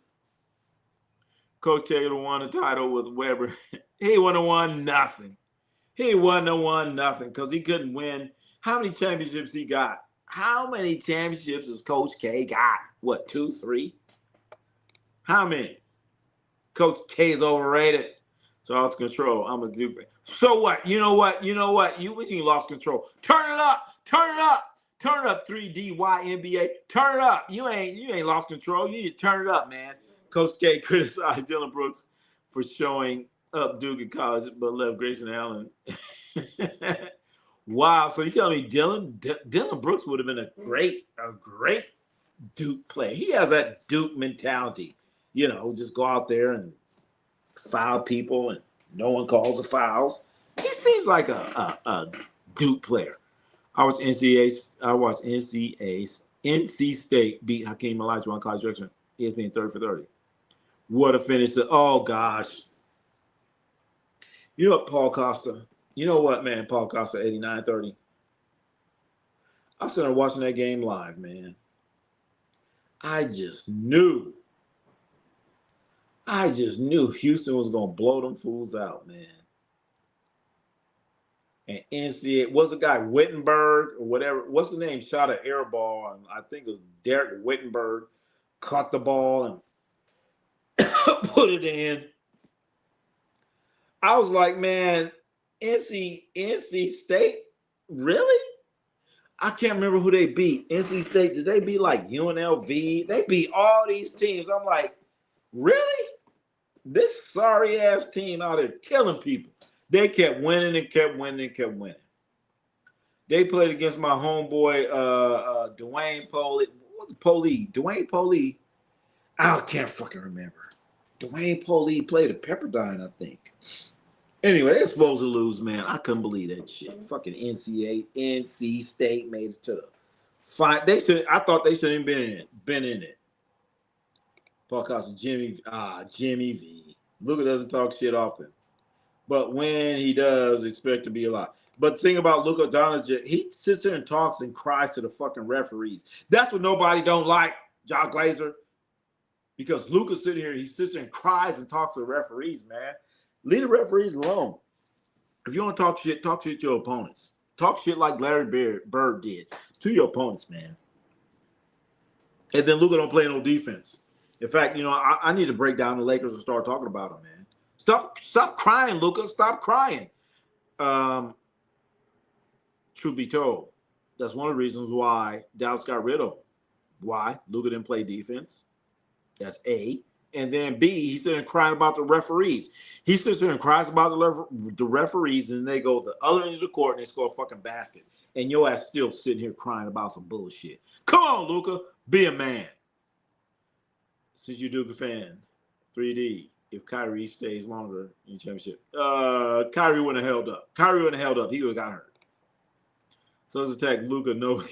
Coach Taylor won the title with Weber. He wouldn't have won nothing. Because he couldn't win. How many championships he got? How many championships has Coach K got? What, 2, 3? How many? Coach K is overrated. So I lost control. I'm a dude. So what? You know what? You lost control. Turn it up. 3DY NBA. Turn it up. You ain't lost control. You need to turn it up, man. Coach K criticized Dylan Brooks for showing up Duke in college, but left Grayson Allen. Wow. So you telling me Dylan Brooks would have been a great Duke player. He has that Duke mentality. Just go out there and foul people and no one calls the fouls. He seems like a Duke player. I watched NC State beat Hakeem Olajuwon college direction. ESPN 30 for 30. What a finish. Oh, gosh. You know what, Paul Costa? You know what, man, Paul Costa, 89-30. I was sitting there watching that game live, man. I just knew Houston was going to blow them fools out, man. And NCAA, what's the guy, Wittenberg or whatever? What's the name? Shot an air ball, and I think it was Derek Wittenberg caught the ball and put it in. I was like, man, NC State? Really? I can't remember who they beat. NC State, did they beat like UNLV? They beat all these teams. I'm like, really? This sorry-ass team out there killing people. They kept winning and kept winning and kept winning. They played against my homeboy, Dwayne Poley. What's Poley? Dwayne Poley. I can't fucking remember. Dwayne Poley played at Pepperdine, I think. Anyway, they're supposed to lose, man. I couldn't believe that shit. Fucking NC State made it to the final. I thought they shouldn't have been in it. Paul Costa, Jimmy V. Luka doesn't talk shit often. But when he does, expect to be a lot. But the thing about Luka Doncic, he sits there and talks and cries to the fucking referees. That's what nobody don't like, Jock Glazer. Because Luka's sitting here, he sits there and cries and talks to the referees, man. Leave the referees alone. If you want to talk shit to your opponents. Talk shit like Larry Bird did to your opponents, man. And then Luka don't play no defense. In fact, I need to break down the Lakers and start talking about them, man. Stop crying, Luka. Stop crying. Truth be told, that's one of the reasons why Dallas got rid of him. Why? Luka didn't play defense. That's A. And then B, he's sitting and crying about the referees. He sits there and cries about the referees, and they go to the other end of the court and they score a fucking basket. And your ass still sitting here crying about some bullshit. Come on, Luka. Be a man. Since you're Duke fan, 3D, if Kyrie stays longer in the championship, Kyrie wouldn't have held up. Kyrie wouldn't have held up. He would have got hurt. So let's attack Luka. No.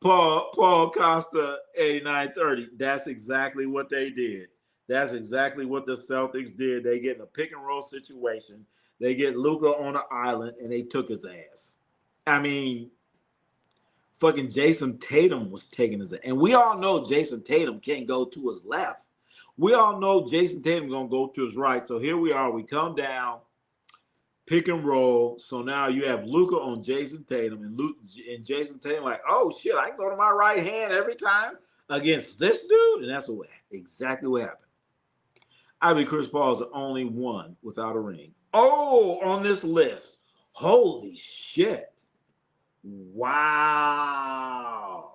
Paul Costa, 89-30. That's exactly what they did. That's exactly what the Celtics did. They get in a pick and roll situation. They get Luka on an island, and they took his ass. I mean, fucking Jason Tatum was taking his ass. And we all know Jason Tatum can't go to his left. We all know Jason Tatum going to go to his right. So here we are. We come down. Pick and roll. So now you have Luka on Jason Tatum, and Jason Tatum like, oh shit, I can go to my right hand every time against this dude, and that's exactly what happened. I believe Chris Paul is the only one without a ring. Oh, on this list, holy shit! Wow!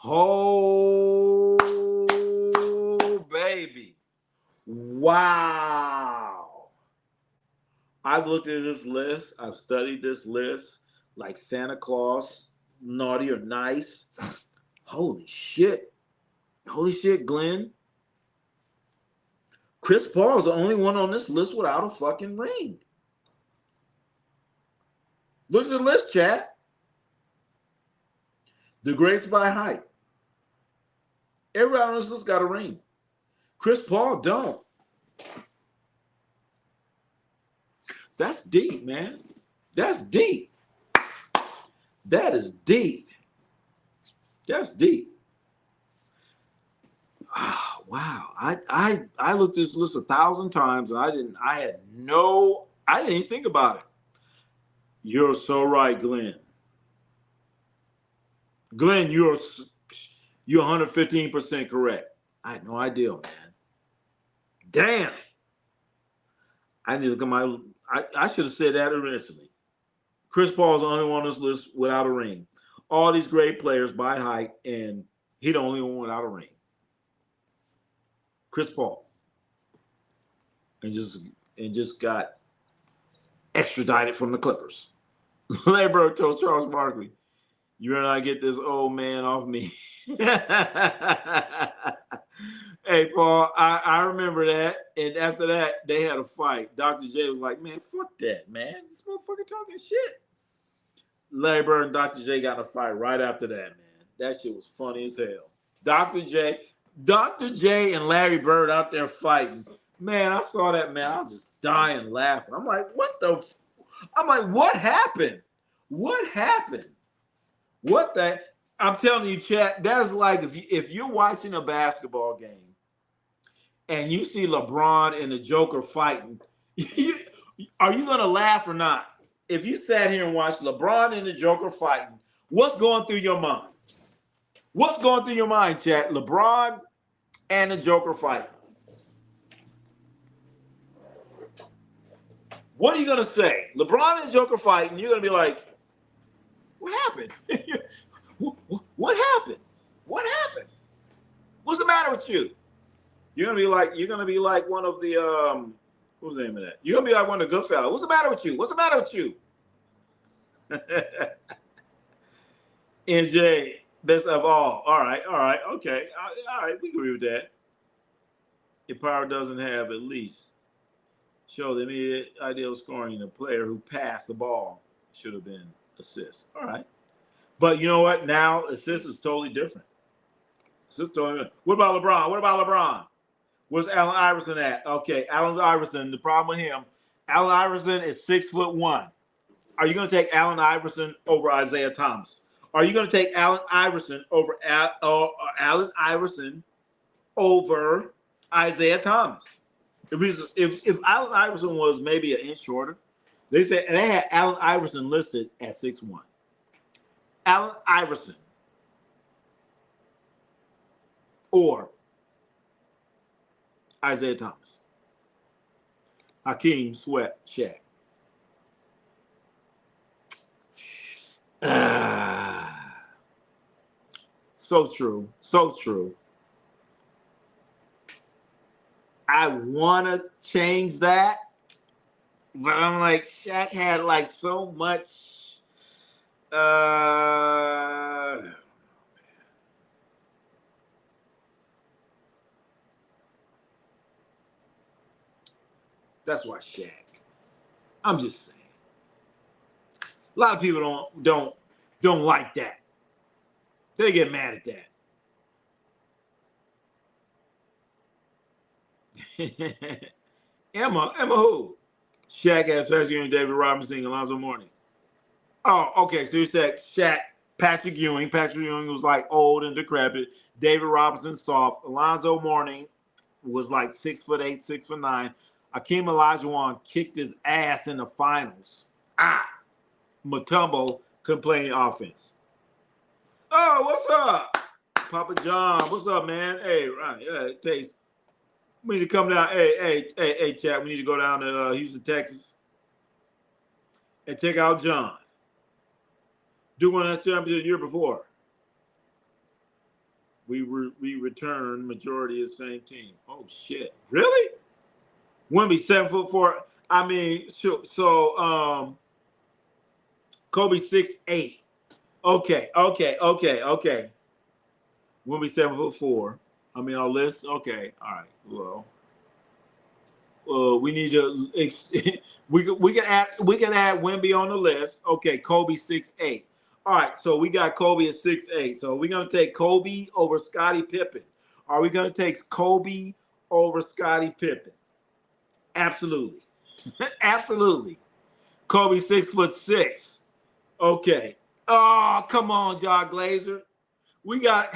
Oh, baby. Wow. I've looked at this list. I've studied this list like Santa Claus, naughty or nice. Holy shit. Holy shit, Glenn. Chris Paul is the only one on this list without a fucking ring. Look at the list, chat. The greatest by height. Everybody on this list got a ring. Chris Paul don't. That's deep, man. That's deep. That is deep. That's deep. Oh, wow. I looked at this list 1,000 times and I didn't even think about it. You're so right, Glenn. Glenn, you're 115% correct. I had no idea, man. Damn. I need to come out. I should have said that originally. Chris Paul is the only one on this list without a ring. All these great players by height, and he the only one without a ring. Chris Paul. And just got extradited from the Clippers. Larry Bird told Charles Barkley, "You better not get this old man off me." Hey, Paul, I remember that. And after that, they had a fight. Dr. J was like, man, fuck that, man. This motherfucker talking shit. Larry Bird and Dr. J got in a fight right after that, man. That shit was funny as hell. Dr. J and Larry Bird out there fighting. Man, I saw that, man. I was just dying laughing. I'm like, what happened? What happened? What the? I'm telling you, chat, that's like if you're watching a basketball game and you see LeBron and the Joker fighting, are you going to laugh or not? If you sat here and watched LeBron and the Joker fighting, what's going through your mind? What's going through your mind, chat? LeBron and the Joker fighting. What are you going to say? LeBron and the Joker fighting, you're going to be like, what happened? What happened? What happened? What's the matter with you? You're gonna be like one of the what was the name of that? You're gonna be like one of the Goodfellas. What's the matter with you? What's the matter with you? NJ, best of all. All right, okay. All right, we agree with that. If Power doesn't have at least show the immediate ideal scoring, the player who passed the ball should have been assist. All right. But you know what? Now assist is totally different. Assist totally different. What about LeBron? Where's Allen Iverson at? Okay, Allen Iverson. The problem with him, Allen Iverson is 6'1". Are you going to take Allen Iverson over Isaiah Thomas? Are you going to take Allen Iverson over Isaiah Thomas? If Allen Iverson was maybe an inch shorter, they had Allen Iverson listed at 6'1". Allen Iverson or Isaiah Thomas. Hakeem Sweat Shaq. So true. So true. I want to change that, but I'm like, Shaq had like so much. That's why Shaq. I'm just saying. A lot of people don't like that. They get mad at that. Emma who? Shaq has Patrick Ewing, David Robinson, Alonzo Mourning. Oh, okay. So you said Shaq, Patrick Ewing. Patrick Ewing was like old and decrepit. David Robinson soft. Alonzo Mourning was like 6'8", 6'9". Akeem Olajuwon kicked his ass in the finals. Mutombo couldn't play any offense. Oh, what's up? Papa John, what's up, man? Hey, right, yeah, it takes. We need to come down. Hey, chat. We need to go down to Houston, Texas, and check out John. Duke won that championship the year before. We returned majority of the same team. Oh shit, really? Wouldn't be 7'4". I mean, so Kobe 6'8". Okay. Wouldn't be 7'4". I mean, our list. Okay, all right. Well, we need to. we can add Wemby on the list. Okay, Kobe 6'8". All right, so we got Kobe at 6'8". So we're gonna take Kobe over Scottie Pippen. Are we gonna take Kobe over Scottie Pippen? Absolutely, absolutely. Kobe 6'6". Okay. Oh, come on, John Glazer. We can't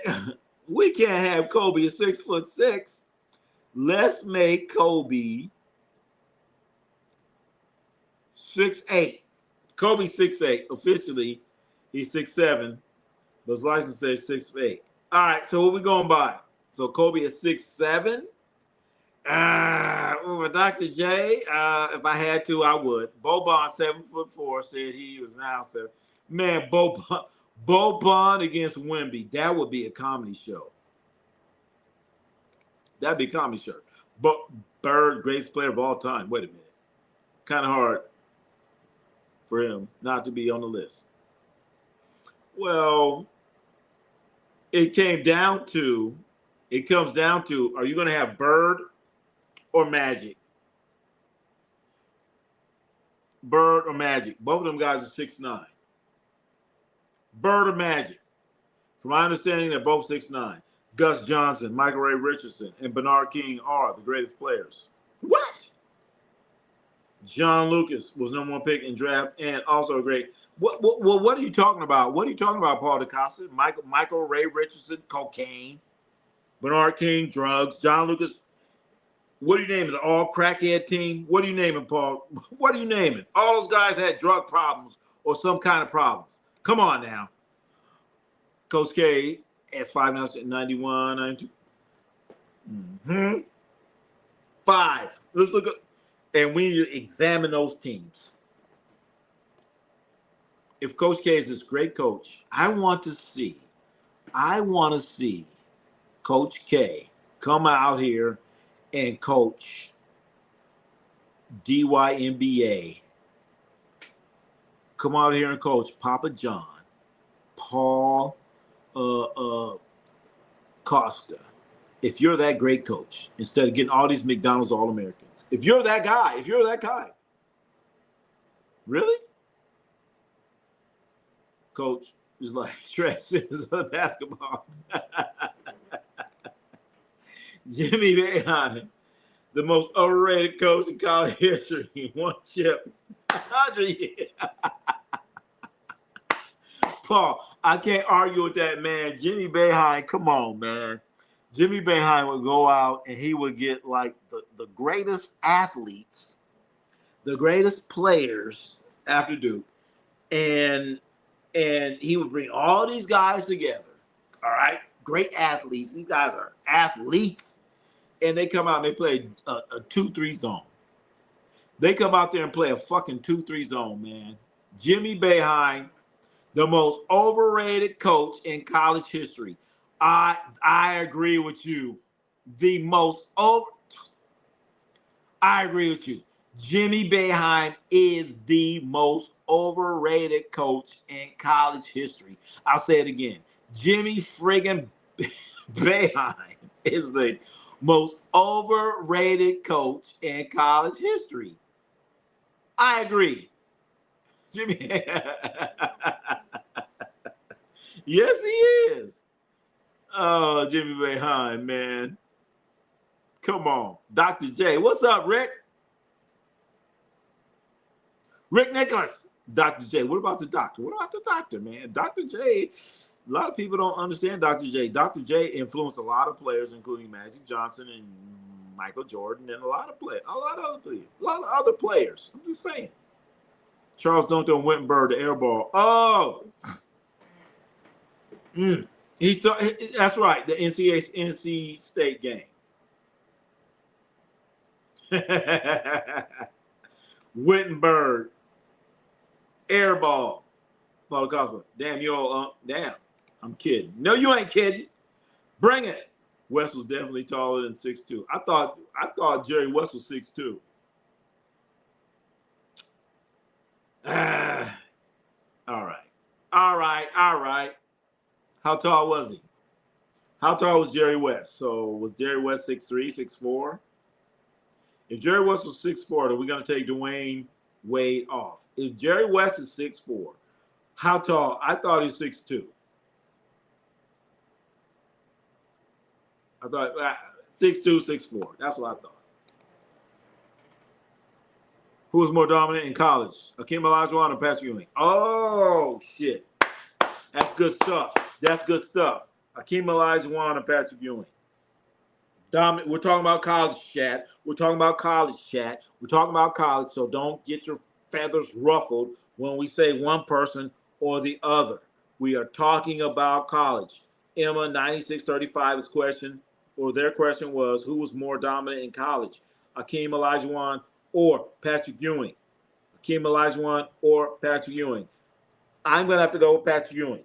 have Kobe at 6'6". Let's make Kobe 6'8". Kobe 6'8". Officially, he's 6'7", but his license says 6'8". All right, so what we going by? So Kobe is 6'7". Over Dr. J, if I had to, I would. Boban 7'4" said he was now 7. Man, Boban against Wemby. That would be a comedy show. That'd be a comedy show. But Bird, greatest player of all time. Wait a minute. Kind of hard for him not to be on the list. Well, it comes down to, are you going to have Bird or Magic? Bird or Magic? Both of them guys are 6'9". Bird or Magic? From my understanding, they're both 6'9". Gus Johnson, Michael Ray Richardson, and Bernard King are the greatest players. What? John Lucas was number one pick in draft and also a great. What are you talking about? What are you talking about, Paul DeCosta? Michael Ray Richardson, cocaine. Bernard King, drugs. John Lucas, what do you name it? The all crackhead team? What do you name it, Paul? What do you name it? All those guys had drug problems or some kind of problems. Come on now. Coach K has 5 now, 91, 92. 5. Let's look at, and we need to examine those teams. If Coach K is this great coach, I want to see Coach K come out here and coach DYNBA. Come out here and coach Papa John, Paul Costa. If you're that great coach, instead of getting all these McDonald's All-Americans, if you're that guy, really? Coach is like trash is on basketball. Jimmy Boeheim, the most overrated coach in college history. 1 chip. 100 years. Paul, I can't argue with that, man. Jimmy Boeheim, come on, man. Jimmy Boeheim would go out and he would get like the greatest athletes, the greatest players after Duke, and he would bring all these guys together. All right, great athletes. These guys are athletes, and they come out and they play a 2-3 zone. They come out there and play a fucking 2-3 zone, man. Jimmy Boeheim, the most overrated coach in college history. I agree with you. I agree with you. Jimmy Boeheim is the most overrated coach in college history. I'll say it again. Jimmy friggin' Boeheim is the most overrated coach in college history. I agree. Jimmy. Yes, he is. Oh, Jimmy Boeheim, man. Come on. Dr. J. What's up, Rick? Rick Nicholas. Dr. J. What about the doctor? What about the doctor, man? Dr. J. A lot of people don't understand Dr. J. Dr. J influenced a lot of players, including Magic Johnson and Michael Jordan, and a lot of other players. I'm just saying. Charles Duncan Wittenberg, the air ball. Oh, that's right. The NC State game. Wittenberg, air ball. Paul Cosmo. Damn, you all. Damn, I'm kidding. No, you ain't kidding. Bring it. West was definitely taller than 6'2". I thought Jerry West was 6'2". All right. How tall was he? How tall was Jerry West? So was Jerry West 6'3", 6'4"? If Jerry West was 6'4", then we're going to take Dwayne Wade off. If Jerry West is 6'4", how tall? I thought he's 6'2". I thought 6'2", 6'4". That's what I thought. Who was more dominant in college? Akeem Olajuwon or Patrick Ewing? Oh, shit. That's good stuff. Akeem Olajuwon or Patrick Ewing? Dominant. We're talking about college, chat. We're talking about college, so don't get your feathers ruffled when we say one person or the other. We are talking about college. Emma, 9635's question, or their question was, who was more dominant in college? Akeem Olajuwon or Patrick Ewing? Akeem Olajuwon or Patrick Ewing? I'm going to have to go with Patrick Ewing.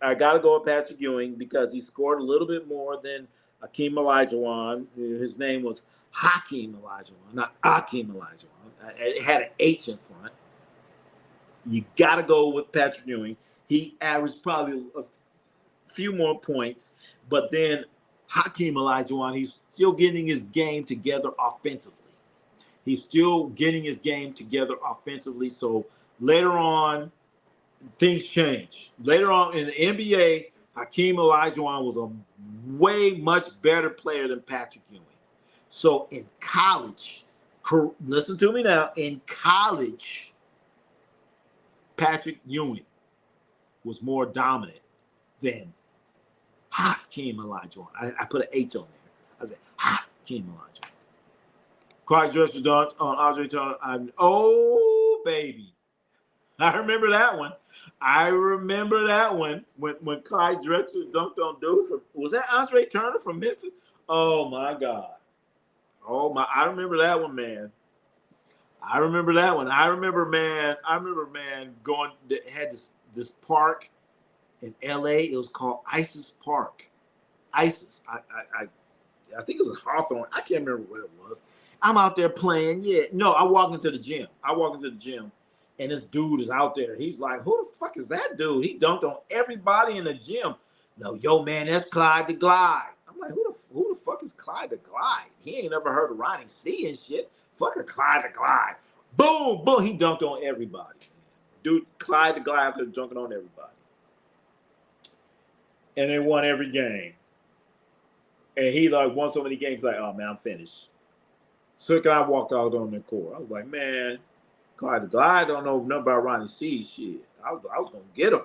I got to go with Patrick Ewing because he scored a little bit more than Akeem Olajuwon. His name was Hakeem Olajuwon, not Akeem Olajuwon. It had an H in front. You got to go with Patrick Ewing. He averaged probably a few more points, but then Hakeem Olajuwon, he's still getting his game together offensively. So later on, things change. Later on in the NBA, Hakeem Olajuwon was a way much better player than Patrick Ewing. So in college, listen to me now, in college, Patrick Ewing was more dominant than Hakeem Olajuwon. I put an H on there. I said Hakeem Olajuwon. Clyde Drexler dunked on Andre Turner. Oh, baby. I remember that one. When Clyde Drexler dunked on dude. Was that Andre Turner from Memphis? Oh, my God. I remember that one, man. I remember, man, going, had this park in L.A. It was called Isis Park. Isis. I think it was in Hawthorne. I can't remember where it was. I'm out there playing. Yeah. No, I walk into the gym. And this dude is out there. He's like, who the fuck is that dude? He dunked on everybody in the gym. No, yo, man, that's Clyde the Glide. I'm like, who the fuck is Clyde the Glide? He ain't never heard of Ronnie C and shit. Fuck a Clyde the Glide. Boom, boom. He dunked on everybody. Dude, Clyde the Glide out there dunking on everybody. And they won every game. And he like won so many games, like, oh man, I'm finished. So can I walk out on the court? I was like, man, Clyde the Glide don't know nothing about Ronnie C shit. I was gonna get him.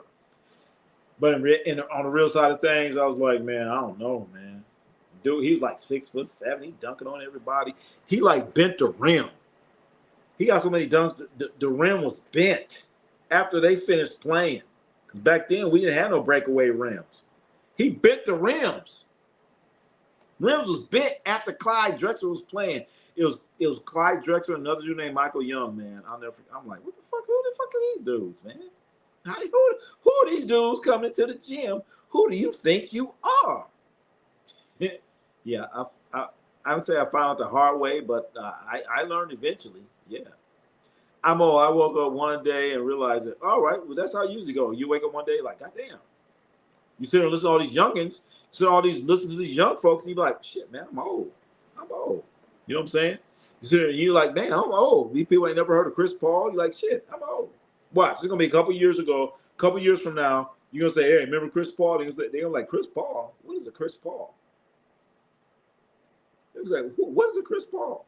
But on the real side of things, I was like, man, I don't know, man. Dude, he was like 6'7". He dunking on everybody. He like bent the rim. He got so many dunks, the rim was bent after they finished playing. Back then, we didn't have no breakaway rims. He bent the rims. Rims was bit after Clyde Drexler was playing. It was Clyde Drexler, another dude named Michael Young, man. I'll never forget. I'm like, what the fuck? Who the fuck are these dudes, man? Who are these dudes coming to the gym? Who do you think you are? Yeah, I would say I found out the hard way, but I learned eventually. Yeah. I woke up one day and realized that, all right, well, that's how it usually go. You wake up one day like, goddamn. You sit and listen to all these youngins, listen to these young folks, and you be like, shit, man, I'm old. I'm old. You know what I'm saying? You sit there and you're like, man, I'm old. These people ain't never heard of Chris Paul. You're like, shit, I'm old. Watch, it's gonna be a couple years from now, you're gonna say, hey, remember Chris Paul? They're gonna like, Chris Paul? What is a Chris Paul? It was like, what is a Chris Paul?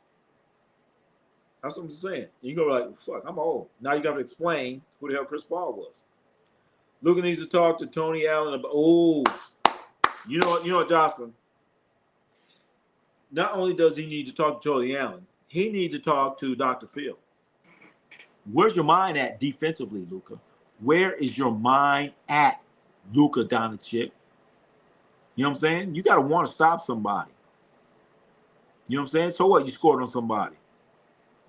That's what I'm saying. You go like, fuck, I'm old. Now you got to explain who the hell Chris Paul was. Luka needs to talk to Tony Allen about. Oh, you know what, Jocelyn. Not only does he need to talk to Tony Allen, he needs to talk to Dr. Phil. Where's your mind at defensively, Luka? Where is your mind at, Luka Doncic? You know what I'm saying? You got to want to stop somebody. You know what I'm saying? So what? You scored on somebody.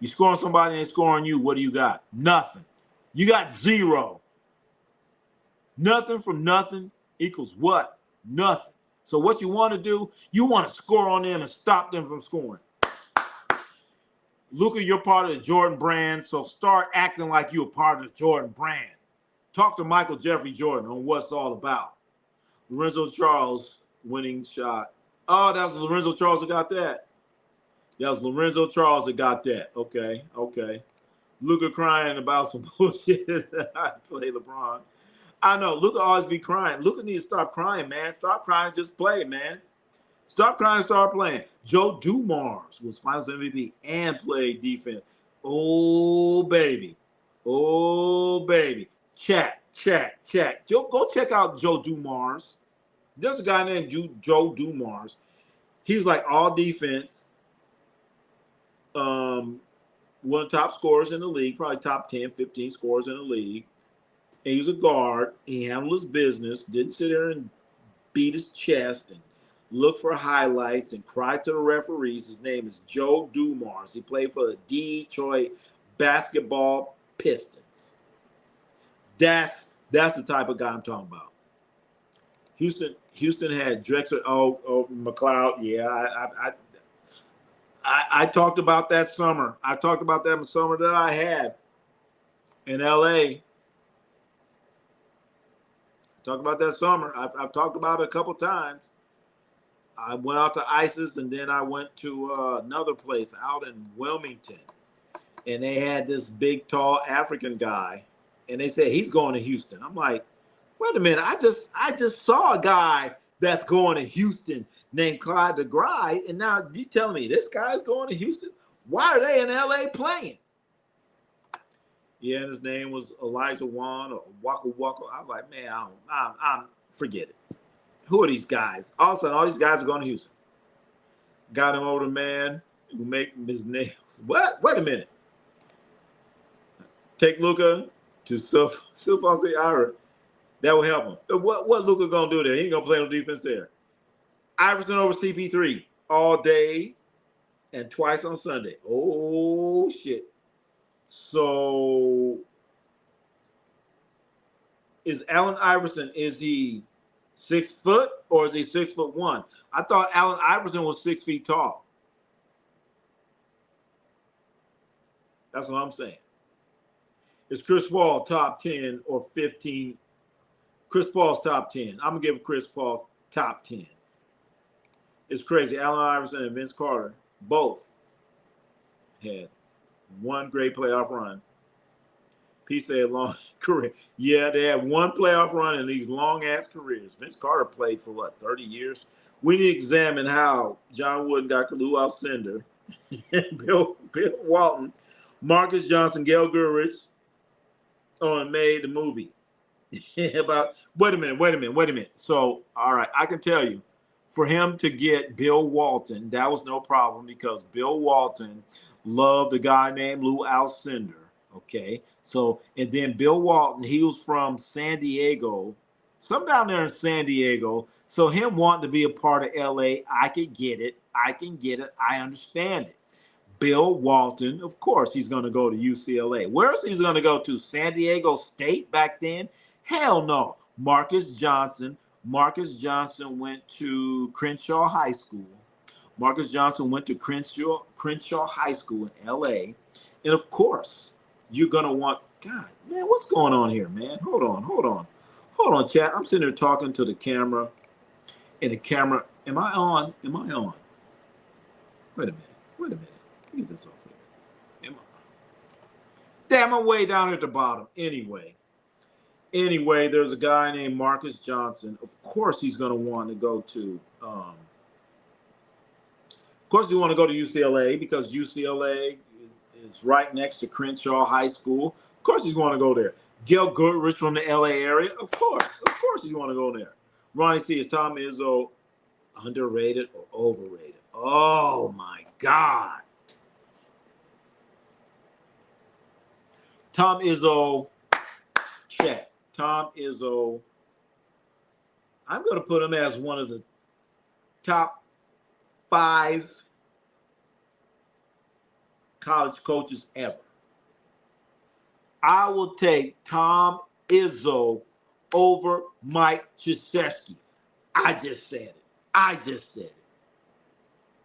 You score on somebody and they score on you. What do you got? Nothing. You got zero. Nothing from nothing equals what? Nothing. So what you want to do, you want to score on them and stop them from scoring. Luka, you're part of the Jordan brand, so start acting like you're a part of the Jordan brand. Talk to Michael Jeffrey Jordan on what's all about. Lorenzo Charles winning shot. Oh, that was Lorenzo Charles that got that. That was Lorenzo Charles that got that. Okay. Luka crying about some bullshit. I play LeBron. I know. Luka always be crying. Luka needs to stop crying, man. Stop crying. Just play, man. Stop crying. Start playing. Joe Dumars was Finals MVP and played defense. Oh, baby. Chat. Go check out Joe Dumars. There's a guy named Joe Dumars. He was like all defense. One of the top scorers in the league, probably top 10, 15 scorers in the league. And he was a guard. He handled his business, didn't sit there and beat his chest and look for highlights and cry to the referees. His name is Joe Dumars. He played for the Detroit Basketball Pistons. That's the type of guy I'm talking about. Houston had Drexler. McLeod. Yeah, I talked about that summer. I talked about that summer that I had in LA. Talked about that summer. I've talked about it a couple times. I went out to ISIS and then I went to another place out in Wilmington. And they had this big, tall African guy. And they said, he's going to Houston. I'm like, wait a minute. I just saw a guy that's going to Houston named Clyde DeGride. And now you tell me this guy's going to Houston? Why are they in LA playing? Yeah, and his name was Elijah Wan or Waka Waka. I'm like, man, I'm forget it. Who are these guys? All of a sudden, all these guys are going to Houston. Got him over the man who make his nails. What? Wait a minute. Take Luka to Sulfosy Ira. That will help him. What Luka gonna do there? He ain't gonna play no defense there. Iverson over CP3 all day and twice on Sunday. Oh shit. So is Allen Iverson, is he 6 foot or is he 6'1"? I thought Allen Iverson was 6 feet tall. That's what I'm saying. Is Chris Paul top 10 or 15? Chris Paul's top 10. I'm going to give Chris Paul top 10. It's crazy. Allen Iverson and Vince Carter both had one great playoff run. He said long career. Yeah, they had one playoff run in these long-ass careers. Vince Carter played for, 30 years? We need to examine how John Wooden got Lou Alcindor, Bill Walton, Marcus Johnson, Gail Gurich, and made the movie. About wait a minute. So, all right, I can tell you, for him to get Bill Walton, that was no problem because Bill Walton loved a guy named Lou Alcindor. Okay, so and then Bill Walton, he was from San Diego, some down there in San Diego. So him wanting to be a part of LA, I can get it. I can get it. I understand it. Bill Walton, of course, he's going to go to UCLA. Where's he's going to go to? San Diego State back then? Hell no. Marcus Johnson. Marcus Johnson went to Crenshaw High School. Marcus Johnson went to Crenshaw High School in LA. And of course, you're going to want, God, man, what's going on here, man? Hold on. Hold on, chat. I'm sitting there talking to the camera. And the camera, am I on? Am I on? Wait a minute. Get this off here. Am I? Damn, I'm way down at the bottom. Anyway, there's a guy named Marcus Johnson. Of course, he's going to want to go to, of course, you want to go to UCLA because UCLA is right next to Crenshaw High School. Of course, he's going to go there. Gil Goodrich from the LA area. Of course, he's going to go there. Ronnie C, is Tom Izzo underrated or overrated? Oh my God. Tom Izzo, check. Tom Izzo, I'm going to put him as one of the top 5 college coaches ever. I will take Tom Izzo over Mike Krzyzewski. I just said it.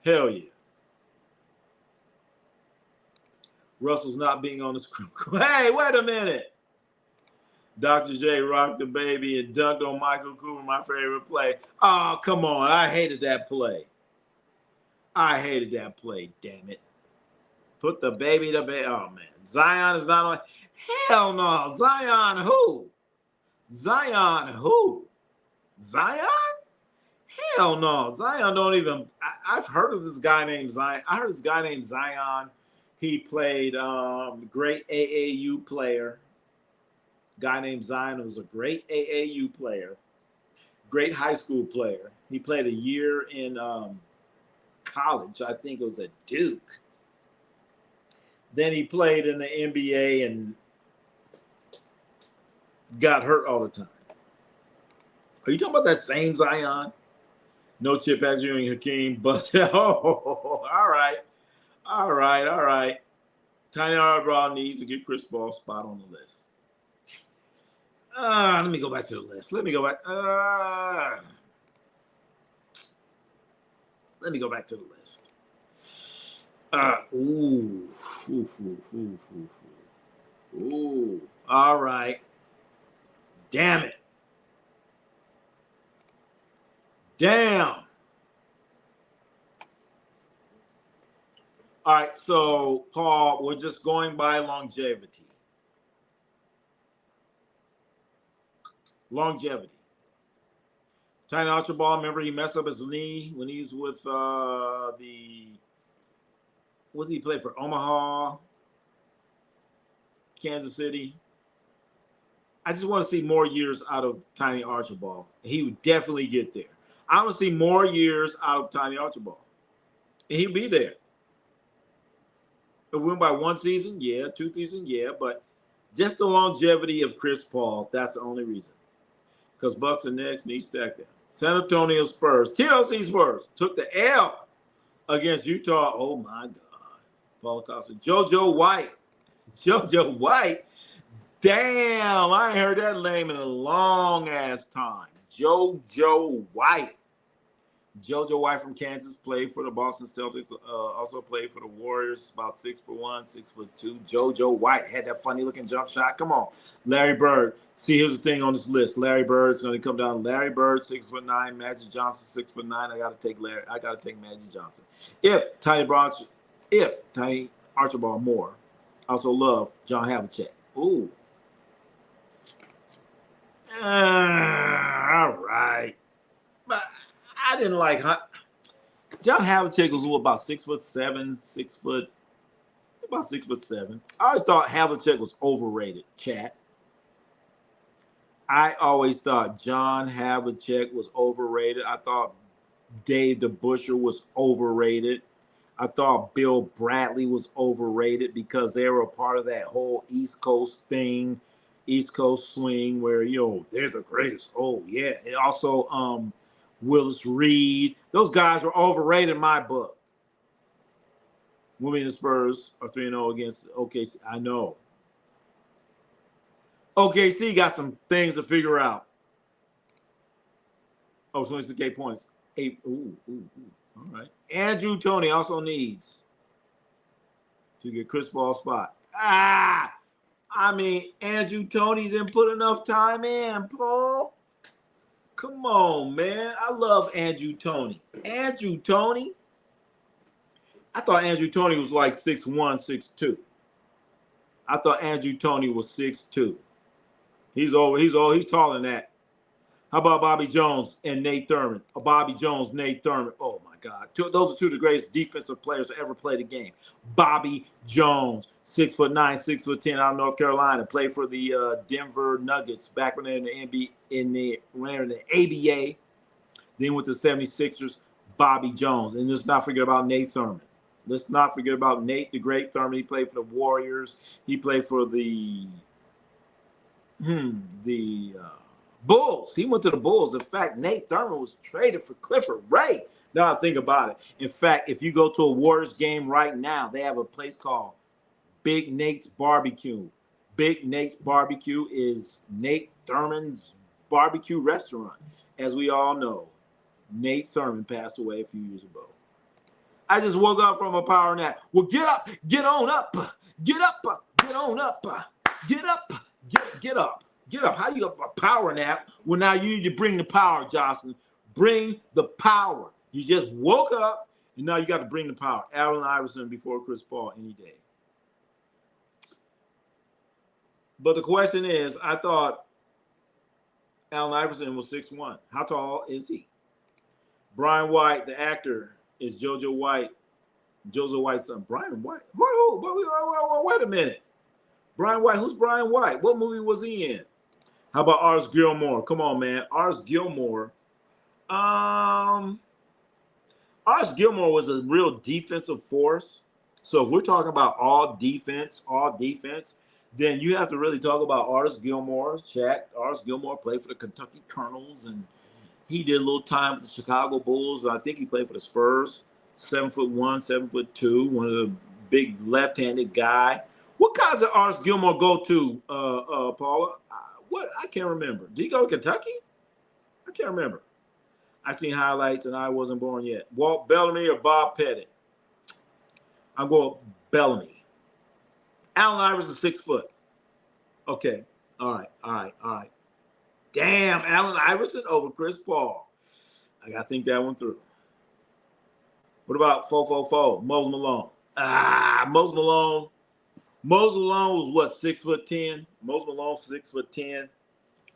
Hell yeah. Russell's not being on the screen. Hey, wait a minute. Dr. J rocked the baby and dunked on Michael Cooper, my favorite play. Oh, come on. I hated that play. Damn it. Put the baby to bed. Oh, man. Zion is not on. Hell no. Zion who? Zion? Hell no. Zion don't even. I've heard of this guy named Zion. Zion. He played great AAU player. Guy named Zion was a great AAU player. Great high school player. He played a year in college. I think it was at Duke. Then he played in the NBA and got hurt all the time. Are you talking about that same Zion? No Chip Jr. and Hakeem, but all right. Tiny Hardball needs to get Chris Paul spot on the list. Let me go back to the list. Let me go back to the list. Ooh. All right. Damn it. Damn. All right, so Paul, we're just going by longevity. Tiny Archibald, remember he messed up his knee when he was with he played for Omaha, Kansas City. I just want to see more years out of Tiny Archibald. He would definitely get there. I want to see more years out of Tiny Archibald. And he'd be there. If we win by 1 season, yeah. 2 seasons, yeah. But just the longevity of Chris Paul, that's the only reason. Because Bucks and Knicks need stack down. San Antonio Spurs, TLC Spurs, took the L against Utah. Oh, my God. Paul Acosta. JoJo White. Damn, I ain't heard that name in a long-ass time. JoJo White. JoJo White from Kansas played for the Boston Celtics, also played for the Warriors, about 6'1", 6'2". JoJo White had that funny-looking jump shot. Come on. Larry Bird. See, here's the thing on this list. Larry Bird's going to come down. Larry Bird, 6'9". Magic Johnson, 6'9". I got to take Magic Johnson. If Tiny Archibald Moore, also love John Havlicek. Ooh. All right. But I didn't like John Havlicek was about 6'7", about 6'7". I always thought Havlicek was overrated, chat. I always thought John Havlicek was overrated. I thought Dave DeBusschere was overrated. I thought Bill Bradley was overrated because they were a part of that whole East Coast thing. East Coast swing where, they're the greatest. Oh, yeah. And also Willis Reed. Those guys were overrated in my book. Moving the Spurs are 3-0 against OKC. I know. OKC got some things to figure out. Oh, 26K points. 8. Ooh. All right. Andrew Toney also needs to get Chris Paul's spot. Andrew Toney didn't put enough time in, Paul. Come on, man. I love Andrew Toney. Andrew Toney? I thought Andrew Toney was like 6'1", 6'2". I thought Andrew Toney was 6'2". He's taller than that. How about Bobby Jones and Nate Thurman? Bobby Jones, Nate Thurman. Oh, my God. Those are two of the greatest defensive players to ever play the game. Bobby Jones, 6'9", 6'10", out of North Carolina. Played for the Denver Nuggets back when they were in the ABA. Then with the 76ers, Bobby Jones. And let's not forget about Nate Thurman. Let's not forget about Nate, the great Thurman. He played for the Warriors. He played for the Bulls. He went to the Bulls. In fact, Nate Thurman was traded for Clifford Ray. Now I think about it. In fact, if you go to a Warriors game right now, they have a place called Big Nate's Barbecue. Big Nate's Barbecue is Nate Thurman's barbecue restaurant. As we all know, Nate Thurman passed away a few years ago. I just woke up from a power nap. Well, get up, get on up, get up, get on up, get up, get up. Get up. How you got a power nap? Well, now you need to bring the power, Jocelyn. Bring the power. You just woke up, and now you got to bring the power. Allen Iverson before Chris Paul any day. But the question is, I thought Allen Iverson was 6'1". How tall is he? Brian White, the actor, is Jojo White's son. Brian White? Wait a minute. Brian White. Who's Brian White? What movie was he in? How about Ars Gilmore? Come on, man. Ars Gilmore. Ars Gilmore was a real defensive force. So if we're talking about all defense, then you have to really talk about Ars Gilmore. Ars Gilmore played for the Kentucky Colonels, and he did a little time with the Chicago Bulls. I think he played for the Spurs. 7'1", 7'2", one of the big left-handed guy. What kinds of Ars Gilmore go to, Paula? What? I can't remember. Did he go to Kentucky? I can't remember. I seen highlights and I wasn't born yet. Walt Bellamy or Bob Pettit? I'm going Bellamy. Allen Iverson 6 foot. Okay. All right. Damn, Allen Iverson over Chris Paul. I got to think that one through. What about 444? Mose Malone. Mose Malone was what, 6'10"? Mose Malone 6'10".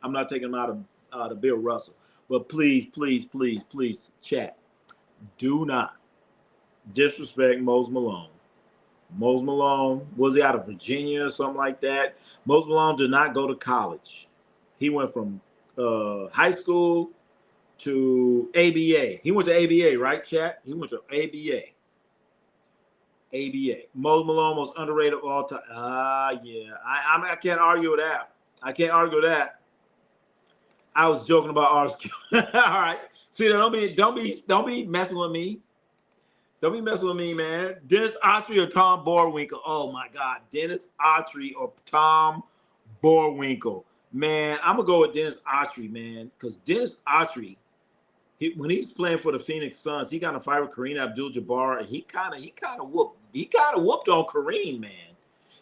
I'm not taking him out of Bill Russell. But please, chat. Do not disrespect Mose Malone. Mose Malone, was he out of Virginia or something like that? Mose Malone did not go to college. He went from high school to ABA. He went to ABA, right, chat? He went to ABA. Mose Malone was underrated of all time. Yeah. I can't argue with that. I was joking about Ars. All right. See, don't be messing with me. Don't be messing with me, man. Dennis Autry or Tom Boerwinkle? Oh my God, Dennis Autry or Tom Boerwinkle? Man, I'm gonna go with Dennis Autry, man, because Dennis Autry, when he's playing for the Phoenix Suns, he got in a fight with Kareem Abdul-Jabbar, and he kind of whooped on Kareem, man.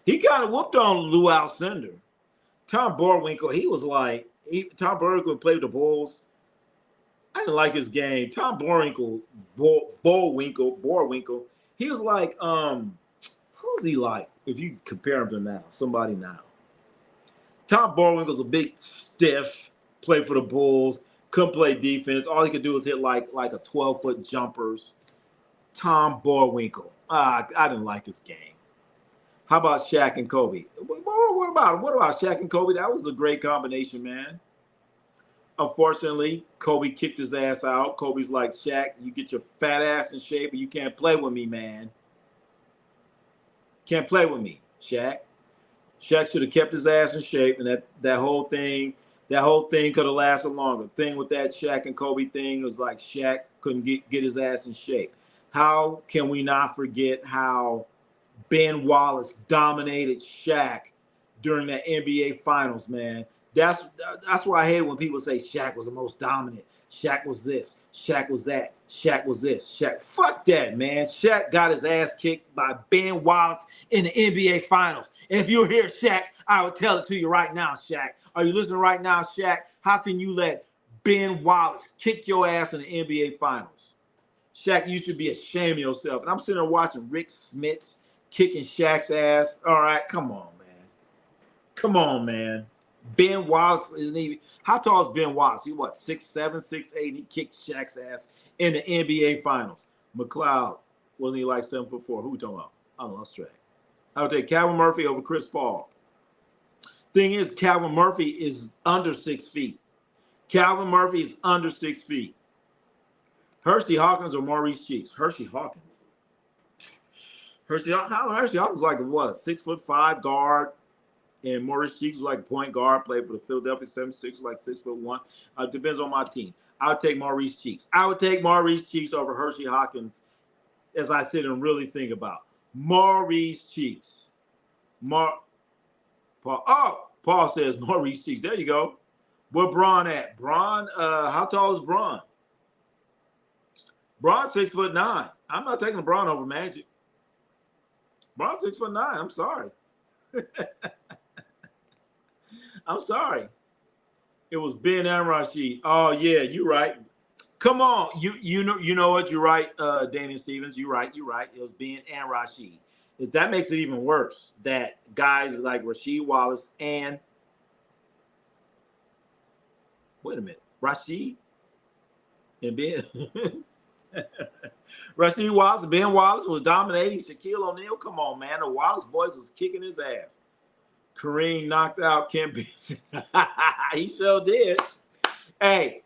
He kind of whooped on Lou Alcindor. Tom Boerwinkle, Tom Boerwinkle played with the Bulls. I didn't like his game. Tom Boerwinkle, he was like, who's he like if you compare him to now? Somebody now. Tom Boerwinkle's a big stiff, played for the Bulls, couldn't play defense. All he could do was hit like a 12-foot jumpers. Tom Boerwinkle. I didn't like his game. How about Shaq and Kobe? What about Shaq and Kobe? That was a great combination, man. Unfortunately, Kobe kicked his ass out. Kobe's like, Shaq, you get your fat ass in shape, and you can't play with me, man. Can't play with me, Shaq. Shaq should have kept his ass in shape, and that whole thing could have lasted longer. Thing with that Shaq and Kobe thing was like Shaq couldn't get his ass in shape. How can we not forget how Ben Wallace dominated Shaq during that NBA Finals, man? That's why I hate when people say Shaq was the most dominant. Shaq was this. Shaq was that. Shaq was this. Shaq, fuck that, man. Shaq got his ass kicked by Ben Wallace in the NBA Finals. And if you're here, Shaq, I will tell it to you right now, Shaq. Are you listening right now, Shaq? How can you let Ben Wallace kick your ass in the NBA Finals? Shaq, you should be ashamed of yourself. And I'm sitting there watching Rick Smits kicking Shaq's ass. All right, come on, man. Come on, man. Ben Wallace isn't even. How tall is Ben Wallace? He what, 6'7", 6'8"? He kicked Shaq's ass in the NBA Finals. McLeod, wasn't he like 7'4"? Who we talking about? I don't know, that's track. I would take Calvin Murphy over Chris Paul. Thing is, Calvin Murphy is under 6 feet. Calvin Murphy is under 6 feet. Hershey Hawkins or Maurice Cheeks? Hershey Hawkins. Hershey Hawkins like what, 6'5" guard, and Maurice Cheeks was like point guard, played for the Philadelphia 76ers, like 6'1". Depends on my team. I would take Maurice Cheeks. I would take Maurice Cheeks over Hershey Hawkins as I sit and really think about Maurice Cheeks. Paul says Maurice Cheeks. There you go. Where Braun at? Braun, how tall is Braun? Braun 6'9". I'm not taking Braun over Magic. Braun 6'9". I'm sorry. I'm sorry. It was Ben and Rashid. Oh yeah, you're right. Come on, you know what? You're right, Damian Stevens. You're right. It was Ben and Rashid. That makes it even worse. That guys like Rasheed Wallace and wait a minute, Rashid and Ben. Rasheed Wallace and Ben Wallace was dominating Shaquille O'Neal. Come on, man. The Wallace boys was kicking his ass. Kareem knocked out Kent Benson. He sure did. Hey,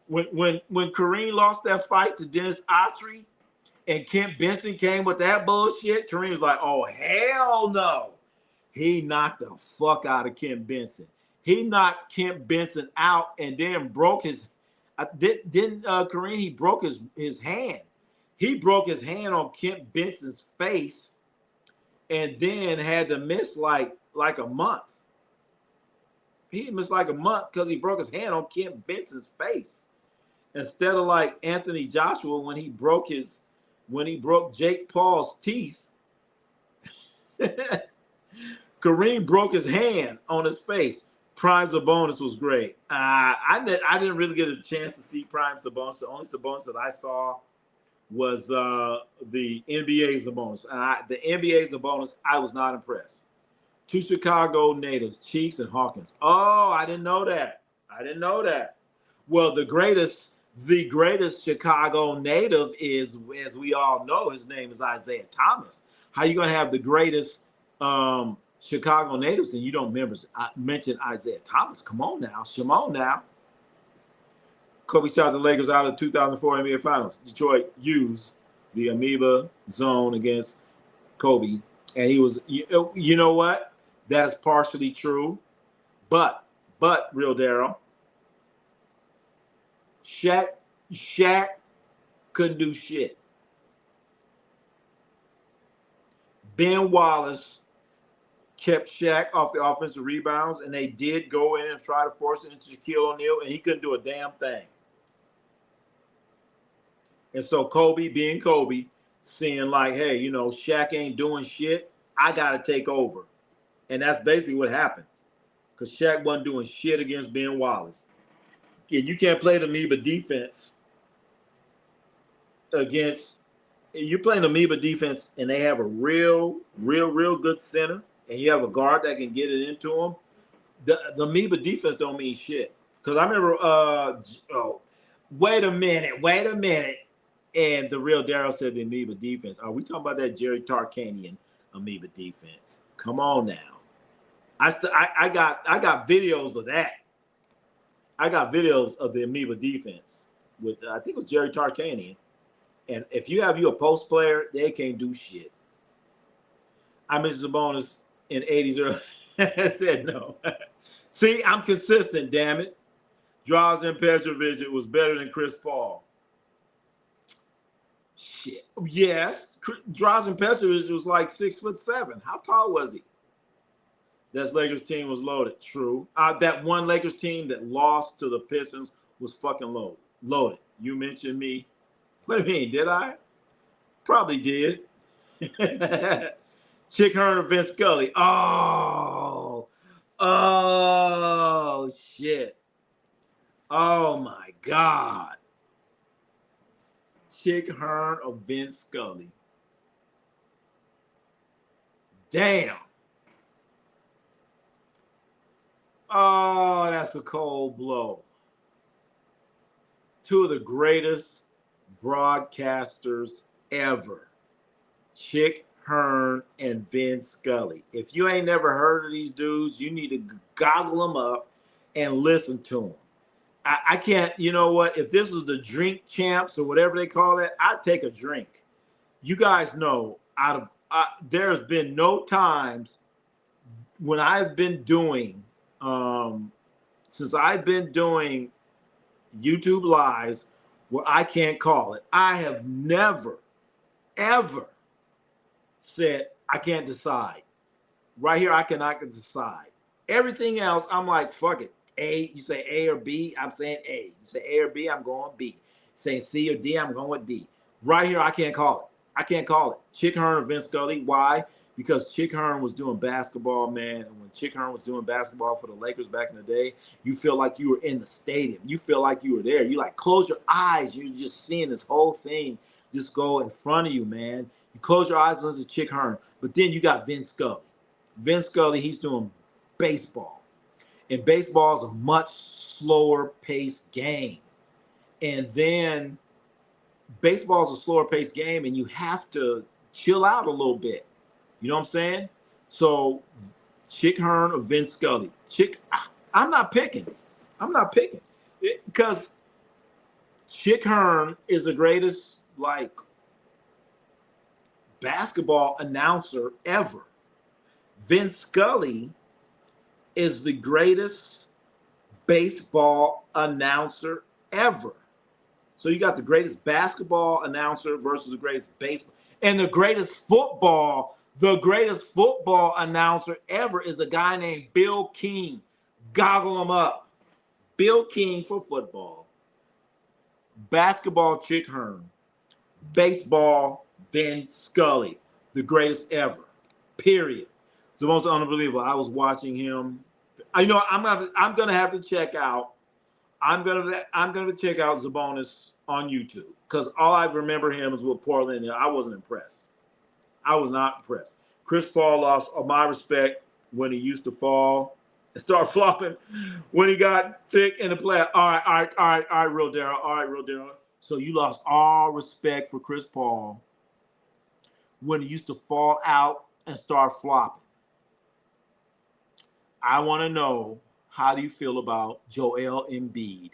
when Kareem lost that fight to Dennis Autry and Kent Benson came with that bullshit, Kareem was like, oh, hell no. He knocked the fuck out of Kent Benson. He knocked Kent Benson out and then broke his Kareem, he broke his hand. He broke his hand on Kent Benson's face and then had to miss like a month. He missed like a month because he broke his hand on Kent Benson's face. Instead of like Anthony Joshua when he broke Jake Paul's teeth. Kareem broke his hand on his face. Prime Sabonis was great. I didn't really get a chance to see Prime Sabonis. The only Sabonis that I saw was the NBA Sabonis. The NBA Sabonis, I was not impressed. Two Chicago natives, Cheeks and Hawkins. Oh, I didn't know that. Well, the greatest Chicago native is, as we all know, his name is Isaiah Thomas. How you gonna have the greatest Chicago natives and you don't mention Isaiah Thomas? Come on now. Kobe shot the Lakers out of the 2004 NBA Finals. Detroit used the amoeba zone against Kobe, and he was. You know what? That is partially true, but real Daryl, Shaq couldn't do shit. Ben Wallace kept Shaq off the offensive rebounds, and they did go in and try to force it into Shaquille O'Neal, and he couldn't do a damn thing. And so Kobe, being Kobe, seeing like, hey, Shaq ain't doing shit, I got to take over. And that's basically what happened. Because Shaq wasn't doing shit against Ben Wallace. And you can't play the amoeba defense against – you're playing amoeba defense and they have a real good center and you have a guard that can get it into them. The amoeba defense don't mean shit. Because I remember wait a minute. And the real Daryl said the amoeba defense. Are we talking about that Jerry Tarkanian amoeba defense? Come on now. I got videos of that. I got videos of the amoeba defense with I think it was Jerry Tarkanian. And if you have a post player, they can't do shit. I mentioned Sabonis in 80s early. I said no. See, I'm consistent, damn it. Drazen Petrovic was better than Chris Paul. Shit. Yes. Drazen Petrovic was like 6'7". How tall was he? That Lakers team was loaded. True. That one Lakers team that lost to the Pistons was fucking loaded. You mentioned me. What do you mean? Did I? Probably did. Chick Hearn or Vince Scully. Oh, shit. Oh my God. Chick Hearn or Vince Scully. Damn. Oh, that's a cold blow. Two of the greatest broadcasters ever. Chick Hearn and Vince Scully. If you ain't never heard of these dudes, you need to goggle them up and listen to them. I can't, you know what? If this was the drink champs or whatever they call it, I'd take a drink. You guys know, there's been no times when I've been doing, since I've been doing YouTube Lives where I can't call it. I have never, ever said I can't decide. Right here, I cannot decide. Everything else, I'm like, fuck it. A, you say A or B, I'm saying A. You say A or B, I'm going B. Saying C or D, I'm going with D. Right here, I can't call it. I can't call it. Chick Hearn or Vince Scully. Why? Because Chick Hearn was doing basketball, man. And when Chick Hearn was doing basketball for the Lakers back in the day, you feel like you were in the stadium. You feel like you were there. You like close your eyes. You're just seeing this whole thing just go in front of you, man. You close your eyes and listen to Chick Hearn. But then you got Vince Scully. Vince Scully, he's doing baseball. And baseball is a much slower paced game. And then baseball is a slower paced game, and you have to chill out a little bit. You know what I'm saying? So Chick Hearn or Vince Scully. I'm not picking. Because Chick Hearn is the greatest, like, basketball announcer ever. Vince Scully is the greatest baseball announcer ever. So you got the greatest basketball announcer versus the greatest baseball. And the greatest football announcer ever is a guy named Bill King. Goggle him up. Bill King for football. Basketball, Chick Hearn. Baseball, Vince Scully. The greatest ever. Period. It's the most unbelievable. I was watching him. I'm gonna have to check out. I'm gonna check out Sabonis on YouTube because all I remember him is with Portland, and I wasn't impressed. I was not impressed. Chris Paul lost my respect when he used to fall and start flopping when he got thick in the play. All right, real Daryl. So you lost all respect for Chris Paul when he used to fall out and start flopping. I want to know, how do you feel about Joel Embiid?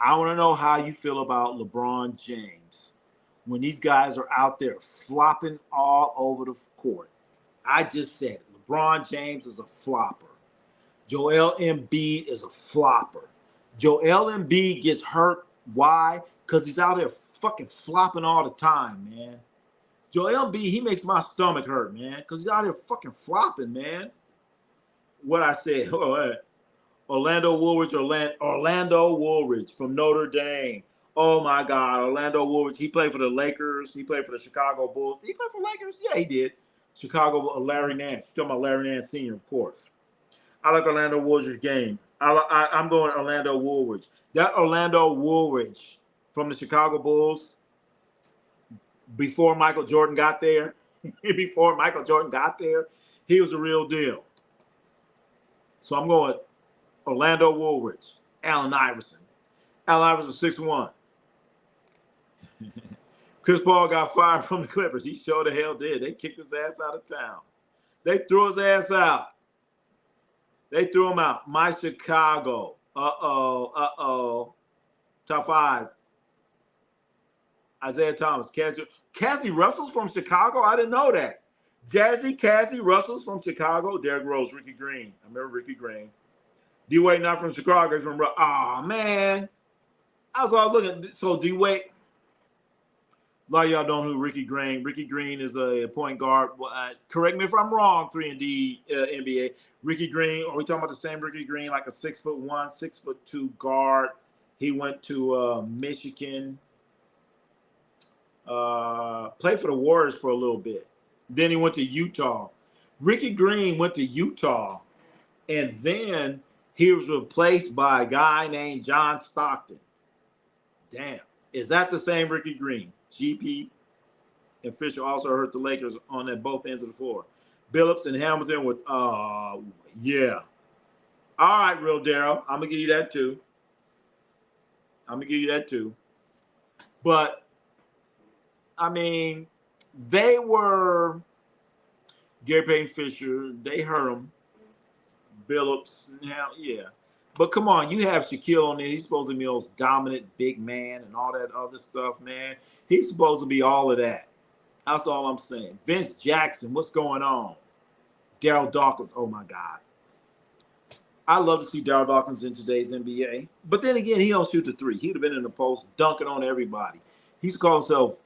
I want to know how you feel about LeBron James when these guys are out there flopping all over the court. I just said it. LeBron James is a flopper. Joel Embiid is a flopper. Joel Embiid gets hurt. Why? Because he's out there fucking flopping all the time, man. Joel Embiid, he makes my stomach hurt, man, because he's out there fucking flopping, man. What I said, Orlando Woolridge from Notre Dame. Oh my God, Orlando Woolridge. He played for the Lakers. He played for the Chicago Bulls. Did he play for Lakers? Yeah, he did. Chicago, Larry Nance. You're talking about Larry Nance Sr., of course. I like Orlando Woolridge's game. I'm going Orlando Woolridge. That Orlando Woolridge from the Chicago Bulls, before Michael Jordan got there, he was a real deal. So I'm going Orlando Woolridge, Allen Iverson. Allen Iverson 6'1". Chris Paul got fired from the Clippers. He sure the hell did. They kicked his ass out of town. They threw his ass out. They threw him out. My Chicago. Top 5. Isaiah Thomas. Cassie Russell's from Chicago? I didn't know that. Jazzy Cassie Russell's from Chicago. Derrick Rose, Ricky Green. I remember Ricky Green. D-Wade not from Chicago. He's from man. I was all looking. So D-Wade. A lot of y'all don't know who Ricky Green. Ricky Green is a point guard. Correct me if I'm wrong. 3-and-D NBA. Ricky Green. Are we talking about the same Ricky Green? Like a 6'1", 6'2" guard. He went to Michigan. Played for the Warriors for a little bit. Then he went to Utah. Ricky Green went to Utah, and then he was replaced by a guy named John Stockton. Damn. Is that the same Ricky Green? GP and Fisher also hurt the Lakers on at both ends of the floor. Billups and Hamilton with, yeah. All right, Real Darryl. I'm going to give you that too. But, I mean, they were Gary Payton Fisher. They hurt him. Billups. Yeah. But come on, you have Shaquille O'Neal. He's supposed to be the most dominant big man and all that other stuff, man. He's supposed to be all of that. That's all I'm saying. Vince Jackson, what's going on? Daryl Dawkins, oh my God. I love to see Daryl Dawkins in today's NBA. But then again, he don't shoot the three. He'd have been in the post dunking on everybody. He used to call himself,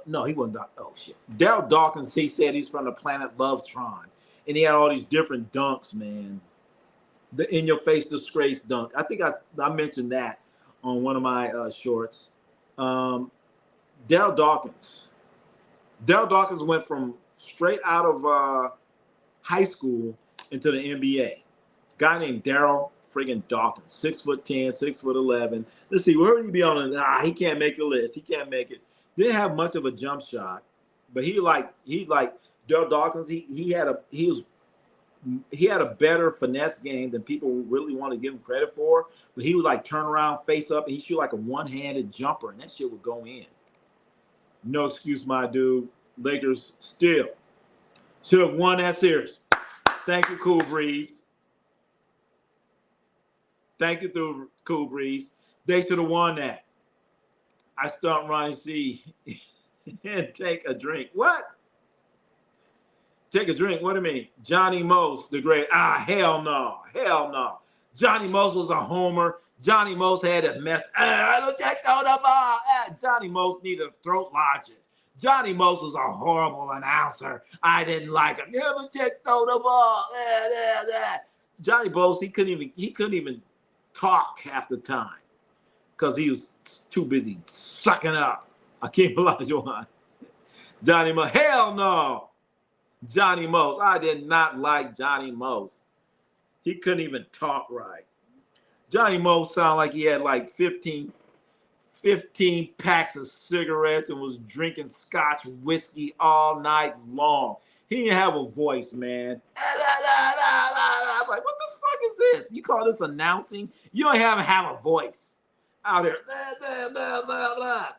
no, he wasn't. Oh, shit. Daryl Dawkins, he said he's from the planet Lovetron. And he had all these different dunks, man. The in-your-face disgrace dunk. I think I mentioned that on one of my shorts. Daryl Dawkins. Daryl Dawkins went from straight out of high school into the NBA. Guy named Daryl friggin' Dawkins, 6'10", 6'11". Let's see, where would he be on? He can't make the list. He can't make it. Didn't have much of a jump shot, but he like Daryl Dawkins. He had a better finesse game than people really want to give him credit for. But he would like turn around, face up, and he shoot like a one-handed jumper, and that shit would go in. No excuse, my dude. Lakers still should have won that series. Thank you, Cool Breeze. Thank you, Cool Breeze. They should have won that. I stumped Ronnie C. and take a drink. What? Take a drink. What do you mean? Johnny Most, the great. Hell no. Hell no. Johnny Most was a homer. Johnny Most had a mess. Johnny Most needed throat lodgings. Johnny Most was a horrible announcer. I didn't like him. Never checked the ball. Johnny Most, he couldn't even talk half the time because he was too busy sucking up. Akeem Olajuwon. Johnny Most. Hell no. Johnny Most. I did not like Johnny Most. He couldn't even talk right. Johnny Most sounded like he had like 15 packs of cigarettes and was drinking Scotch whiskey all night long. He didn't have a voice, man. I'm like, what the fuck is this? You call this announcing? You don't even have a voice out here.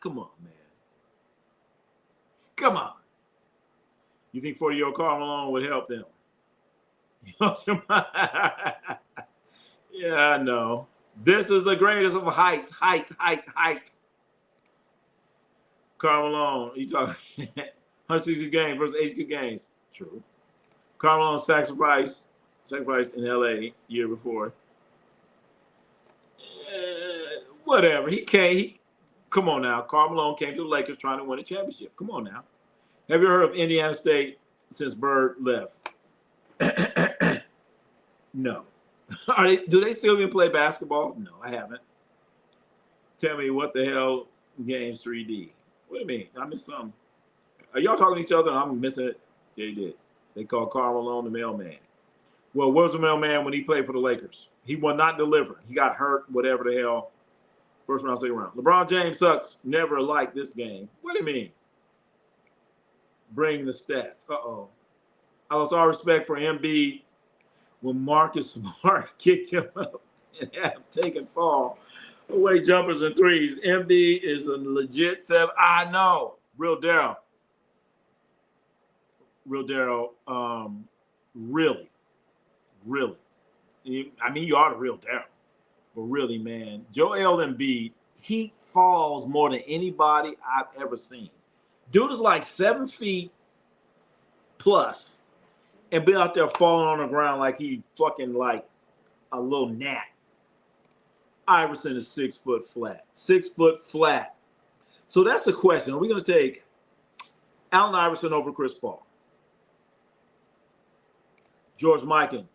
Come on, man. Come on. You think 40-year-old Karl Malone would help them? Yeah, I know. This is the greatest of heights. Height. Karl Malone, you talking 160 games versus 82 games. True. Karl Malone sacrificed in LA year before. Whatever. Come on now. Karl Malone came to the Lakers trying to win a championship. Come on now. Have you heard of Indiana State since Bird left? No. Do they still even play basketball? No, I haven't. Tell me what the hell games 3D. What do you mean? I missed something. Are y'all talking to each other and I'm missing it? They did. They called Karl Malone the mailman. Well, where's the mailman when he played for the Lakers? He was not delivering. He got hurt, whatever the hell. First round, second round. LeBron James sucks. Never liked this game. What do you mean? Bring the stats. Uh-oh. I lost all respect for Embiid when Marcus Smart kicked him up and had him taking fall away jumpers and threes. Embiid is a legit 7. I know. Real Darryl. Really. I mean, you are the real Darryl. But really, man, Joel Embiid, he falls more than anybody I've ever seen. Dude is like 7 feet, plus and be out there falling on the ground like he fucking like a little gnat. Iverson is 6 foot flat. 6 foot flat. So that's the question. Are we going to take Allen Iverson over Chris Paul? George Mikan,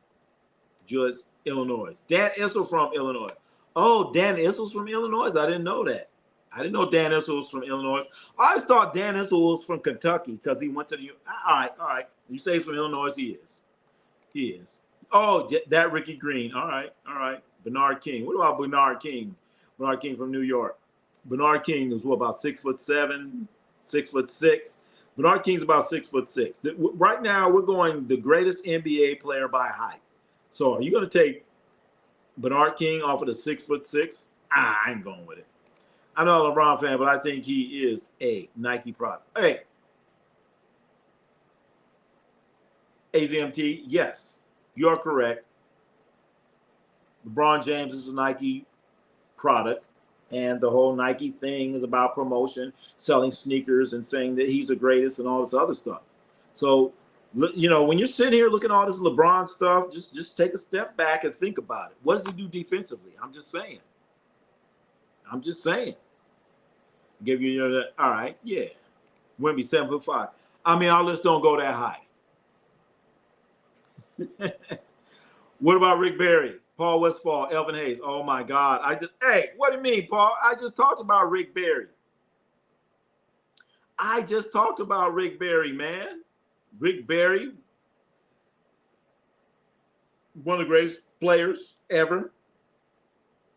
just Illinois. Dan Issel from Illinois. Oh, Dan Issel's from Illinois? I didn't know that. I didn't know Dan Issel was from Illinois. I always thought Dan Issel was from Kentucky because he went to the. All right. You say he's from Illinois? He is. He is. Oh, that Ricky Green. All right. Bernard King. What about Bernard King? Bernard King from New York. Bernard King is what, about 6'7", 6'6". Bernard King's about 6'6". Right now, we're going the greatest NBA player by height. So, are you going to take Bernard King off of the 6'6"? I ain't going with it. I'm not a LeBron fan, but I think he is a Nike product. Hey, AZMT, yes, you're correct. LeBron James is a Nike product, and the whole Nike thing is about promotion, selling sneakers, and saying that he's the greatest and all this other stuff. So, you know, when you're sitting here looking at all this LeBron stuff, just take a step back and think about it. What does he do defensively? I'm just saying. Give you your, all right, yeah. Wouldn't be 7'5". I mean, our list don't go that high. What about Rick Barry, Paul Westphal, Elvin Hayes? Oh my God. Hey, what do you mean, Paul? I just talked about Rick Barry. Man. Rick Barry, one of the greatest players ever.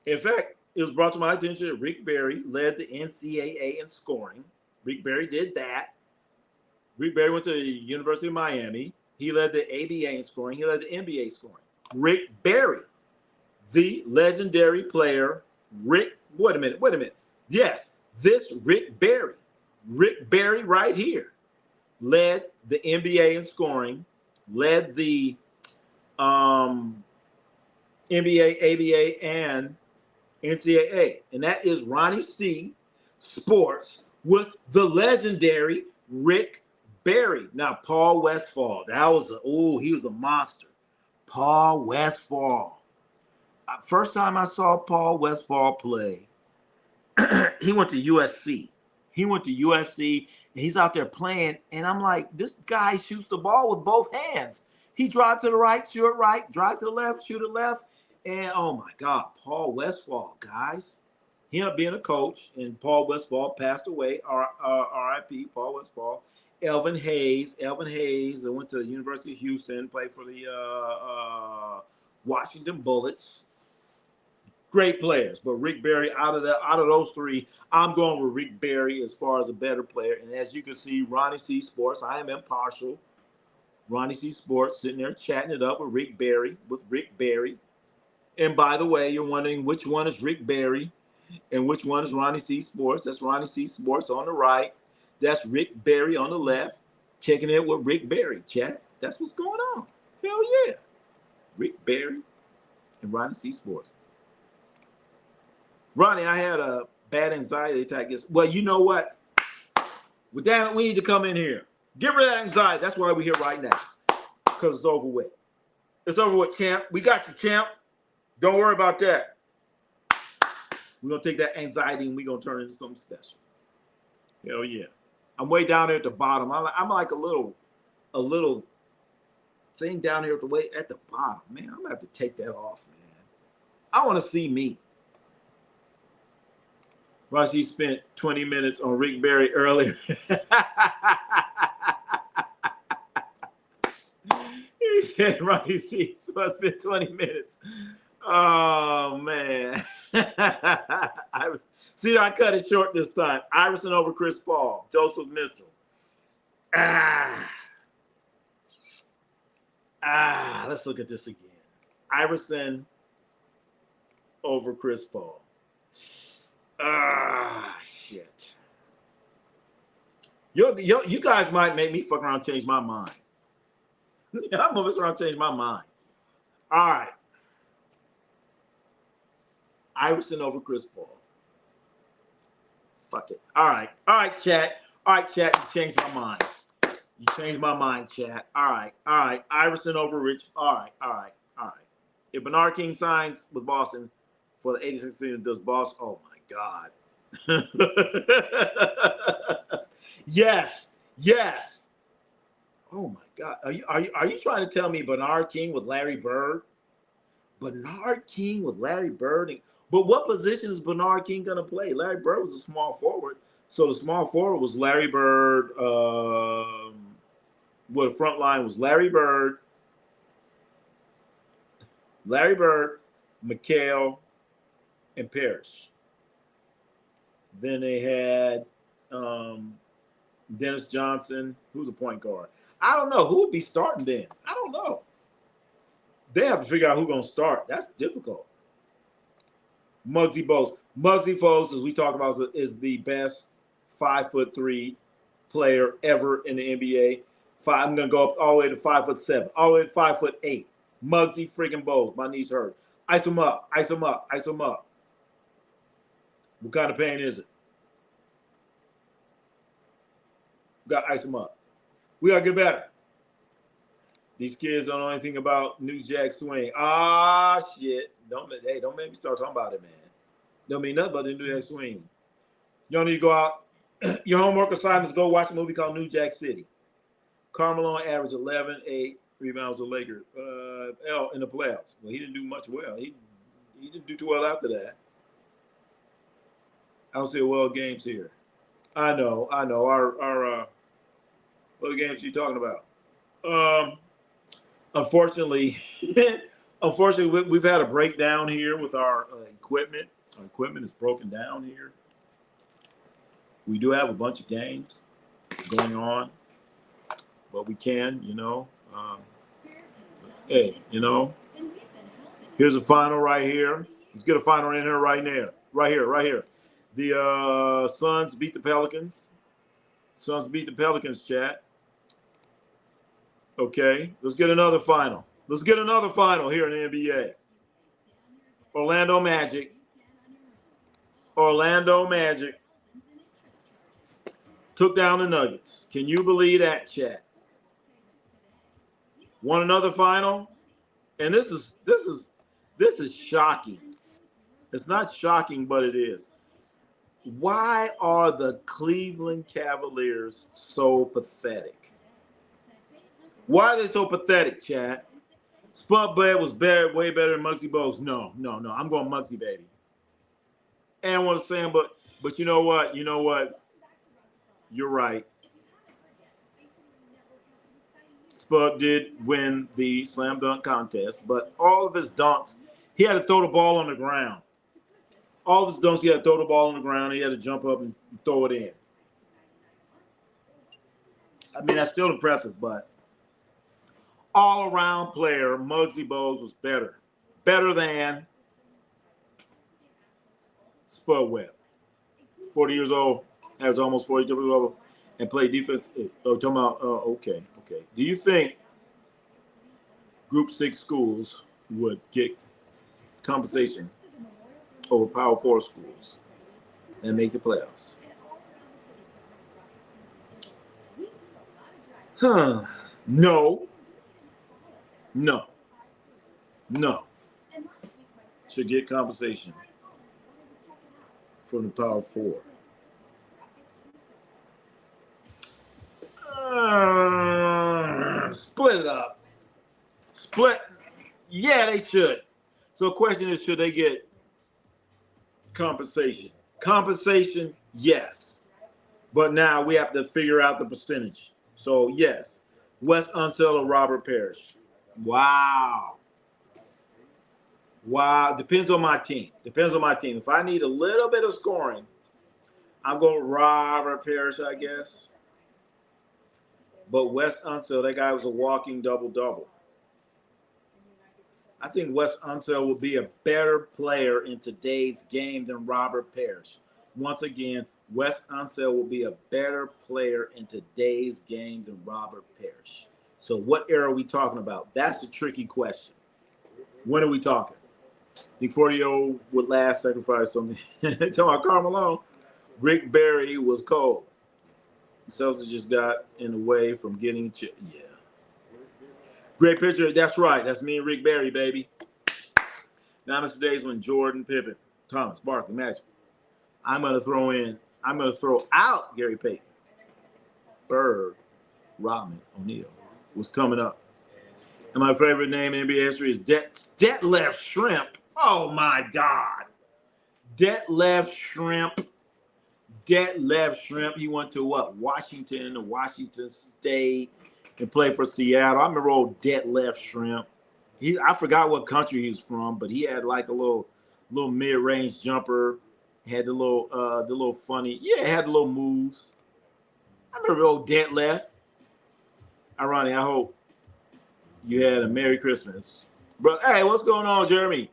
In fact, it was brought to my attention that Rick Barry led the NCAA in scoring. Rick Barry did that. Rick Barry went to the University of Miami. He led the ABA in scoring. He led the NBA scoring. Rick Barry, the legendary player. Wait a minute. Yes, this Rick Barry right here led the NBA in scoring, led the NBA, ABA, and NCAA. And that is Ronnie C. Sports with the legendary Rick Barry. Now, Paul Westphal, he was a monster. Paul Westphal. First time I saw Paul Westphal play, he went to USC. And he's out there playing, and I'm like, this guy shoots the ball with both hands. He drives to the right, shoot it right, drive to the left, shoot it left. And oh my God, Paul Westphal, guys. He ended up being a coach, and Paul Westphal passed away. R.I.P. Paul Westphal. Elvin Hayes. I went to the University of Houston, played for the Washington Bullets. Great players, but Rick Barry, out of those three, I'm going with Rick Barry as far as a better player. And as you can see, Ronnie C. Sports, I am impartial. Ronnie C. Sports sitting there chatting it up with Rick Barry. And by the way, you're wondering which one is Rick Barry and which one is Ronnie C. Sports. That's Ronnie C. Sports on the right. That's Rick Barry on the left. Checking in with Rick Barry, chat. That's what's going on. Hell yeah. Rick Barry and Ronnie C. Sports. Ronnie, I had a bad anxiety attack. Well, you know what? Well, damn it, we need to come in here. Get rid of that anxiety. That's why we're here right now. Because it's over with. It's over with, champ. We got you, champ. Don't worry about that. We're going to take that anxiety and we're going to turn it into something special. Hell yeah. I'm way down there at the bottom. I'm like a little thing down here at the bottom. Man, I'm going to have to take that off, man. I want to see me. Rashi spent 20 minutes on Rick Barry earlier. He said Rashi spent 20 minutes. Oh, man. I cut it short this time. Iverson over Chris Paul. Joseph Mitchell. Let's look at this again. Iverson over Chris Paul. Shit. You guys might make me fuck around and change my mind. I'm gonna mess around and change my mind. All right. Iverson over Chris Paul. Fuck it. All right, chat. You changed my mind. You changed my mind, chat. All right, all right. Iverson over Rich. All right, all right, all right. If Bernard King signs with Boston for the 86th season, does Boston? Oh my God. Yes, yes. Oh my God. Are you trying to tell me Bernard King with Larry Bird? Bernard King with Larry Bird. But what position is Bernard King going to play? Larry Bird was a small forward. So the small forward was Larry Bird. The front line was Larry Bird, McHale, and Parrish. Then they had Dennis Johnson, who's a point guard. I don't know who would be starting then. I don't know. They have to figure out who's going to start. That's difficult. Muggsy Bogues. Muggsy Bogues, as we talked about, is the best 5'3" player ever in the NBA. I'm going to go up all the way to 5'7", all the way to 5'8". Muggsy freaking Bogues. My knees hurt. Ice him up. Ice him up. Ice him up. What kind of pain is it? We got to ice him up. We got to get better. These kids don't know anything about New Jack Swing. Ah, shit. Don't make me start talking about it, man. Don't mean nothing but the New Jack Swing. You don't need to go out. Your homework assignment is go watch a movie called New Jack City. Carmelo averaged 11, 8 rebounds a Laker in the playoffs. Well, he didn't do much well. He didn't do too well after that. I don't see a well games here. I know. Our what games are you talking about? Unfortunately, we've had a breakdown here with our equipment. Our equipment is broken down here. We do have a bunch of games going on, but we can, hey, here's a final right here. Let's get a final in here right there. Right here. The Suns beat the Pelicans. Chat. Okay, let's get another final. Here in the NBA. Orlando Magic took down the Nuggets. Can you believe that, chat? Want another final? And this is shocking. It's not shocking, but it is. Why are the Cleveland Cavaliers so pathetic? Why are they so pathetic, chat? Spud Bed was way better than Muggsy Bogues. No. I'm going Muggsy, baby. And what I'm saying, but you know what? You're right. Spud did win the slam dunk contest, but all of his dunks, he had to throw the ball on the ground. All of his dunks, he had to throw the ball on the ground. He had to jump up and throw it in. I mean, that's still impressive, but all-around player, Muggsy Bogues was better. Better than Spud Webb. 40 years old, has almost 40 years old, and played defense. Talking about, okay. Do you think Group 6 schools would get compensation over Power 4 schools and make the playoffs? No. Should get compensation from the Power 4. Split it up. Yeah, they should. So the question is, should they get compensation? Compensation, yes. But now we have to figure out the percentage. So, yes. Wes Unseld or Robert Parrish. Wow. Depends on my team. If I need a little bit of scoring, I'm going with Robert Parrish, I guess. But Wes Unseld, that guy was a walking double-double. I think Wes Unseld will be a better player in today's game than Robert Parrish. Once again, Wes Unseld will be a better player in today's game than Robert Parrish. So what era are we talking about? That's a tricky question. When are we talking? The 40-year-old would last sacrifice something. Talking about Carmelo. Rick Barry was cold. Celtics just got in the way from getting yeah. Great picture. That's right. That's me and Rick Barry, baby. Now it's the days when Jordan, Pippen, Thomas, Barkley, Magic. I'm gonna throw out Gary Payton, Bird, Rodman, O'Neal. What's coming up? And my favorite name in NBA history is Detlef Shrimp. Oh my God. Detlef Shrimp. Detlef Shrimp. He went to what? Washington State, and played for Seattle. I remember old Detlef Shrimp. I forgot what country he was from, but he had like a little mid-range jumper. Had the little funny. Yeah, had the little moves. I remember old Detlef. Ironic. I hope you had a Merry Christmas. But hey, what's going on, Jeremy?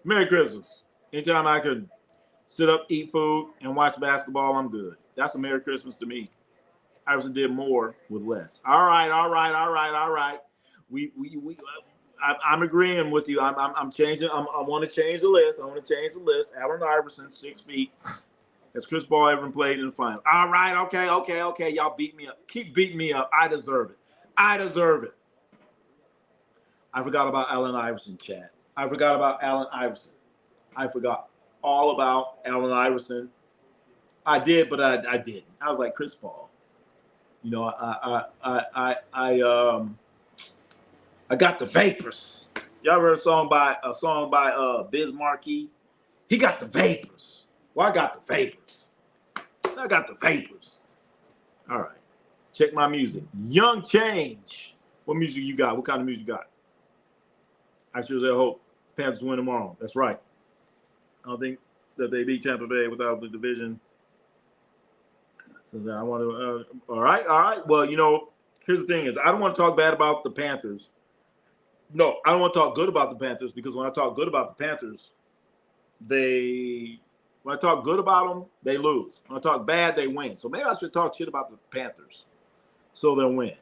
Merry Christmas. Anytime I could sit up, eat food, and watch basketball, I'm good. That's a Merry Christmas to me. Iverson did more with less. All right. I'm agreeing with you. I'm changing. I want to change the list. Allen Iverson, 6 feet. Has Chris Paul ever played in the final? All right. Okay. Y'all beat me up. Keep beating me up. I deserve it. I forgot about Allen Iverson, chat. I forgot all about Allen Iverson. I did, but I didn't. I was like Chris Paul. You know, I got the vapors. Y'all heard a song by Biz Markie? He got the vapors. Well, I got the vapors. All right. Check my music. Young Change. What music you got? What kind of music you got? I sure as hell hope Panthers win tomorrow. That's right. I don't think that they beat Tampa Bay without the division. So I want to. All right. Well, you know, here's the thing: is I don't want to talk bad about the Panthers. No, I don't want to talk good about the Panthers because when I talk good about the Panthers, when I talk good about them, they lose. When I talk bad, they win. So maybe I should talk shit about the Panthers, so they'll win.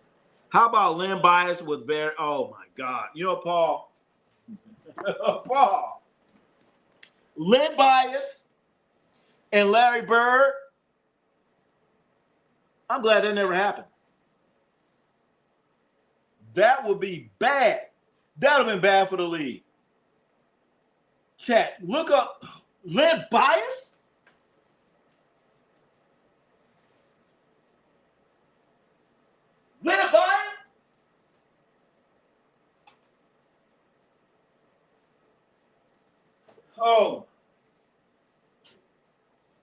How about Len Bias with oh my God, you know, Paul. Paul. Len Bias and Larry Bird. I'm glad that never happened. That would be bad. That would have been bad for the league. Chat, look up Len Bias. Len Bias? Oh.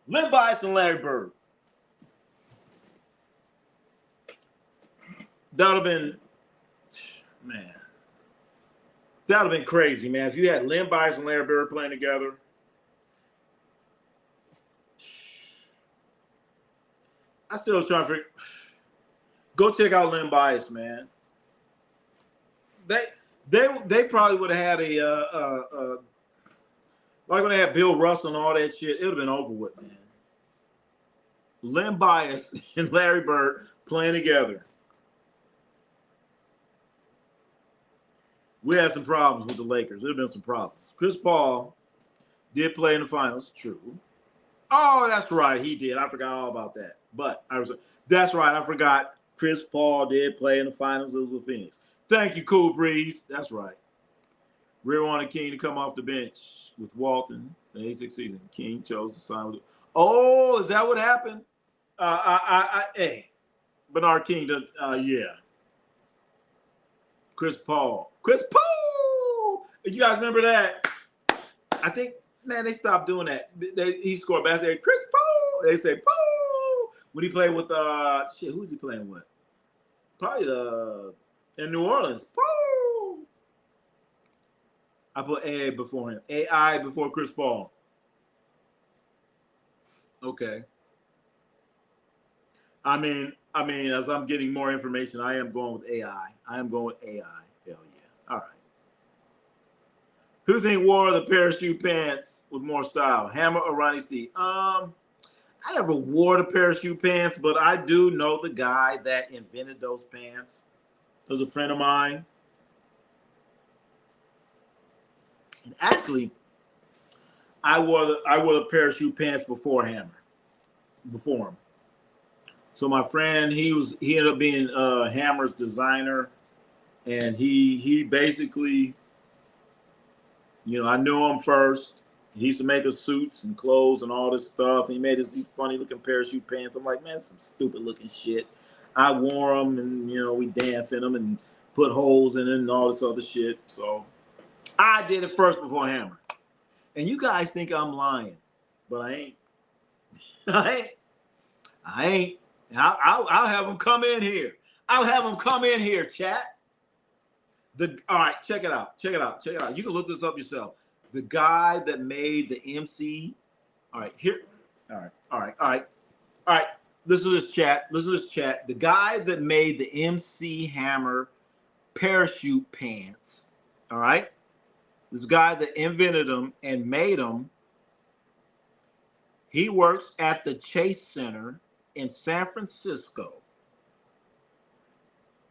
Len Bias and Larry Bird. That would have been, man. That would have been crazy, man. If you had Len Bias and Larry Bird playing together. I still trying to figure. Go check out Len Bias, man. They probably would have had like when they had Bill Russell and all that shit, it would have been over with, man. Len Bias and Larry Bird playing together. We had some problems with the Lakers. There have been some problems. Chris Paul did play in the finals, true. Oh, that's right, he did. I forgot all about that. But that's right, I forgot. Chris Paul did play in the finals. It was with Phoenix. Thank you, Cool Breeze. That's right. Real wanted King to come off the bench with Walton in the 86 season. King chose to sign with. Oh, is that what happened? Hey, Bernard King. Yeah. Chris Paul. You guys remember that? I think, man, they stopped doing that. He scored basketball. Chris Paul. They say Paul when he played with who was he playing with? Probably in New Orleans. Paul. I put AI before him. AI before Chris Paul. Okay. I mean, as I'm getting more information, I am going with AI. Hell yeah. All right. Who think wore the parachute pants with more style? Hammer or Ronnie C? I never wore the parachute pants, but I do know the guy that invented those pants. It was a friend of mine. And actually, I wore the parachute pants before Hammer. Before him. So my friend, he ended up being Hammer's designer, and he basically, I knew him first. He used to make us suits and clothes and all this stuff. And he made us these funny looking parachute pants. I'm like, man, some stupid looking shit. I wore them, and we dance in them and put holes in it and all this other shit. So I did it first before Hammer. And you guys think I'm lying, but I ain't. I ain't. I'll have them come in here. I'll have them come in here, chat. All right, check it out. Check it out. Check it out. You can look this up yourself. The guy that made the MC. All right, here. All right. All right. All right. All right. Listen to this chat. Listen to this chat. The guy that made the MC Hammer parachute pants. All right. This guy that invented them and made them. He works at the Chase Center in San Francisco.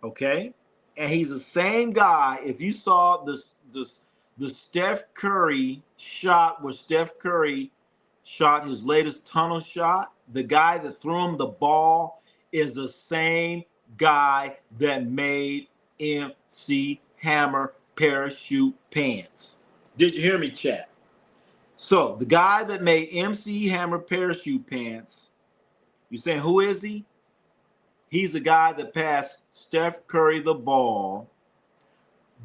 Okay? And he's the same guy. If you saw the Steph Curry shot where Steph Curry shot his latest tunnel shot, the guy that threw him the ball is the same guy that made MC Hammer parachute pants. Did you hear me, chat? So the guy that made MC Hammer parachute pants, you saying who is he? He's the guy that passed Steph Curry the ball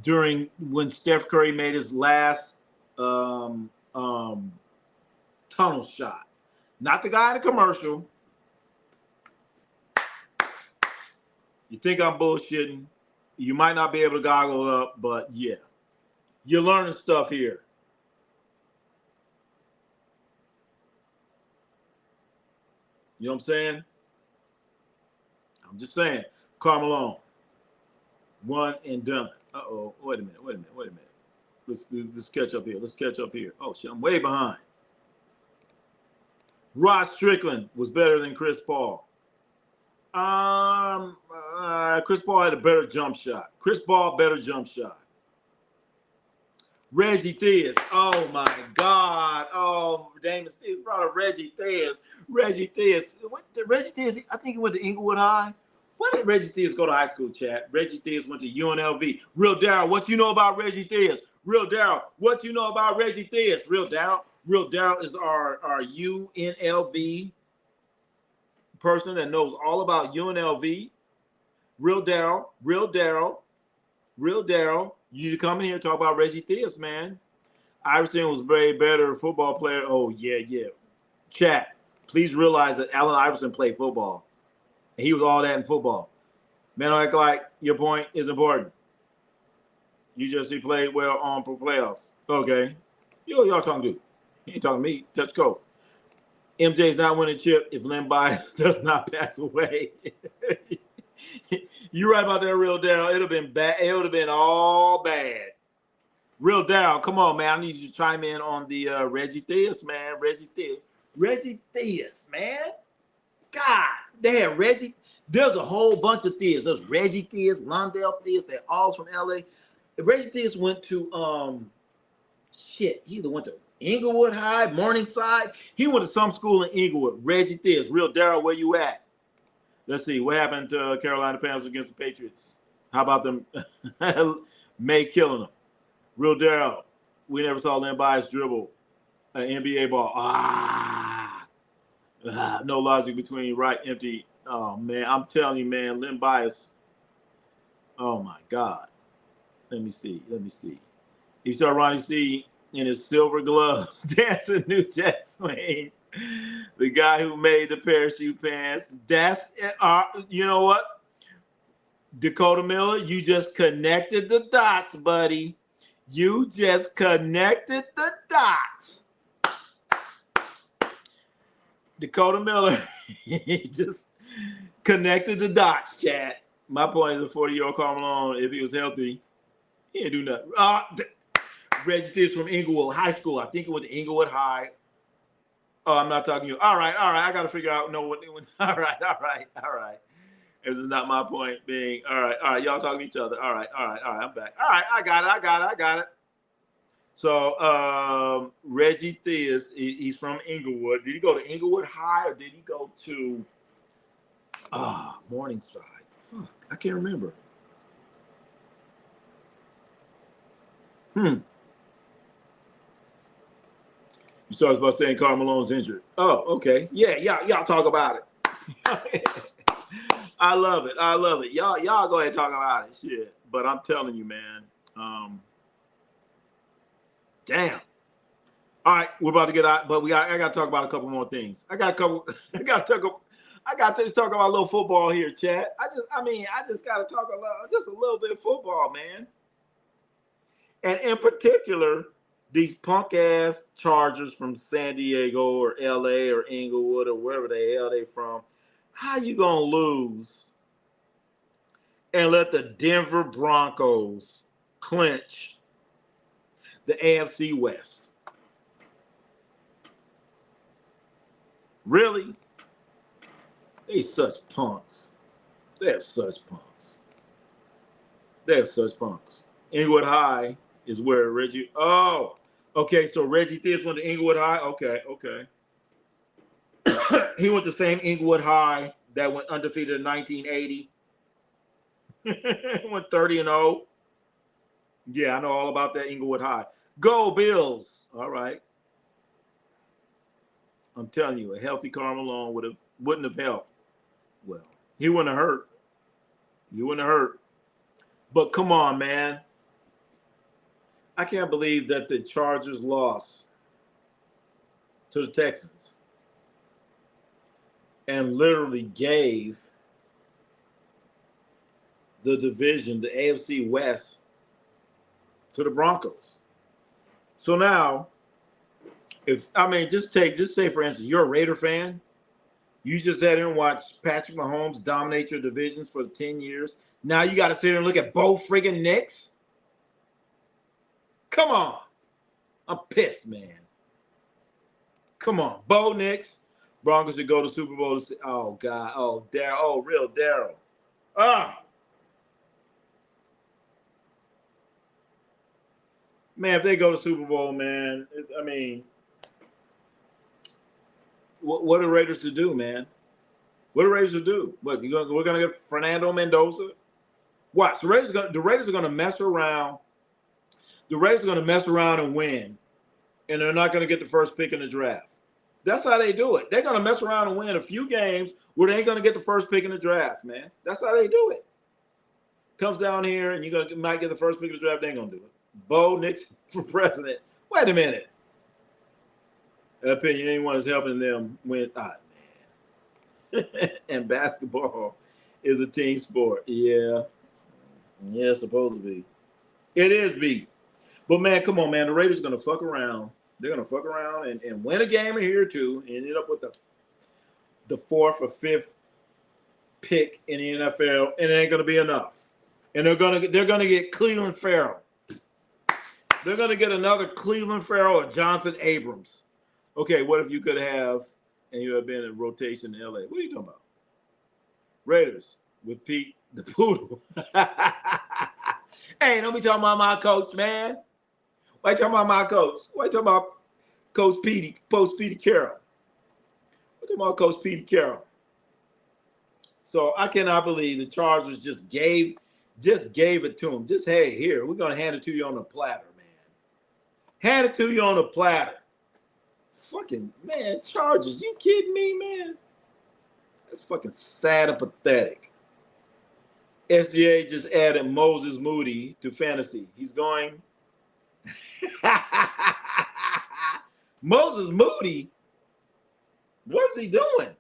when Steph Curry made his last tunnel shot. Not the guy in the commercial. You think I'm bullshitting? You might not be able to goggle up, but yeah. You're learning stuff here. You know what I'm saying? I'm just saying. Carmelo, one and done. Uh-oh. Wait a minute. Let's catch up here. Let's catch up here. Oh, shit, I'm way behind. Rod Strickland was better than Chris Paul. Chris Paul had a better jump shot. Chris Paul, better jump shot. Reggie Theus. Oh, my God. Oh, Damon Steve brought up Reggie Theus. Reggie Theus. Reggie Theus, I think he went to Inglewood High. Where did Reggie Theus go to high school, chat? Reggie Theus went to UNLV. Real Darryl, what you know about Reggie Theus? Real Darryl, what you know about Reggie Theus? Real Darryl. Real Darryl is our UNLV person that knows all about UNLV. Real Darryl. You need to come in here and talk about Reggie Theus, man. Iverson was way better football player. Oh, yeah. Chat, please realize that Allen Iverson played football. And he was all that in football. Man, don't act like your point is important. You just he played well on for playoffs. Okay. Y'all talking to? You ain't talking to me. Touch code. MJ's not winning chip if Len Bias does not pass away. You're right about that, Real Darryl. It would have been bad. It would have been all bad. Real Darryl, come on, man. I need you to chime in on the Reggie Theus, man. Reggie Theus, man. God, they had Reggie. There's a whole bunch of Theus. There's Reggie Theus, Londell Theus. They're all from LA. Reggie Theus went to he either went to Inglewood High, Morningside. He went to some school in Inglewood. Reggie Theus. Real Darryl, where you at? Let's see. What happened to Carolina Panthers against the Patriots? How about them May killing them? Real Darryl. We never saw Len Bias dribble an NBA ball. No logic between right, empty. Oh, man. I'm telling you, man. Len Bias. Oh, my God. Let me see. He saw Ronnie C in his silver gloves dancing New Jack Swing. The guy who made the parachute pants. That's you know what? Dakota Miller, you just connected the dots, buddy. You just connected the dots. Dakota Miller, he just connected the dots, chat. My point is a 40-year-old Carmelo, if he was healthy, he didn't do nothing. Reggie Theus from Inglewood High School. I think it went to Inglewood High. Oh, I'm not talking to you. All right. I got to figure out. All right. This is not my point being. All right. Y'all talking to each other. All right. I'm back. All right. I got it. So Reggie Theus, he's from Inglewood. Did he go to Inglewood High or did he go to Morningside. Fuck, I can't remember. You started by saying Karl Malone's injured. Oh, okay. Yeah, y'all talk about it. I love it. I love it. Y'all go ahead and talk about it. Shit. But I'm telling you, man. Damn. All right, we're about to get out, but I got to talk about a couple more things. I got to just talk about a little football here, Chad. I just got to talk just a little bit of football, man. And in particular, these punk ass Chargers from San Diego or LA or Inglewood or wherever the hell they from. How you gonna lose and let the Denver Broncos clinch the AFC West? Really? They such punks. They're such punks. They're such punks. Inglewood High is where Reggie. Oh, okay. So Reggie Theus went to Inglewood High. Okay. He went to the same Inglewood High that went undefeated in 1980. Went 30-0. Yeah, I know all about that Inglewood High. Go Bills. All right. I'm telling you, a healthy Karl Malone wouldn't have helped. Well, he wouldn't have hurt. You wouldn't have hurt. But come on, man. I can't believe that the Chargers lost to the Texans and literally gave the division, the AFC West, to the Broncos. So now, just say for instance, you're a Raider fan. You just sat there and watched Patrick Mahomes dominate your divisions for 10 years. Now you got to sit there and look at both friggin' Knicks. Come on. I'm pissed, man. Come on. Bo Knicks. Broncos should go to Super Bowl. Oh, God. Oh, Daryl. Oh, real Daryl. Man, if they go to Super Bowl, man, what are the Raiders to do, man? What are the Raiders to do? What, we're going to get Fernando Mendoza? Watch. The Raiders are going to mess around. The Raiders are going to mess around and win, and they're not going to get the first pick in the draft. That's how they do it. They're going to mess around and win a few games where they ain't going to get the first pick in the draft, man. That's how they do it. Comes down here, and you might get the first pick in the draft. They ain't going to do it. Bo Nix for president. Wait a minute. That opinion, anyone is helping them win. Man. And basketball is a team sport. Yeah, it's supposed to be. It is B. But, man, come on, man. The Raiders are going to fuck around. They're going to fuck around and win a game here, too, and end up with the fourth or fifth pick in the NFL, and it ain't going to be enough. And they're going to get Cleveland Farrell. They're going to get another Cleveland Farrell or Jonathan Abrams. Okay, what if you could have, and you have been in rotation in L.A.? What are you talking about? Raiders with Pete the Poodle. Hey, don't be talking about my coach, man. Why you talking about my coach? Why you talking about Coach Petey Carroll? What talking about Coach Petey Carroll? So I cannot believe the Chargers just gave it to him. Just, hey, here, we're going to hand it to you on a platter, man. Hand it to you on a platter. Fucking, man, Chargers, you kidding me, man? That's fucking sad and pathetic. SGA just added Moses Moody to fantasy. He's going. Moses Moody? What's he doing?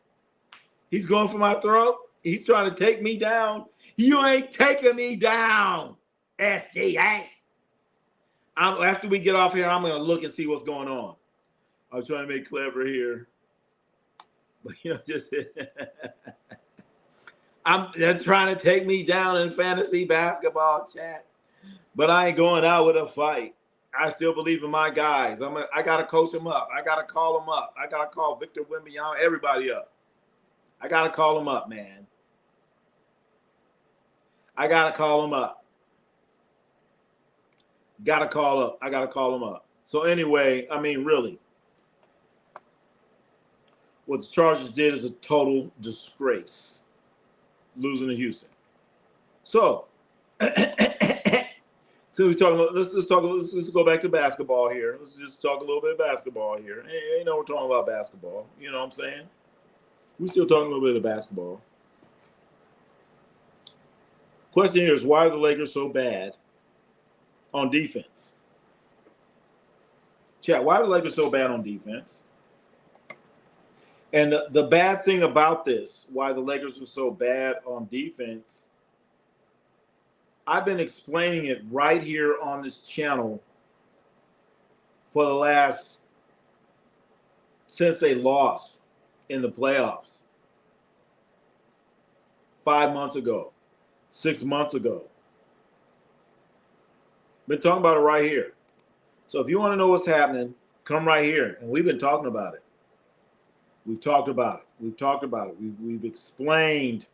He's going for my throat. He's trying to take me down. You ain't taking me down, SGA. After we get off here, I'm going to look and see what's going on. I was trying to make clever here. But, just they're trying to take me down in fantasy basketball, chat. But I ain't going out with a fight. I still believe in my guys. I got to coach them up. I got to call them up. I got to call Victor Wembanyama, everybody up. I got to call them up, man. I got to call them up. Got to call up. I got to call them up. So anyway, really, what the Chargers did is a total disgrace. losing to Houston. So, so we talking. Let's go back to basketball here. Let's just talk a little bit of basketball here. Hey, we're talking about basketball. You know what I'm saying? We're still talking a little bit of basketball. Question here is, why are the Lakers so bad on defense? Chat, why are the Lakers so bad on defense? And the bad thing about this, why the Lakers are so bad on defense, I've been explaining it right here on this channel for the last, since they lost in the playoffs 5 months ago, 6 months ago. Been talking about it right here. So if you want to know what's happening, come right here. And we've been talking about it. We've talked about it. We've explained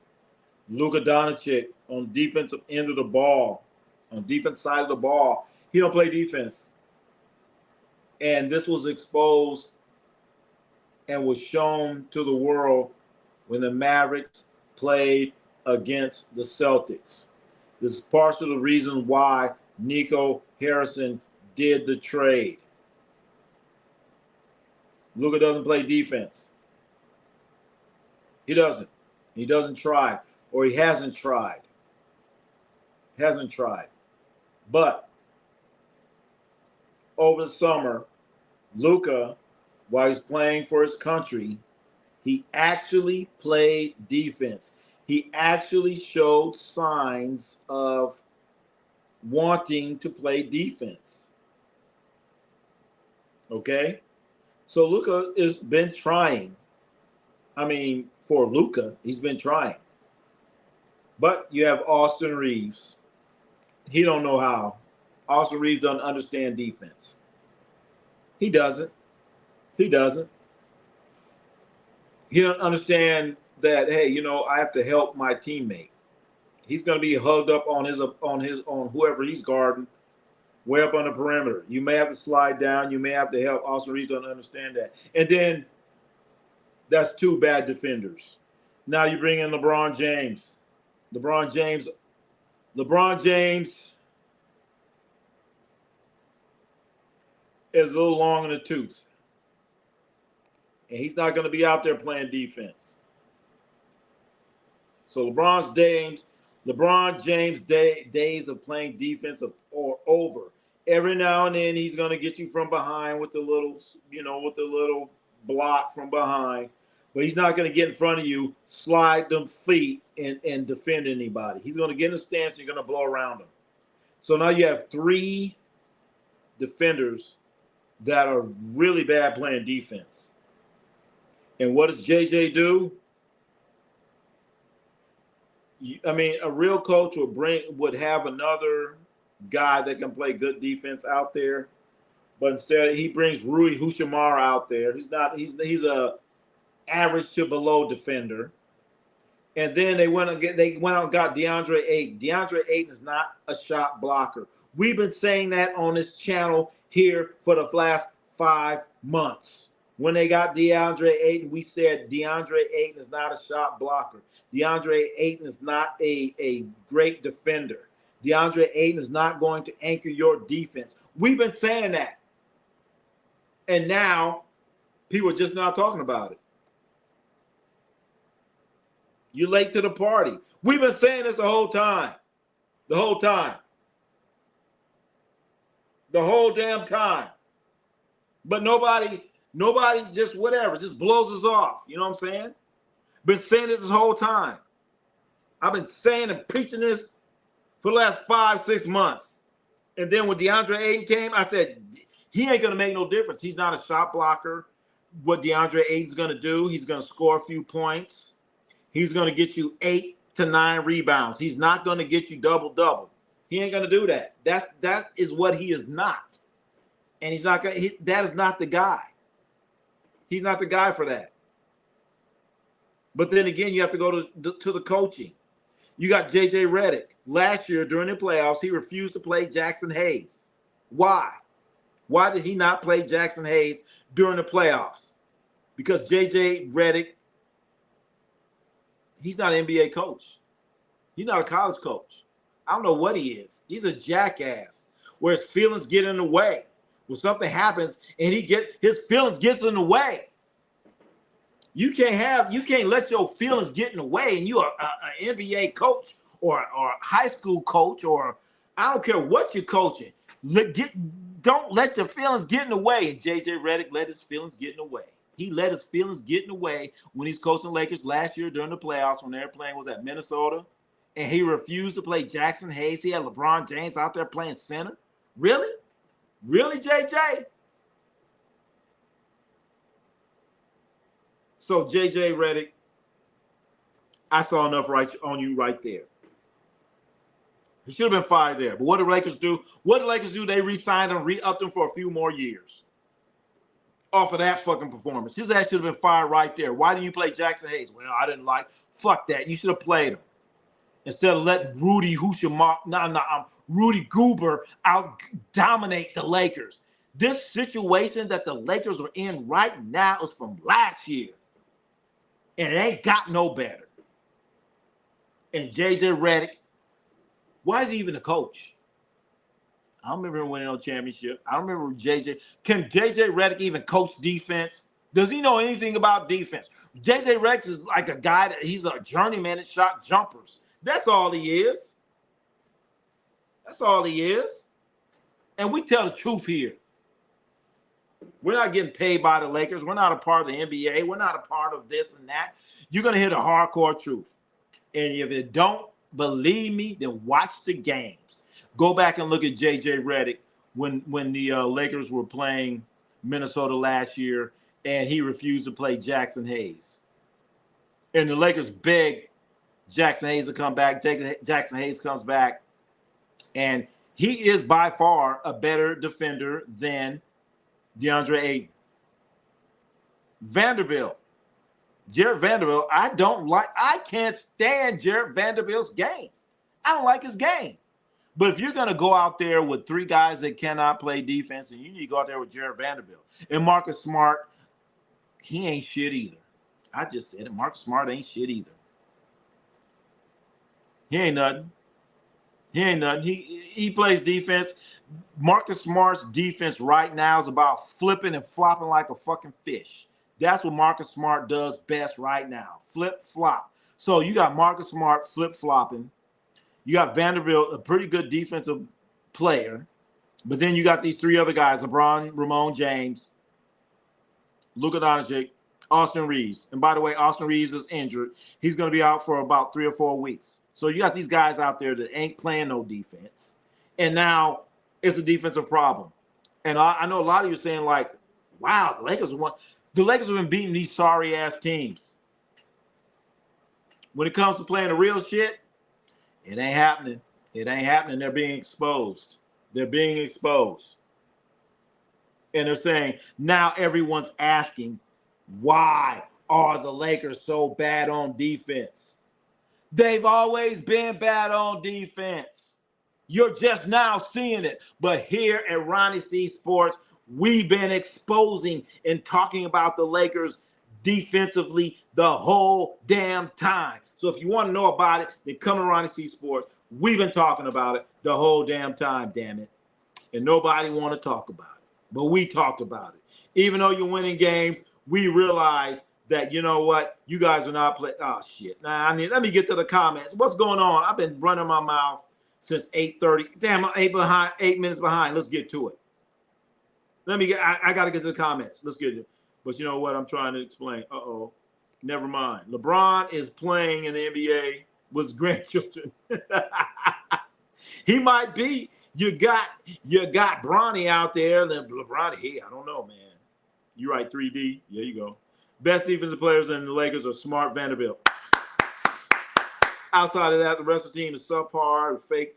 Luka Doncic on defensive end of the ball, on defense side of the ball. He don't play defense. And this was exposed and was shown to the world when the Mavericks played against the Celtics. This is partially the reason why Nico Harrison did the trade. Luka doesn't play defense. He doesn't. He doesn't try, or he hasn't tried. But over the summer, Luka, while he's playing for his country, he actually played defense. He actually showed signs of wanting to play defense. Okay? So Luka has been trying. I mean, for Luka, he's been trying. But you have Austin Reeves. He don't know how. Austin Reeves doesn't understand defense. He doesn't. He doesn't understand that, hey, I have to help my teammate. He's going to be hugged up on whoever he's guarding, way up on the perimeter. You may have to slide down. You may have to help. Austin Reeves doesn't understand that. And then that's two bad defenders. Now you bring in LeBron James. LeBron James is a little long in the tooth. And he's not going to be out there playing defense. So LeBron James' days of playing defense are over. Every now and then he's going to get you from behind with the little block from behind. But he's not going to get in front of you, slide them feet, and defend anybody. He's going to get in a stance, and you're going to blow around him. So now you have three defenders that are really bad playing defense. And what does JJ do? A real coach would have another guy that can play good defense out there, but instead he brings Rui Hachimura out there. He's a average to below defender. And then they went out and got DeAndre Ayton. DeAndre Ayton is not a shot blocker. We've been saying that on this channel here for the last 5 months. When they got DeAndre Ayton, we said DeAndre Ayton is not a shot blocker. DeAndre Ayton is not a great defender. DeAndre Ayton is not going to anchor your defense. We've been saying that. And now people are just not talking about it. You're late to the party. We've been saying this the whole time. The whole time. The whole damn time. But nobody just just blows us off. You know what I'm saying? Been saying this whole time. I've been saying and preaching this for the last 5-6 months. And then when DeAndre Ayton came, I said, he ain't going to make no difference. He's not a shot blocker. What DeAndre Ayton's going to do, he's going to score a few points. He's going to get you 8 to 9 rebounds. He's not going to get you double-double. He ain't going to do that. That is what he is not. And he's not going. That is not the guy. He's not the guy for that. But then again, you have to go to the coaching. You got J.J. Redick. Last year during the playoffs, he refused to play Jackson Hayes. Why? Why did he not play Jackson Hayes during the playoffs? Because J.J. Redick, he's not an NBA coach. He's not a college coach. I don't know what he is. He's a jackass where his feelings get in the way. When something happens and his feelings gets in the way. You can't let your feelings get in the way, and you are an NBA coach or a high school coach, or I don't care what you're coaching. Don't let your feelings get in the way. And JJ Redick let his feelings get in the way. He let his feelings get in the way when he's coaching the Lakers last year during the playoffs when they were playing, was at Minnesota, and he refused to play Jackson Hayes. He had LeBron James out there playing center. Really? Really, JJ? So JJ Redick, I saw enough right on you right there. He should have been fired there. But what did the Lakers do? What did the Lakers do? They re-signed him, re-upped him for a few more years. Off of that fucking performance. His ass should have been fired right there. Why didn't you play Jackson Hayes? Well, I didn't like. Fuck that. You should have played him. Instead of letting Rudy Goober out-dominate the Lakers. This situation that the Lakers are in right now is from last year. And it ain't got no better. And JJ Redick, why is he even a coach? I don't remember him winning no championship. I don't remember JJ. Can JJ Redick even coach defense? Does he know anything about defense? JJ Redick is like a guy he's a journeyman at shot jumpers. That's all he is. That's all he is. And we tell the truth here. We're not getting paid by the Lakers. We're not a part of the NBA. We're not a part of this and that. You're going to hear the hardcore truth. And if you don't believe me, then watch the games. Go back and look at JJ Redick when the Lakers were playing Minnesota last year, and he refused to play Jackson Hayes. And the Lakers begged Jackson Hayes to come back. Jackson Hayes comes back, and he is by far a better defender than DeAndre Ayton. Jared Vanderbilt, I can't stand Jared Vanderbilt's game. I don't like his game. But if you're going to go out there with three guys that cannot play defense, and you need to go out there with Jared Vanderbilt. And Marcus Smart, he ain't shit either. I just said it. Marcus Smart ain't shit either. He ain't nothing. He plays defense. Marcus Smart's defense right now is about flipping and flopping like a fucking fish. That's what Marcus Smart does best right now. Flip, flop. So you got Marcus Smart flip-flopping. You got Vanderbilt, a pretty good defensive player. But then you got these three other guys, LeBron, Ramon James, Luka Doncic, Austin Reeves. And by the way, Austin Reeves is injured. He's going to be out for about 3 or 4 weeks. So you got these guys out there that ain't playing no defense. And now it's a defensive problem. And I know a lot of you are saying, like, wow, the Lakers won. The Lakers have been beating these sorry-ass teams. When it comes to playing the real shit, it ain't happening. It ain't happening. They're being exposed. They're being exposed. And they're saying, now everyone's asking, why are the Lakers so bad on defense? They've always been bad on defense. You're just now seeing it. But here at Ronnie C Sports, we've been exposing and talking about the Lakers defensively the whole damn time. So if you want to know about it, then come to Ronnie C Sports. We've been talking about it the whole damn time, damn it. And nobody want to talk about it. But we talked about it. Even though you're winning games, we realize that, you know what, you guys are not playing. Oh, shit. Now, let me get to the comments. What's going on? I've been running my mouth since 8:30. Damn, I'm 8 minutes behind. Let's get to it. I got to get to the comments. Let's get it. But you know what I'm trying to explain? Uh-oh. Never mind. LeBron is playing in the NBA with his grandchildren. He might be. You got Bronny out there. LeBron, hey, I don't know, man. You're right, 3D. There you go. Best defensive players in the Lakers are Smart, Vanderbilt. Outside of that, the rest of the team is subpar, fake.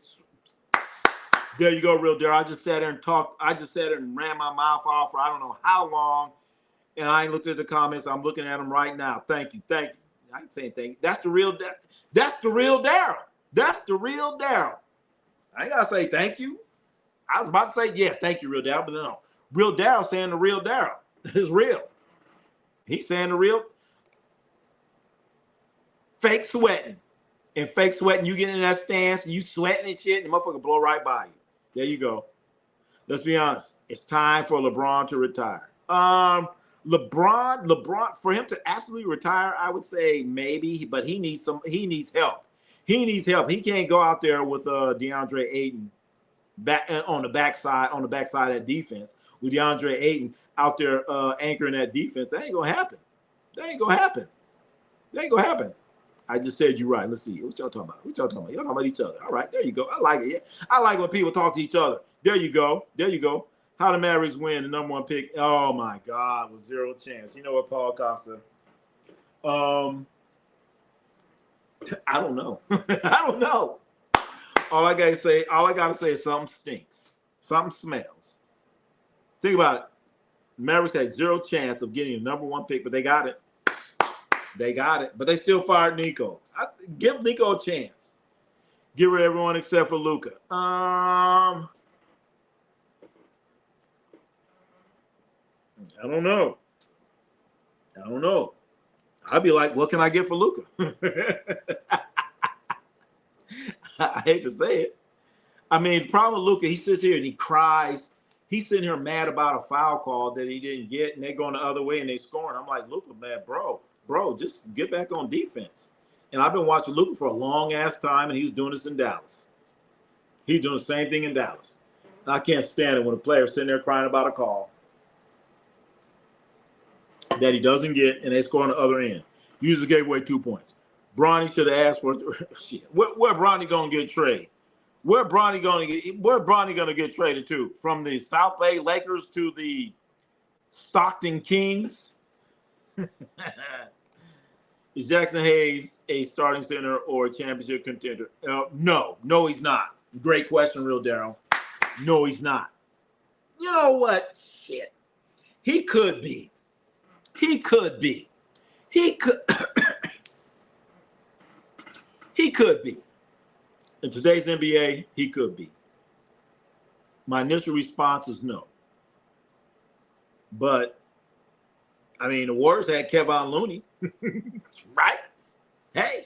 There you go, Real Dare. I just sat there and talked. I just sat there and ran my mouth off for I don't know how long. And I ain't looked at the comments. I'm looking at them right now. Thank you. I ain't saying thank you. That's the real Daryl. That's the real Daryl. I ain't gotta say thank you. I was about to say, yeah, thank you, Real Daryl, but no. Real Daryl saying the real Daryl is real. He's saying the real fake sweating and fake sweating, you get in that stance, and you sweating and shit, and the motherfucker blow right by you. There you go. Let's be honest. It's time for LeBron to retire. LeBron, for him to absolutely retire, I would say maybe, but he needs help. He needs help. He can't go out there with DeAndre Ayton back on the backside of that defense with DeAndre Ayton out there anchoring that defense. That ain't gonna happen. I just said you right. Let's see. What y'all talking about? Y'all talking about each other. All right, there you go. I like it. Yeah. I like when people talk to each other. There you go. How the Mavericks win the number one pick? Oh my God, with zero chance. You know what, Paul Costa? I don't know. All I gotta say is something stinks. Something smells. Think about it. Mavericks had zero chance of getting the number one pick, but they got it. But they still fired Nico. Give Nico a chance. Get rid of everyone except for Luka. I don't know. I'd be like, what can I get for Luka? I hate to say it. I mean, the problem with Luka, he sits here and he cries. He's sitting here mad about a foul call that he didn't get, and they're going the other way and they scoring. I'm like, Luka, man, bro, just get back on defense. And I've been watching Luka for a long ass time, and he was doing this in Dallas. He's doing the same thing in Dallas. And I can't stand it when a player's sitting there crying about a call that he doesn't get, and they score on the other end. Usually gave away 2 points. Bronny should have asked for shit. Where Bronny gonna get traded? Where Bronny gonna get traded to? From the South Bay Lakers to the Stockton Kings? Is Jackson Hayes a starting center or a championship contender? No, he's not. Great question, Real Daryl. No, he's not. You know what? Shit. He could be. He could be. In today's NBA, he could be. My initial response is no. But, I mean, the Warriors had Kevon Looney, right? Hey.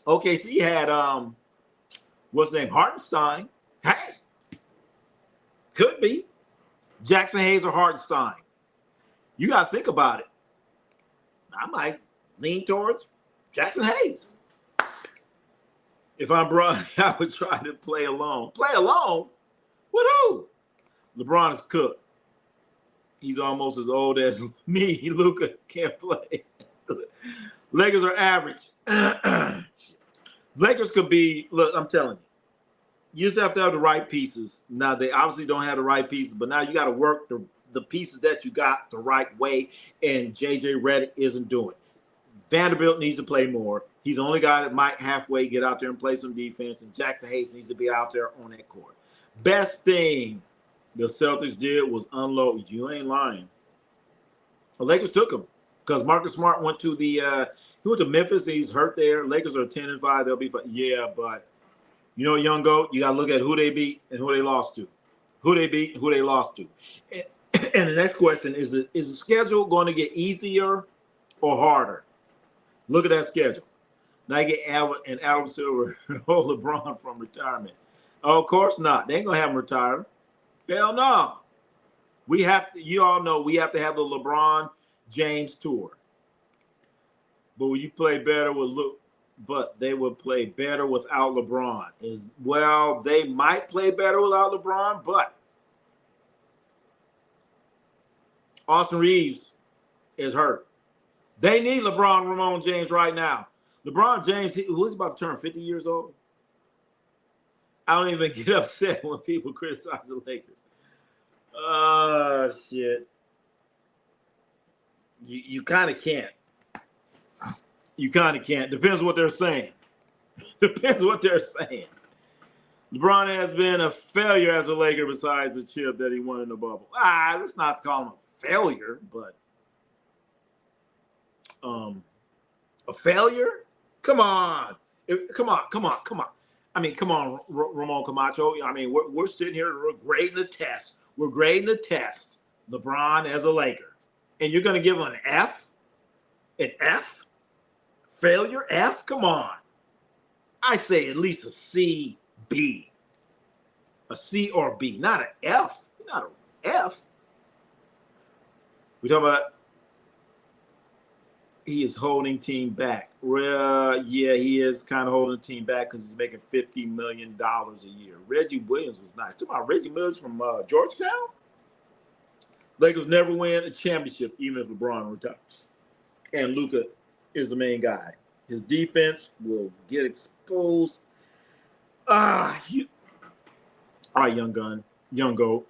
OKC had, what's his name, Hartenstein. Hey. Could be. Jackson Hayes or Hartenstein. You got to think about it. I might lean towards Jackson Hayes. If I'm Bron, I would try to play alone. Play alone? With who? LeBron is cooked. He's almost as old as me. Luka can't play. Lakers are average. Lakers could be, look, I'm telling you. You just have to have the right pieces. Now, they obviously don't have the right pieces, but now you got to work the pieces that you got the right way, and JJ Redick isn't doing it. Vanderbilt needs to play more. He's the only guy that might halfway get out there and play some defense, and Jackson Hayes needs to be out there on that court. Best thing the Celtics did was unload. You ain't lying. The Lakers took him because Marcus Smart went to he went to Memphis, and he's hurt there. Lakers are 10-5. They'll be fine. Yeah, but you know, young goat, you got to look at who they beat and who they lost to. Who they beat and who they lost to. And the next question is the schedule going to get easier or harder? Look at that schedule. Now you get Albert Silver or LeBron from retirement. Oh, of course not. They ain't going to have him retire. Hell no. You all know we have to have the LeBron James tour. But will you play better with Luke? But they would play better without LeBron. They might play better without LeBron, but Austin Reeves is hurt. They need Ramon James right now. LeBron James, who's about to turn 50 years old. I don't even get upset when people criticize the Lakers. Shit. You kind of can't. You kind of can't. Depends what they're saying. LeBron has been a failure as a Laker besides the chip that he won in the bubble. Let's not call him a failure, but a failure? Come on. I mean, come on, Ramon Camacho. I mean, we're sitting here, we're grading the test. LeBron as a Laker. And you're going to give him an F? An F? Failure F? Come on. I say at least a C, B. A C or B, not an F. Not an F. We talking about he is holding team back. Well, yeah, he is kind of holding the team back because he's making $50 million a year. Reggie Williams was nice. Talking about Reggie Williams from Georgetown? Lakers never win a championship, even if LeBron retires. And Luka is the main guy. His defense will get exposed. All right, young gun, young goat.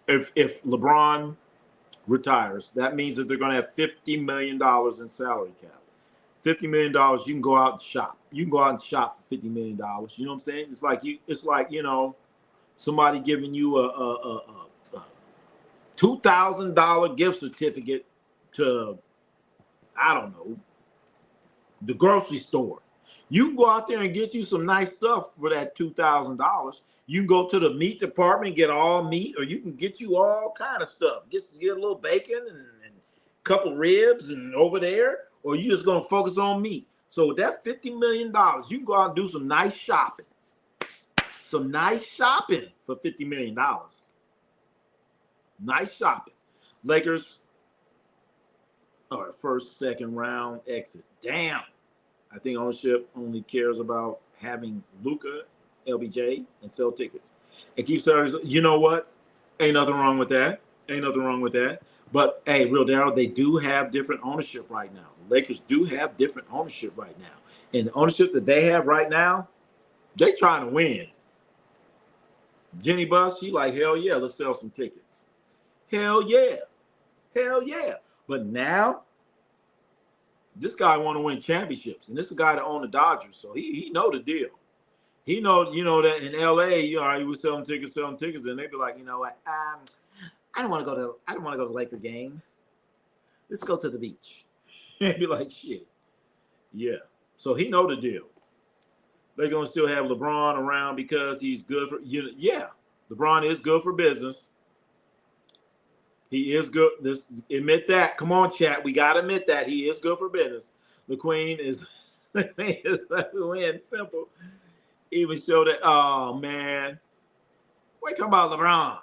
If LeBron retires, that means that they're going to have $50 million in salary cap. $50 million, you can go out and shop. You can go out and shop for $50 million. You know what I'm saying? It's like somebody giving you a $2,000 gift certificate to, I don't know, the grocery store. You can go out there and get you some nice stuff for that $2,000. You can go to the meat department and get all meat, or you can get you all kind of stuff. Get a little bacon and a couple ribs and over there, or you just gonna focus on meat. So with that $50 million, you can go out and do some nice shopping. Some nice shopping for $50 million. Nice shopping. Lakers are first, second round exit. Damn. I think ownership only cares about having Luka, LBJ, and sell tickets. And keep service. You know what? Ain't nothing wrong with that. Ain't nothing wrong with that. But hey, real Darryl, they do have different ownership right now. The Lakers do have different ownership right now. And the ownership that they have right now, they trying to win. Jenny Buss, she like, hell yeah, let's sell some tickets. Hell yeah. Hell yeah. But now, this guy want to win championships, and this is a guy that owned the Dodgers, so he know the deal. He know, that in LA, you was selling tickets, and they be like, you know what, I don't want to go to the Laker game. Let's go to the beach. And be like, shit. Yeah. So he know the deal. They're gonna still have LeBron around because he's good for yeah. LeBron is good for business. He is good. Admit that. Come on, chat. We gotta admit that he is good for business. The Queen is win simple. Even show that. Oh man, we talking about LeBron.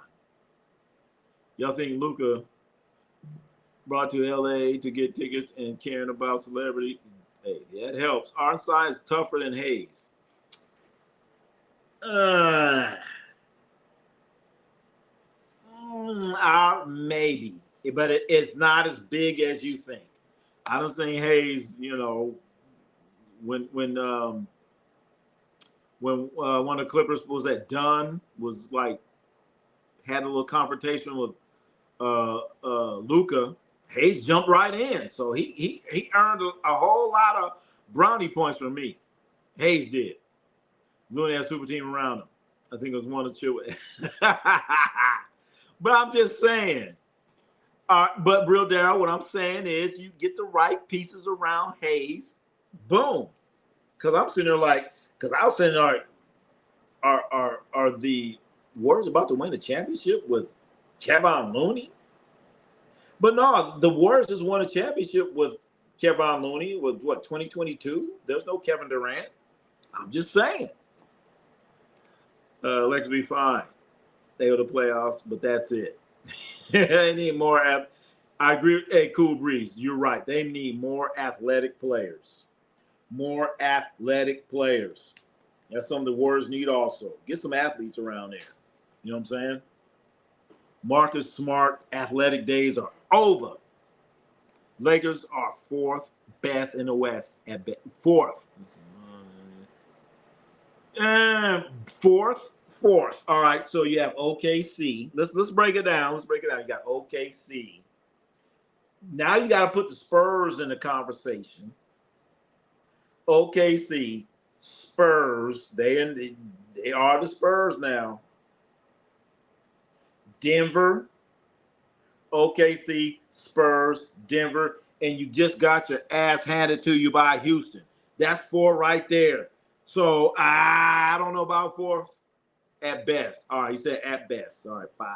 Y'all think Luka brought to LA to get tickets and caring about celebrity? Hey, that helps. Our side is tougher than Hayes. Maybe, but it's not as big as you think. I don't think Hayes, when one of the Clippers was at Dunn, was like had a little confrontation with Luka, Hayes jumped right in, so he earned a whole lot of brownie points from me. Hayes did. Looney had a super team around him. I think it was one or two. But I'm just saying. But real Darryl, what I'm saying is you get the right pieces around Hayes, boom. Because I'm sitting there because I was saying, are the Warriors about to win the championship with Kevin Looney? But no, the Warriors just won a championship with Kevin Looney with 2022? There's no Kevin Durant. I'm just saying. Lakers be fine. They go to playoffs, but that's it. They need more. I agree. Hey, Cool Breeze, you're right. They need more athletic players. More athletic players. That's something the Warriors need also. Get some athletes around there. You know what I'm saying? Marcus Smart athletic days are over. Lakers are fourth best in the West at best. Fourth. Fourth. All right. So you have OKC. Let's break it down. You got OKC. Now you got to put the Spurs in the conversation. OKC, Spurs. They are the Spurs now. Denver, OKC, Spurs, Denver, and you just got your ass handed to you by Houston. That's four right there. So I don't know about fourth. At best. All right, you said at best. All right, 5.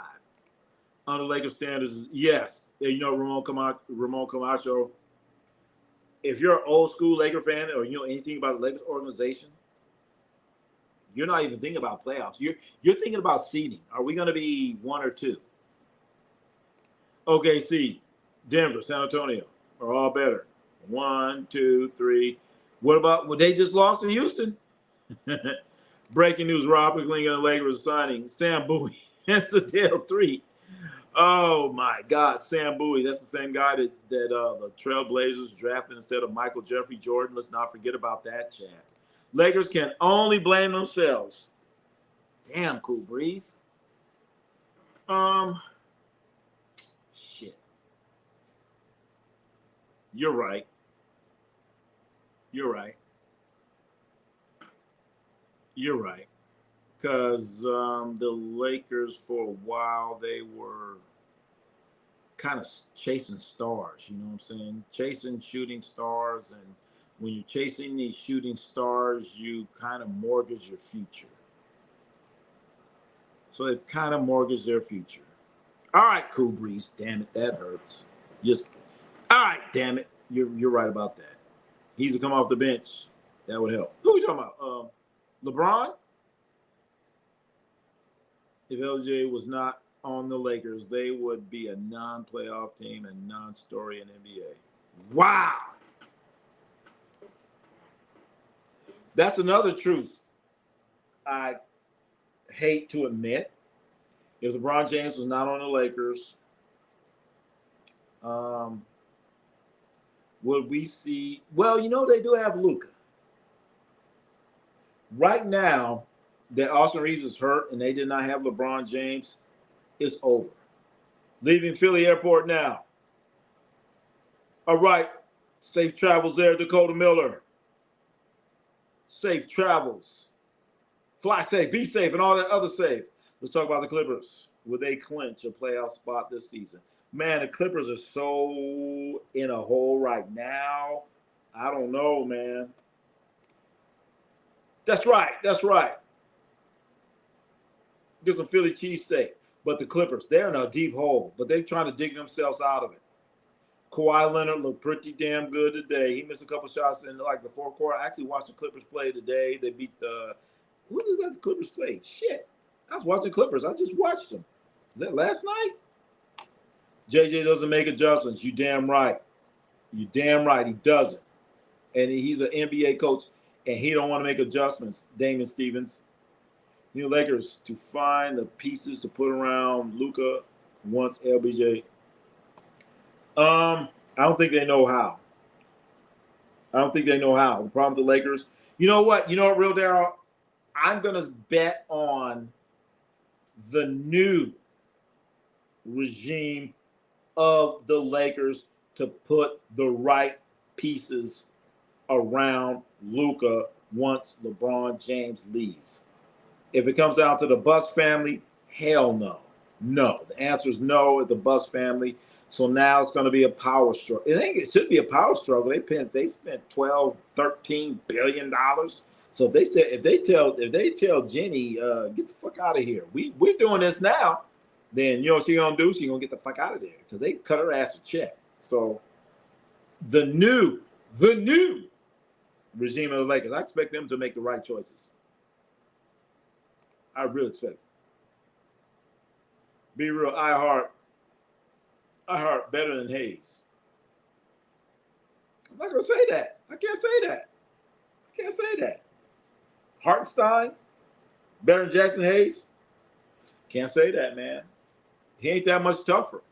Under Lakers standards, yes. Ramon Camacho if you're an old school Laker fan or you know anything about the Lakers organization, you're not even thinking about playoffs. You're thinking about seeding. Are we going to be 1 or 2? OKC, Denver, San Antonio are all better. 1, 2, 3. What about when they just lost to Houston? Breaking news: Robert Lincoln and Lakers signing Sam Bowie and Sadell 3. Oh my God, Sam Bowie. That's the same guy that the Trailblazers drafted instead of Michael Jeffrey Jordan. Let's not forget about that, Chad. Lakers can only blame themselves. Damn, Cool Breeze. Shit. You're right. You're right. You're right. Because the Lakers, for a while, they were kind of chasing stars. You know what I'm saying? Chasing shooting stars. And when you're chasing these shooting stars, you kind of mortgage your future. So they've kind of mortgaged their future. All right, Cool Breeze. Damn it, that hurts. Just all right, damn it. You're right about that. He's to come off the bench. That would help. Who are we talking about? LeBron? If LJ was not on the Lakers, they would be a non-playoff team and non-story in NBA. Wow. That's another truth I hate to admit. If LeBron James was not on the Lakers, would we see? Well, you know, they do have Luka. Right now, that Austin Reeves is hurt and they did not have LeBron James, it's over. Leaving Philly Airport now. All right. Safe travels there, Dakota Miller. Safe travels. Fly safe, be safe, and all that other safe. Let's talk about the Clippers. Will they clinch a playoff spot this season? Man, the Clippers are so in a hole right now. I don't know, man. That's right. That's right. Get some Philly cheesesteak. But the Clippers, they're in a deep hole, but they're trying to dig themselves out of it. Kawhi Leonard looked pretty damn good today. He missed a couple shots in like the fourth quarter. I actually watched the Clippers play today. They beat the – who did that the Clippers play? Shit. I was watching Clippers. I just watched them. Is that last night? JJ doesn't make adjustments. You damn right. You damn right he doesn't. And he's an NBA coach, and he don't want to make adjustments, Damon Stevens. New Lakers to find the pieces to put around Luka once LBJ. I don't think they know how. I don't think they know how. The problem with the Lakers, you know what? You know what, Real Darryl? I'm going to bet on the new regime of the Lakers to put the right pieces around Luka once LeBron James leaves. If it comes down to the Buss family, hell no. No. The answer is no at the Buss family. So now it's going to be a power struggle. It should be a power struggle. They spent $12, $13 billion. So if they tell Jenny, get the fuck out of here. We're doing this now. Then you know what she's gonna do? She's gonna get the fuck out of there because they cut her ass a check. So the new regime of the Lakers, I expect them to make the right choices. I really expect it. Be real, I heart better than Hayes. I'm not gonna say that. I can't say that. Hartenstein, better than Jackson Hayes. Can't say that, man. He ain't that much tougher.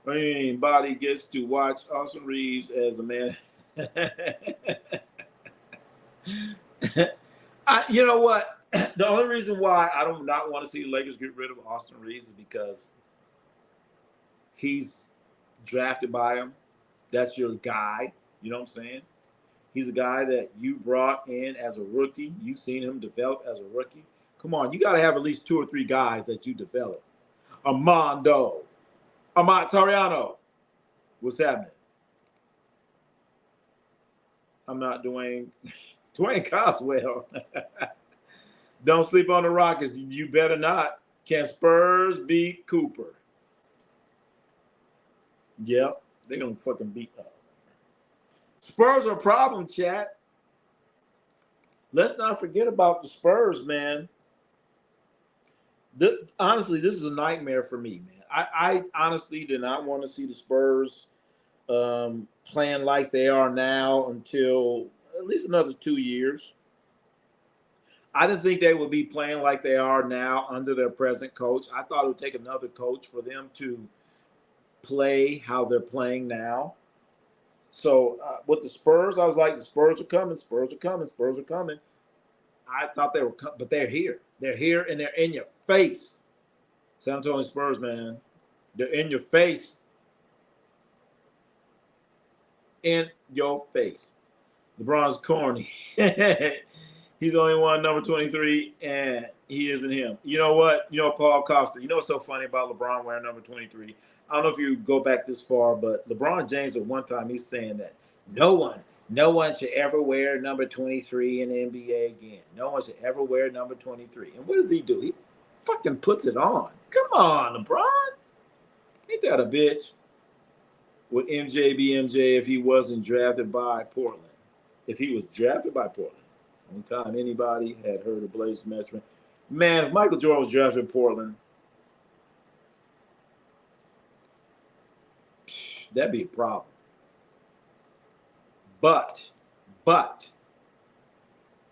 Anybody gets to watch Austin Reeves as a man. You know what? The only reason why I do not want to see the Lakers get rid of Austin Reeves is because he's drafted by him. That's your guy. You know what I'm saying? He's a guy that you brought in as a rookie. You've seen him develop as a rookie. Come on, you got to have at least 2 or 3 guys that you develop. Amad Tariano. What's happening? I'm not Dwayne Coswell. Don't sleep on the Rockets. You better not. Can Spurs beat Cooper? Yep. They're going to fucking beat up. Spurs are a problem, chat. Let's not forget about the Spurs, man. Honestly, this is a nightmare for me, man. I honestly did not want to see the Spurs playing like they are now until at least another 2 years. I didn't think they would be playing like they are now under their present coach. I thought it would take another coach for them to play how they're playing now. So with the Spurs, I was like, the Spurs are coming, Spurs are coming, Spurs are coming. I thought they were coming, but they're here. They're here and they're in your face. San Antonio Spurs, man. They're in your face. In your face. LeBron's corny. He's only one number 23, and he isn't him. You know what? You know, Paul Costa. You know what's so funny about LeBron wearing number 23? I don't know if you go back this far, but LeBron James at one time, he's saying that no one should ever wear number 23 in the NBA again. No one should ever wear number 23. And what does he do? He fucking puts it on. Come on, LeBron. Ain't that a bitch? Would MJ be MJ if he wasn't drafted by Portland? If he was drafted by Portland. Only time anybody had heard of Blaze Metron. Man, if Michael Jordan was drafted in Portland, that'd be a problem. But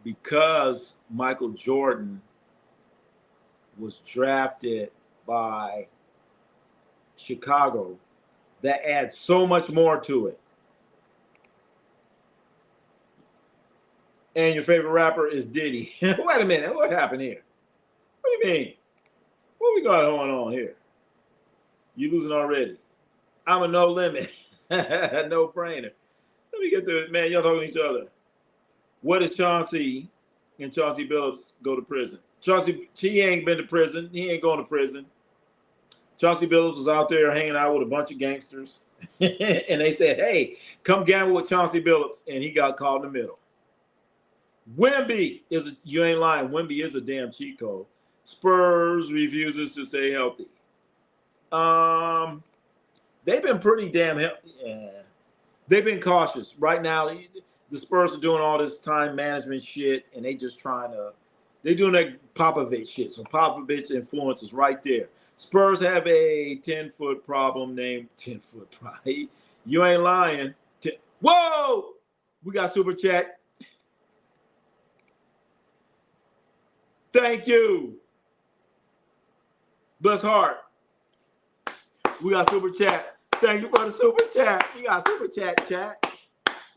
because Michael Jordan was drafted by Chicago, that adds so much more to it. And your favorite rapper is Diddy. Wait a minute. What happened here? What do you mean? What we got going on here? You losing already. I'm a no limit. No brainer. Let me get to it, man. Y'all talking to each other. What does Chauncey and Chauncey Billups go to prison? Chauncey, he ain't been to prison. He ain't going to prison. Chauncey Billups was out there hanging out with a bunch of gangsters. And they said, hey, come gamble with Chauncey Billups. And he got caught in the middle. Wemby you ain't lying. Wemby is a damn cheat code. Spurs refuses to stay healthy. They've been pretty damn healthy. Yeah. They've been cautious. Right now, the Spurs are doing all this time management shit, and they're doing that Popovich shit. So Popovich influence is right there. Spurs have a 10-foot problem named 10-foot pride. You ain't lying. Whoa! We got super chat. Thank you. Bless heart. We got super chat. Thank you for the super chat. We got super chat.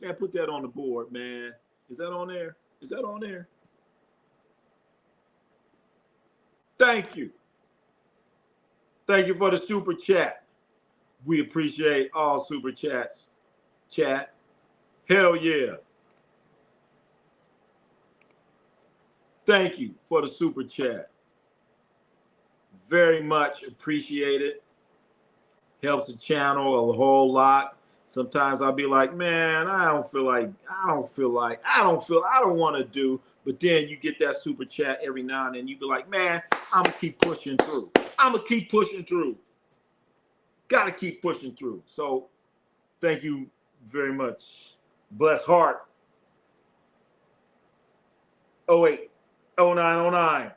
Man, put that on the board, man. Is that on there? Is that on there? Thank you. Thank you for the super chat. We appreciate all super chats. Chat. Hell yeah. Thank you for the super chat. Very much appreciated. Helps the channel a whole lot. Sometimes I'll be like, man, I don't want to do. But then you get that super chat every now and then. You be like, man, I'm going to keep pushing through. Got to keep pushing through. So thank you very much. Bless heart. 0909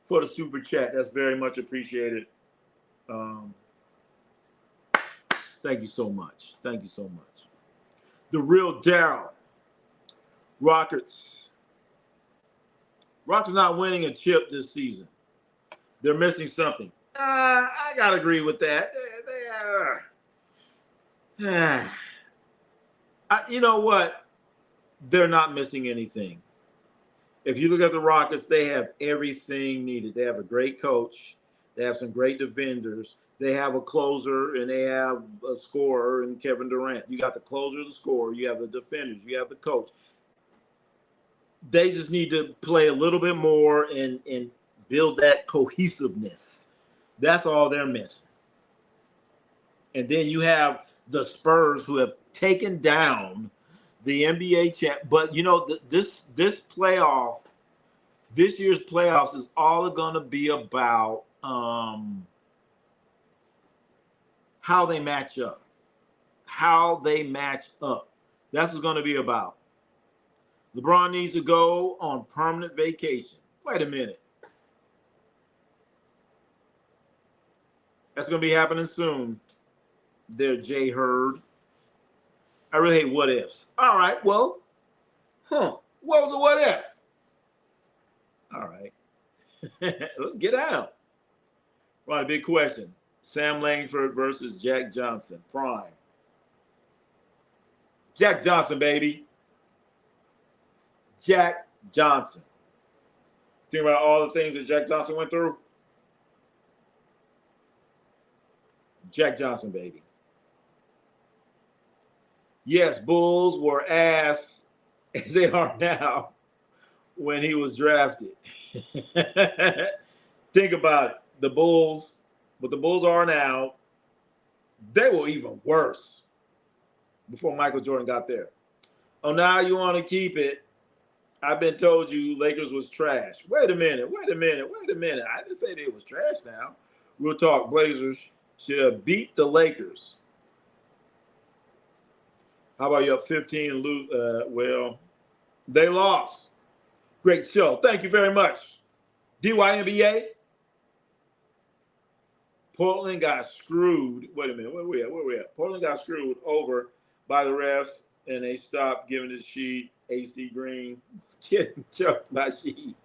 for the super chat. That's very much appreciated. Thank you so much. Thank you so much. The real Daryl. Rockets not winning a chip this season. They're missing something. I got to agree with that. You know what? They're not missing anything. If you look at the Rockets, they have everything needed. They have a great coach. They have some great defenders. They have a closer, and they have a scorer in Kevin Durant. You got the closer, the scorer. You have the defenders. You have the coach. They just need to play a little bit more and build that cohesiveness. That's all they're missing. And then you have the Spurs who have taken down the NBA champ. But, you know, this year's playoffs is all going to be about how they match up. how they match up. That's what's going to be about. LeBron needs to go on permanent vacation. Wait a minute. That's going to be happening soon. There, Jay Hurd. I really hate what ifs. All right, well, what was a what if? All right. Let's get out. Right, big question. Sam Langford versus Jack Johnson. Prime. Jack Johnson, baby. Jack Johnson. Think about all the things that Jack Johnson went through. Jack Johnson, baby. Yes, Bulls were ass as they are now when he was drafted. Think about it. The Bulls, what the Bulls are now, they were even worse before Michael Jordan got there. Oh, now you want to keep it. I've been told you Lakers was trash. Wait a minute. I didn't say they was trash now. Real talk, Blazers should have beat the Lakers. How about you up 15 and lose? Well, they lost. Great show. Thank you very much. DYNBA. Portland got screwed. Wait a minute. Where we at? Portland got screwed over by the refs, and they stopped giving the sheet. AC Green getting choked by sheet.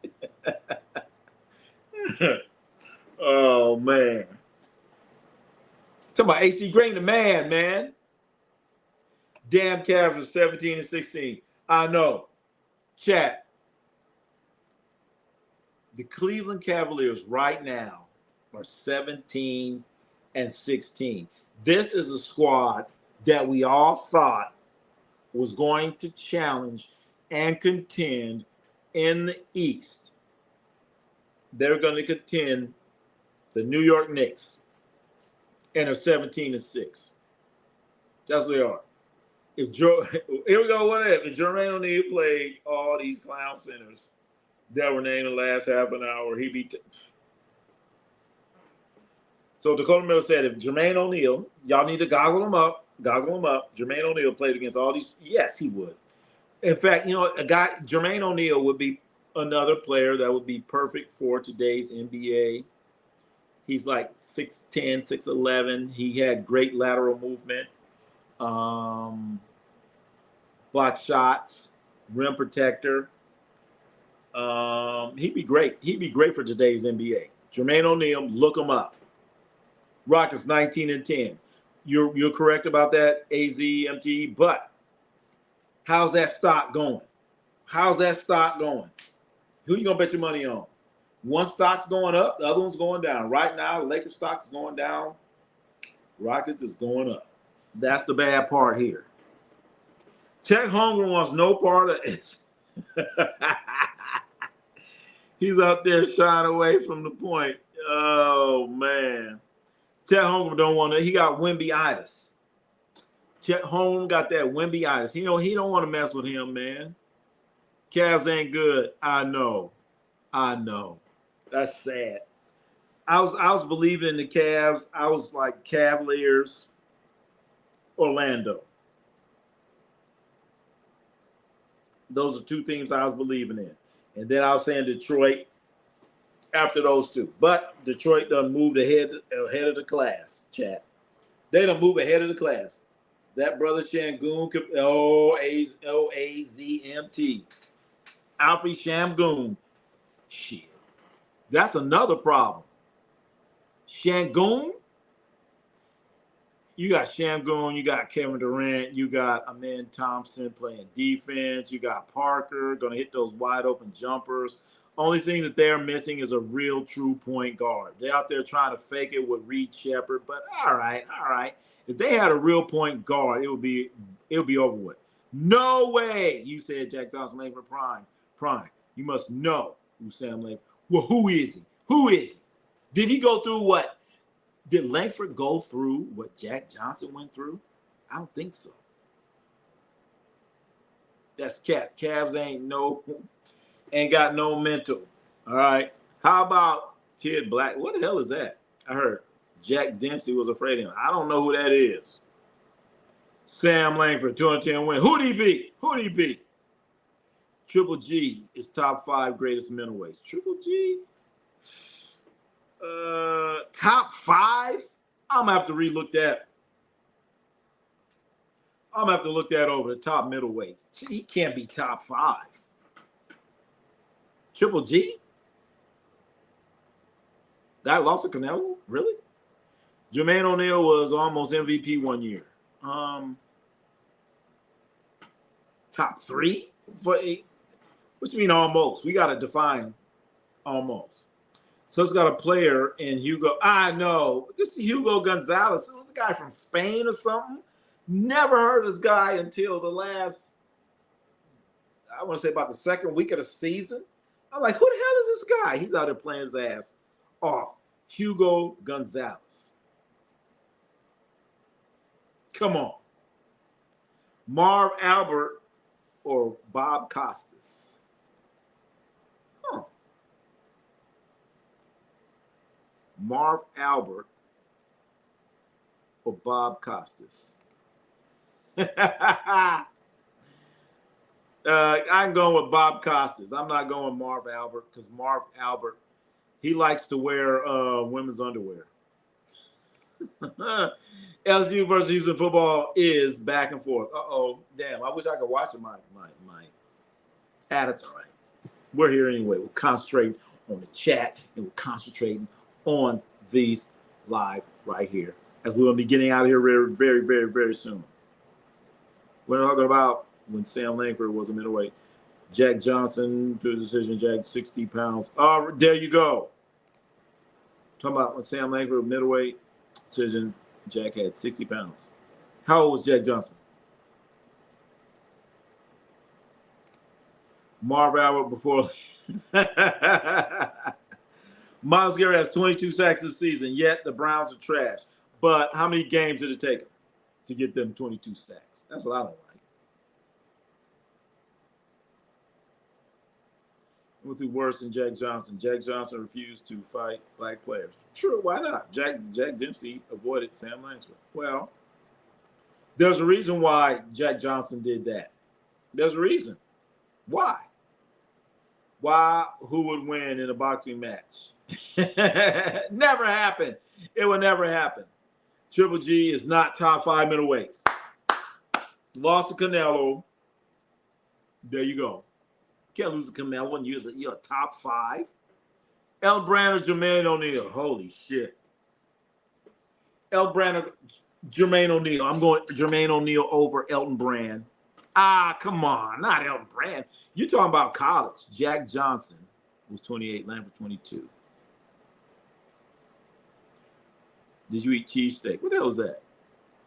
Oh, man. Talking about AC Green, the man. Damn Cavs are 17 and 16. I know. Chat. The Cleveland Cavaliers right now are 17 and 16. This is a squad that we all thought was going to challenge and contend in the East. They're going to contend the New York Knicks, and are 17 and 6. That's what they are. Here we go. What if Jermaine O'Neal played all these clown centers that were named in the last half an hour? He'd be. So Dakota Miller said, if Jermaine O'Neal, y'all need to goggle him up. Jermaine O'Neal played against all these. Yes, he would. In fact, Jermaine O'Neal would be another player that would be perfect for today's NBA. He's like 6'10", 6'11". He had great lateral movement, block shots, rim protector. He'd be great. He'd be great for today's NBA. Jermaine O'Neal, look him up. Rockets 19 and 10. You're correct about that, AZMT, but how's that stock going? Who you gonna bet your money on? One stock's going up, the other one's going down. Right now, the Lakers stock's going down. Rockets is going up. That's the bad part here. Chet Holmgren wants no part of it. He's out there shying away from the point. Oh, man. Chet Holmgren don't want to. He got Wemby-itis. Chet Holmgren got that Wemby-itis. He don't want to mess with him, man. Cavs ain't good. I know. That's sad. I was believing in the Cavs. I was like Cavaliers, Orlando. Those are two teams I was believing in. And then I was saying Detroit after those two. But Detroit done moved ahead of the class, chat. They done moved ahead of the class. That brother Şengün, AZMT. Alfred Şengün. Shit. That's another problem. Şengün. You got Şengün, you got Kevin Durant, you got Amen Thompson playing defense, you got Parker going to hit those wide open jumpers. Only thing that they're missing is a real true point guard. They're out there trying to fake it with Reed Shepherd, but all right. If they had a real point guard, it would be over with. No way, you said Jack Johnson Langford Prime. You must know who Sam Langford. Well, who is he? Did he go through what? Did Langford go through what Jack Johnson went through? I don't think so. That's Cap. Cavs ain't got no mental. All right. How about Kid Black? What the hell is that? I heard Jack Dempsey was afraid of him. I don't know who that is. Sam Langford, 210 win. Who did he beat? Who did he beat? Triple G is top 5 greatest middleweights. Triple G? Top 5? I'm gonna have to relook that. I'm gonna have to look that over. The top middleweights. He can't be top 5. Triple G? That lost to Canelo? Really? Jermaine O'Neal was almost MVP one year. Top 3 for a, what you mean almost? We gotta define almost. So it's got a player in Hugo. I know. This is Hugo Gonzalez. It was a guy from Spain or something. Never heard of this guy until the last, I want to say about the second week of the season. I'm like, who the hell is this guy? He's out there playing his ass off. Hugo Gonzalez. Come on. Marv Albert or Bob Costas? Huh. Marv Albert or Bob Costas? I'm going with Bob Costas. I'm not going with Marv Albert because Marv Albert, he likes to wear women's underwear. LSU versus Houston football is back and forth. Uh-oh, damn. I wish I could watch it. My that's all right. We're here anyway. We'll concentrate on the chat and we're concentrating on these live right here as we're going to be getting out of here very, very, very, very soon. We're talking about when Sam Langford was a middleweight. Jack Johnson, to the decision, Jack 60 pounds. Oh, there you go. Talking about when Sam Langford was middleweight decision, Jack had 60 pounds. How old was Jack Johnson? Marv Albert before. Myles Garrett has 22 sacks this season, yet the Browns are trash. But how many games did it take him to get them 22 sacks? That's what I don't like. What's worse than Jack Johnson? Jack Johnson refused to fight black players. True, why not? Jack Dempsey avoided Sam Langford. Well, there's a reason why Jack Johnson did that. There's a reason. Why? Why? Who would win in a boxing match? Never happened. It will never happen. Triple G is not top 5 middleweights. Lost to Canelo. There you go. Can't lose to Canelo when you're a top 5. Elton Brand or Jermaine O'Neal? Holy shit. Elton Brand or Jermaine O'Neal? I'm going Jermaine O'Neal over Elton Brand. Ah, come on. Not Elton Brand. You're talking about college. Jack Johnson was 28, Langford 22. Did you eat cheesesteak? What the hell is that?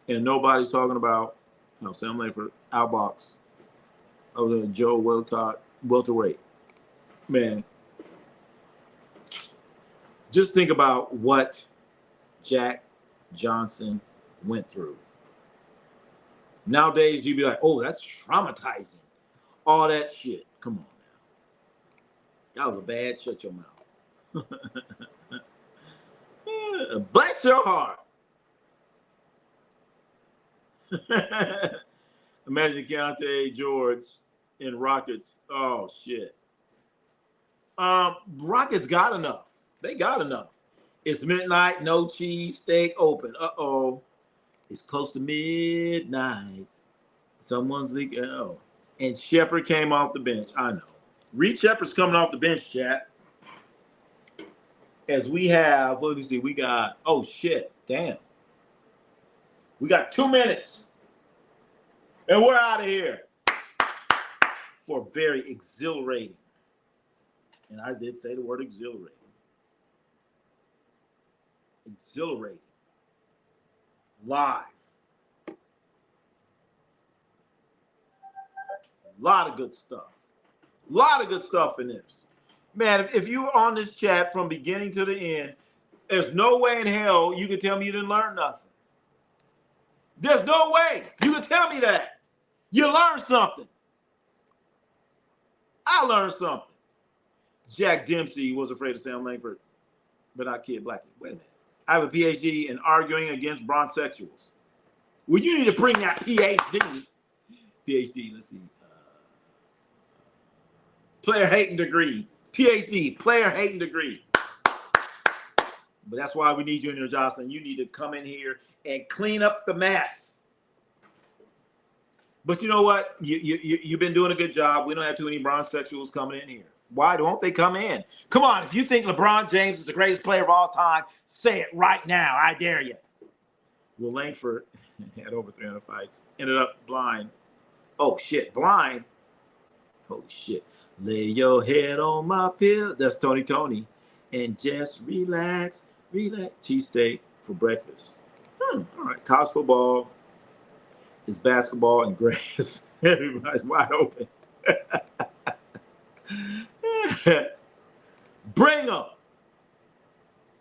And nobody's talking about, Sam Langford, outbox. Other than Joe welterweight. Man, just think about what Jack Johnson went through. Nowadays, you'd be like, oh, that's traumatizing. All that shit. Come on now. That was a bad shut your mouth. Bless your heart. Imagine Keontae George in Rockets. Oh, shit. Rockets got enough. They got enough. It's midnight, no cheese, steak open. Uh-oh. It's close to midnight. Someone's leaking. Oh. And Shepard came off the bench. I know. Reed Shepard's coming off the bench, chat. As we have, let me see, we got, oh, shit. Damn. We got 2 minutes. And we're out of here. For very exhilarating. And I did say the word exhilarating. Exhilarating. Live. A lot of good stuff. A lot of good stuff in this. Man, if you were on this chat from beginning to the end, there's no way in hell you can tell me you didn't learn nothing. There's no way you can tell me that. You learned something. I learned something. Jack Dempsey was afraid of Sam Langford, but not Kid Blackie. Wait a minute. I have a PhD in arguing against bronzexuals. Well, you need to bring that PhD. PhD, let's see. Player hating degree. PhD, player hating degree. But that's why we need you in here, Jocelyn. You need to come in here and clean up the mess. But you know what? You've been doing a good job. We don't have too many bronzesexuals coming in here. Why don't they come in? Come on, if you think LeBron James is the greatest player of all time, say it right now. I dare you. Will Langford had over 300 fights. Ended up blind. Oh, shit, blind? Holy shit. Lay your head on my pillow. That's Tony. And just relax. Cheesesteak for breakfast. All right. College football is basketball and grass. Everybody's wide open. Bring them.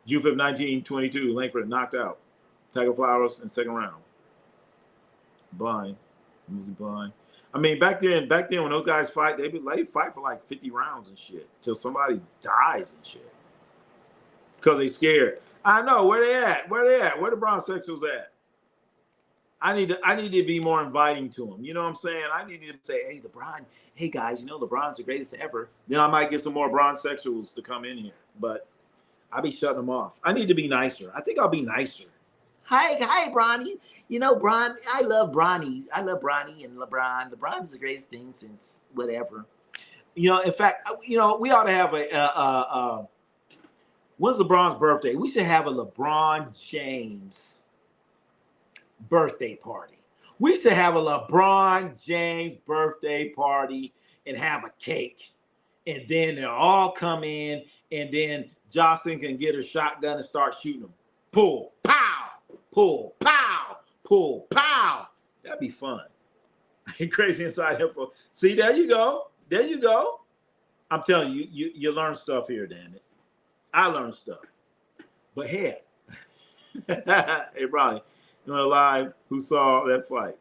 UFIP 1922. Langford knocked out. Tiger Flowers in second round. Blind. Usually blind. I mean, back then when those guys fight, they fight for like 50 rounds and shit till somebody dies and shit. Because they scared. I know. Where they at? Where the bronzesexuals at? I need to be more inviting to them. You know what I'm saying? I need to say, hey, LeBron, hey, guys, you know LeBron's the greatest ever. Then I might get some more bronzesexuals to come in here. But I'll be shutting them off. I need to be nicer. I think I'll be nicer. Hi, Bronny. You know, Bron, I love Bronny. I love Bronny and LeBron. LeBron's the greatest thing since whatever. You know, in fact, you know, we ought to have when's LeBron's birthday? We should have a LeBron James birthday party. We should have a LeBron James birthday party and have a cake. And then they'll all come in, and then Jocelyn can get her shotgun and start shooting them. Pull, pow, pull, pow, pull, pow. That'd be fun. Crazy inside info. See, there you go. There you go. I'm telling you, you learn stuff here, damn it. I learned stuff. But hey, hey, Ronnie, you know, live, who saw that fight?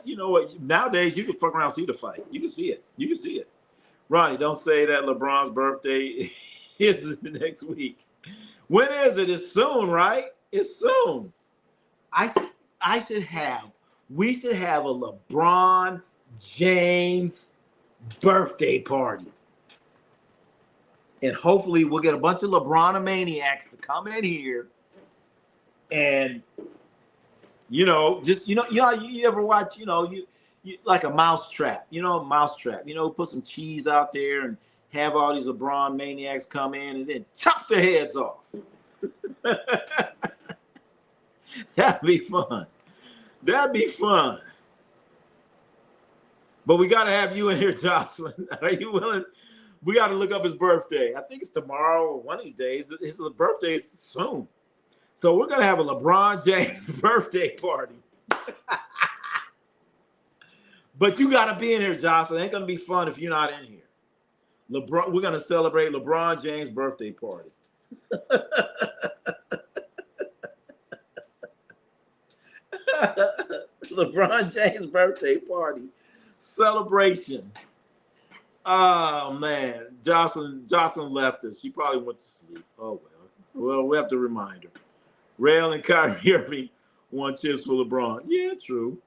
You know what? Nowadays, you can fuck around and see the fight. You can see it. You can see it. Ronnie, don't say that LeBron's birthday is next week. When is it? It's soon, right? It's soon. We should have a LeBron James birthday party. And hopefully we'll get a bunch of LeBron-maniacs to come in here and, you know, just, you ever watch, you like a mousetrap, mousetrap, put some cheese out there and have all these LeBron maniacs come in and then chop their heads off. That'd be fun. That'd be fun. But we got to have you in here, Jocelyn. Are you willing? We got to look up his birthday. I think it's tomorrow or one of these days. His birthday is soon. So we're going to have a LeBron James birthday party. But you got to be in here, Jocelyn. It ain't going to be fun if you're not in here. We're going to celebrate LeBron James birthday party. LeBron James birthday party celebration. Oh man, Jocelyn left us. She probably went to sleep. Oh well, we have to remind her. Rail and Kyrie Irving won chips for LeBron. Yeah, true.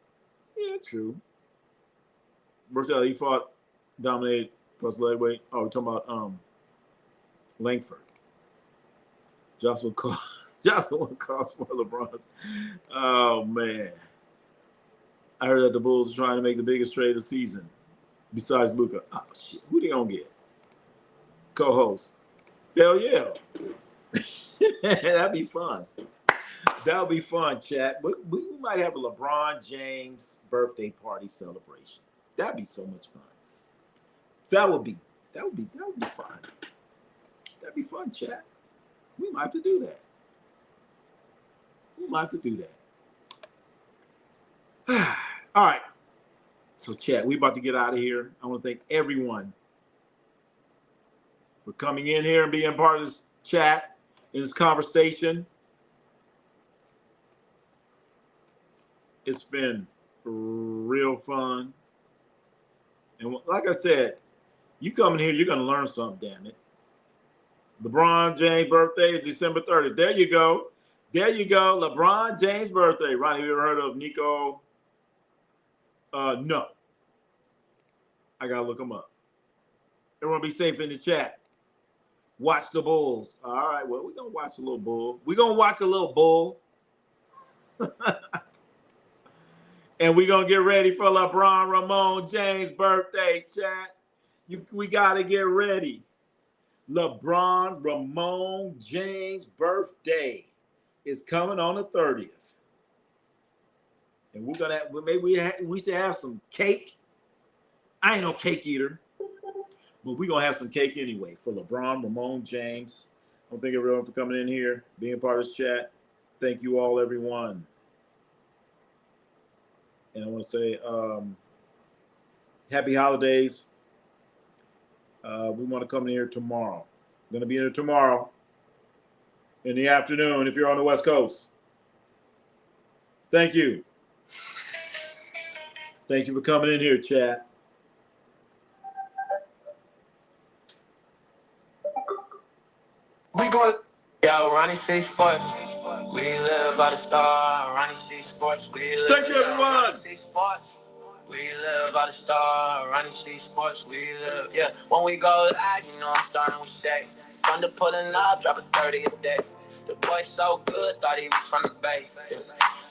First he fought, dominated plus lightweight. Oh, we're talking about Langford. Jocelyn cost for LeBron. Oh man, I heard that the Bulls are trying to make the biggest trade of the season. Besides Luka. Oh, shit. Who they gonna get? Co-host. Hell yeah. That'd be fun. That'll be fun, chat. We might have a LeBron James birthday party celebration. That'd be so much fun. That would be fun. That'd be fun, chat. We might have to do that. All right. So, chat, we about to get out of here. I want to thank everyone for coming in here and being part of this chat, in this conversation. It's been real fun. And like I said, you come in here, you're going to learn something, damn it. LeBron James' birthday is December 30th. There you go. There you go. LeBron James' birthday. Ronnie, have you ever heard of Nico? No. I got to look him up. Everyone be safe in the chat. Watch the Bulls. All right, well, we're going to watch a little bull. We're going to watch a little bull. And we're going to get ready for LeBron Ramon James' birthday, chat. We got to get ready. LeBron Ramon James' birthday is coming on the 30th. And we're going to, maybe we should have some cake. I ain't no cake eater. But we're going to have some cake anyway for LeBron Ramon James. I want to thank everyone for coming in here, being part of this chat. Thank you all, everyone. And I want to say happy holidays. We want to come in here tomorrow. I'm going to be in here tomorrow in the afternoon if you're on the West Coast. Thank you. Thank you for coming in here, chat. We going, yo, Ronnie C Sports. We live by the star. Ronnie C Sports. We live. Thank you, everyone. Ronnie C Sports. We live by the star. Ronnie C Sports. We live. Yeah, when we go live, you know I'm starting with shake. Thunder pulling up, drop a 30 a day. The boy so good, thought he was from the Bay.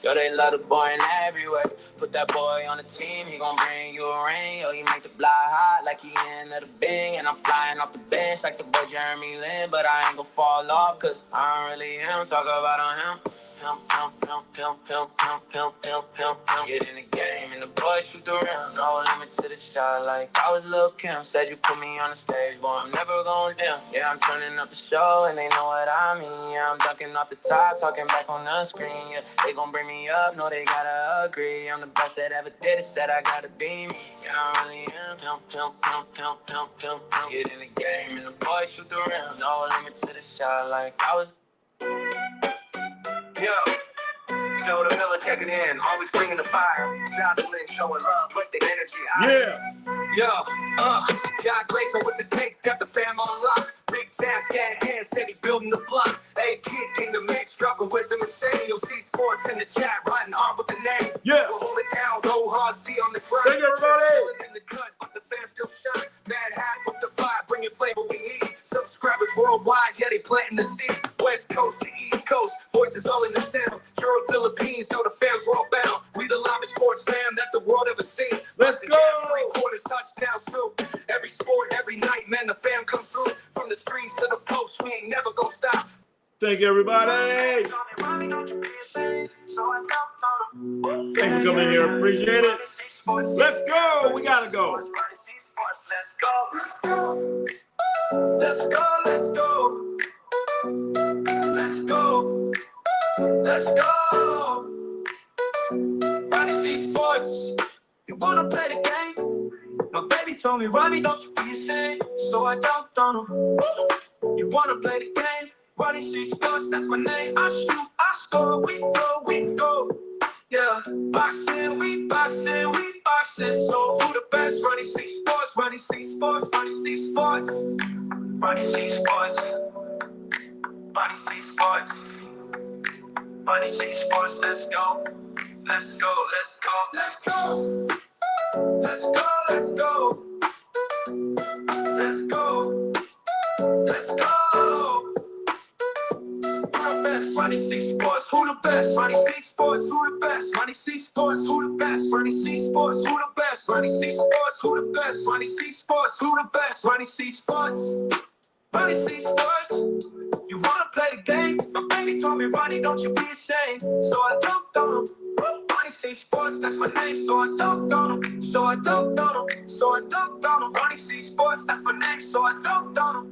Yo, they love the boy in every way. Put that boy on the team, he gon' bring you a ring. Yo, he make the block hot like he in the Bing. And I'm flying off the bench like the boy Jeremy Lin. But I ain't gon' fall off, cause I don't really him. Talk about on him. Get in the game and the boy shoot the rim. No limit to the shot like I was Lil' Kim. Said you put me on the stage, boy, I'm never going down. Yeah, I'm turning up the show and they know what I mean. Yeah, I'm dunking off the top, talking back on the screen. Yeah, they gon' bring me up, no, they gotta agree. I'm the best that ever did it, said I gotta be me. Yeah, I really am. Get in the game and the boy shoot the rim. No limit to the shot like I was. Yo, you know the Miller checking in, always bringing the fire. Jocelyn showing love with the energy high. Yeah. Yo, John Grayson with the takes, got the fam on lock. Big task at hand, said he building the block. Hey, kid in the mix, dropping wisdom and saying. You'll see sports in the chat, riding hard with the name. Yeah. We'll hold it down, go hard, see on the grind. Thank you, everybody. In the cut, but the fam still shine. Bad hat with the vibe, bringing flavor we need. Subscribers worldwide, yeah, they planting the seed. West Coast to East Coast, voices all in the sound. Europe, Philippines, know the fans world bound. We the live sports fam that the world ever seen. Let's go. 3/4 touchdowns through. Every sport, every night, man, the fam comes through. From the streets to the post, we ain't never gonna stop. Thank you, everybody. Thank you for coming in here. Appreciate it. Let's go. We gotta go. Let's go. Let's go. Let's go. Let's go. Let's go. Ronnie C Sports. You wanna play the game? My baby told me, Ronnie, don't you be ashamed. So I dunked on him. You wanna play the game? Ronnie C Sports, that's my name. I shoot, I score, we go, we go. Yeah, boxing, we boxing, we boxing. So who the best? Ronnie C Sports, Ronnie C Sports, Ronnie C Sports. Ronnie C Sports. Ronnie C Sports. Ronnie C Sports, let's go. Let's go, let's go, let's go. Let's go, let's go. Let's go. Let's go. Who the best? Ronnie C Sports, who the best? Ronnie C Sports, who the best? Ronnie C Sports, who the best? Ronnie C Sports, who the best? Ronnie C Sports, who the best? Ronnie C Sports, who the best? Ronnie C Sports. Ronnie C Sports. You wanna play the game? My baby told me, Ronnie, don't you be ashamed. So I dunked on him. Ronnie C Sports, that's my name. So I dunked on him. So I dunked on him. So I dunked on him. Ronnie C Sports, that's my name. So I dunked on him.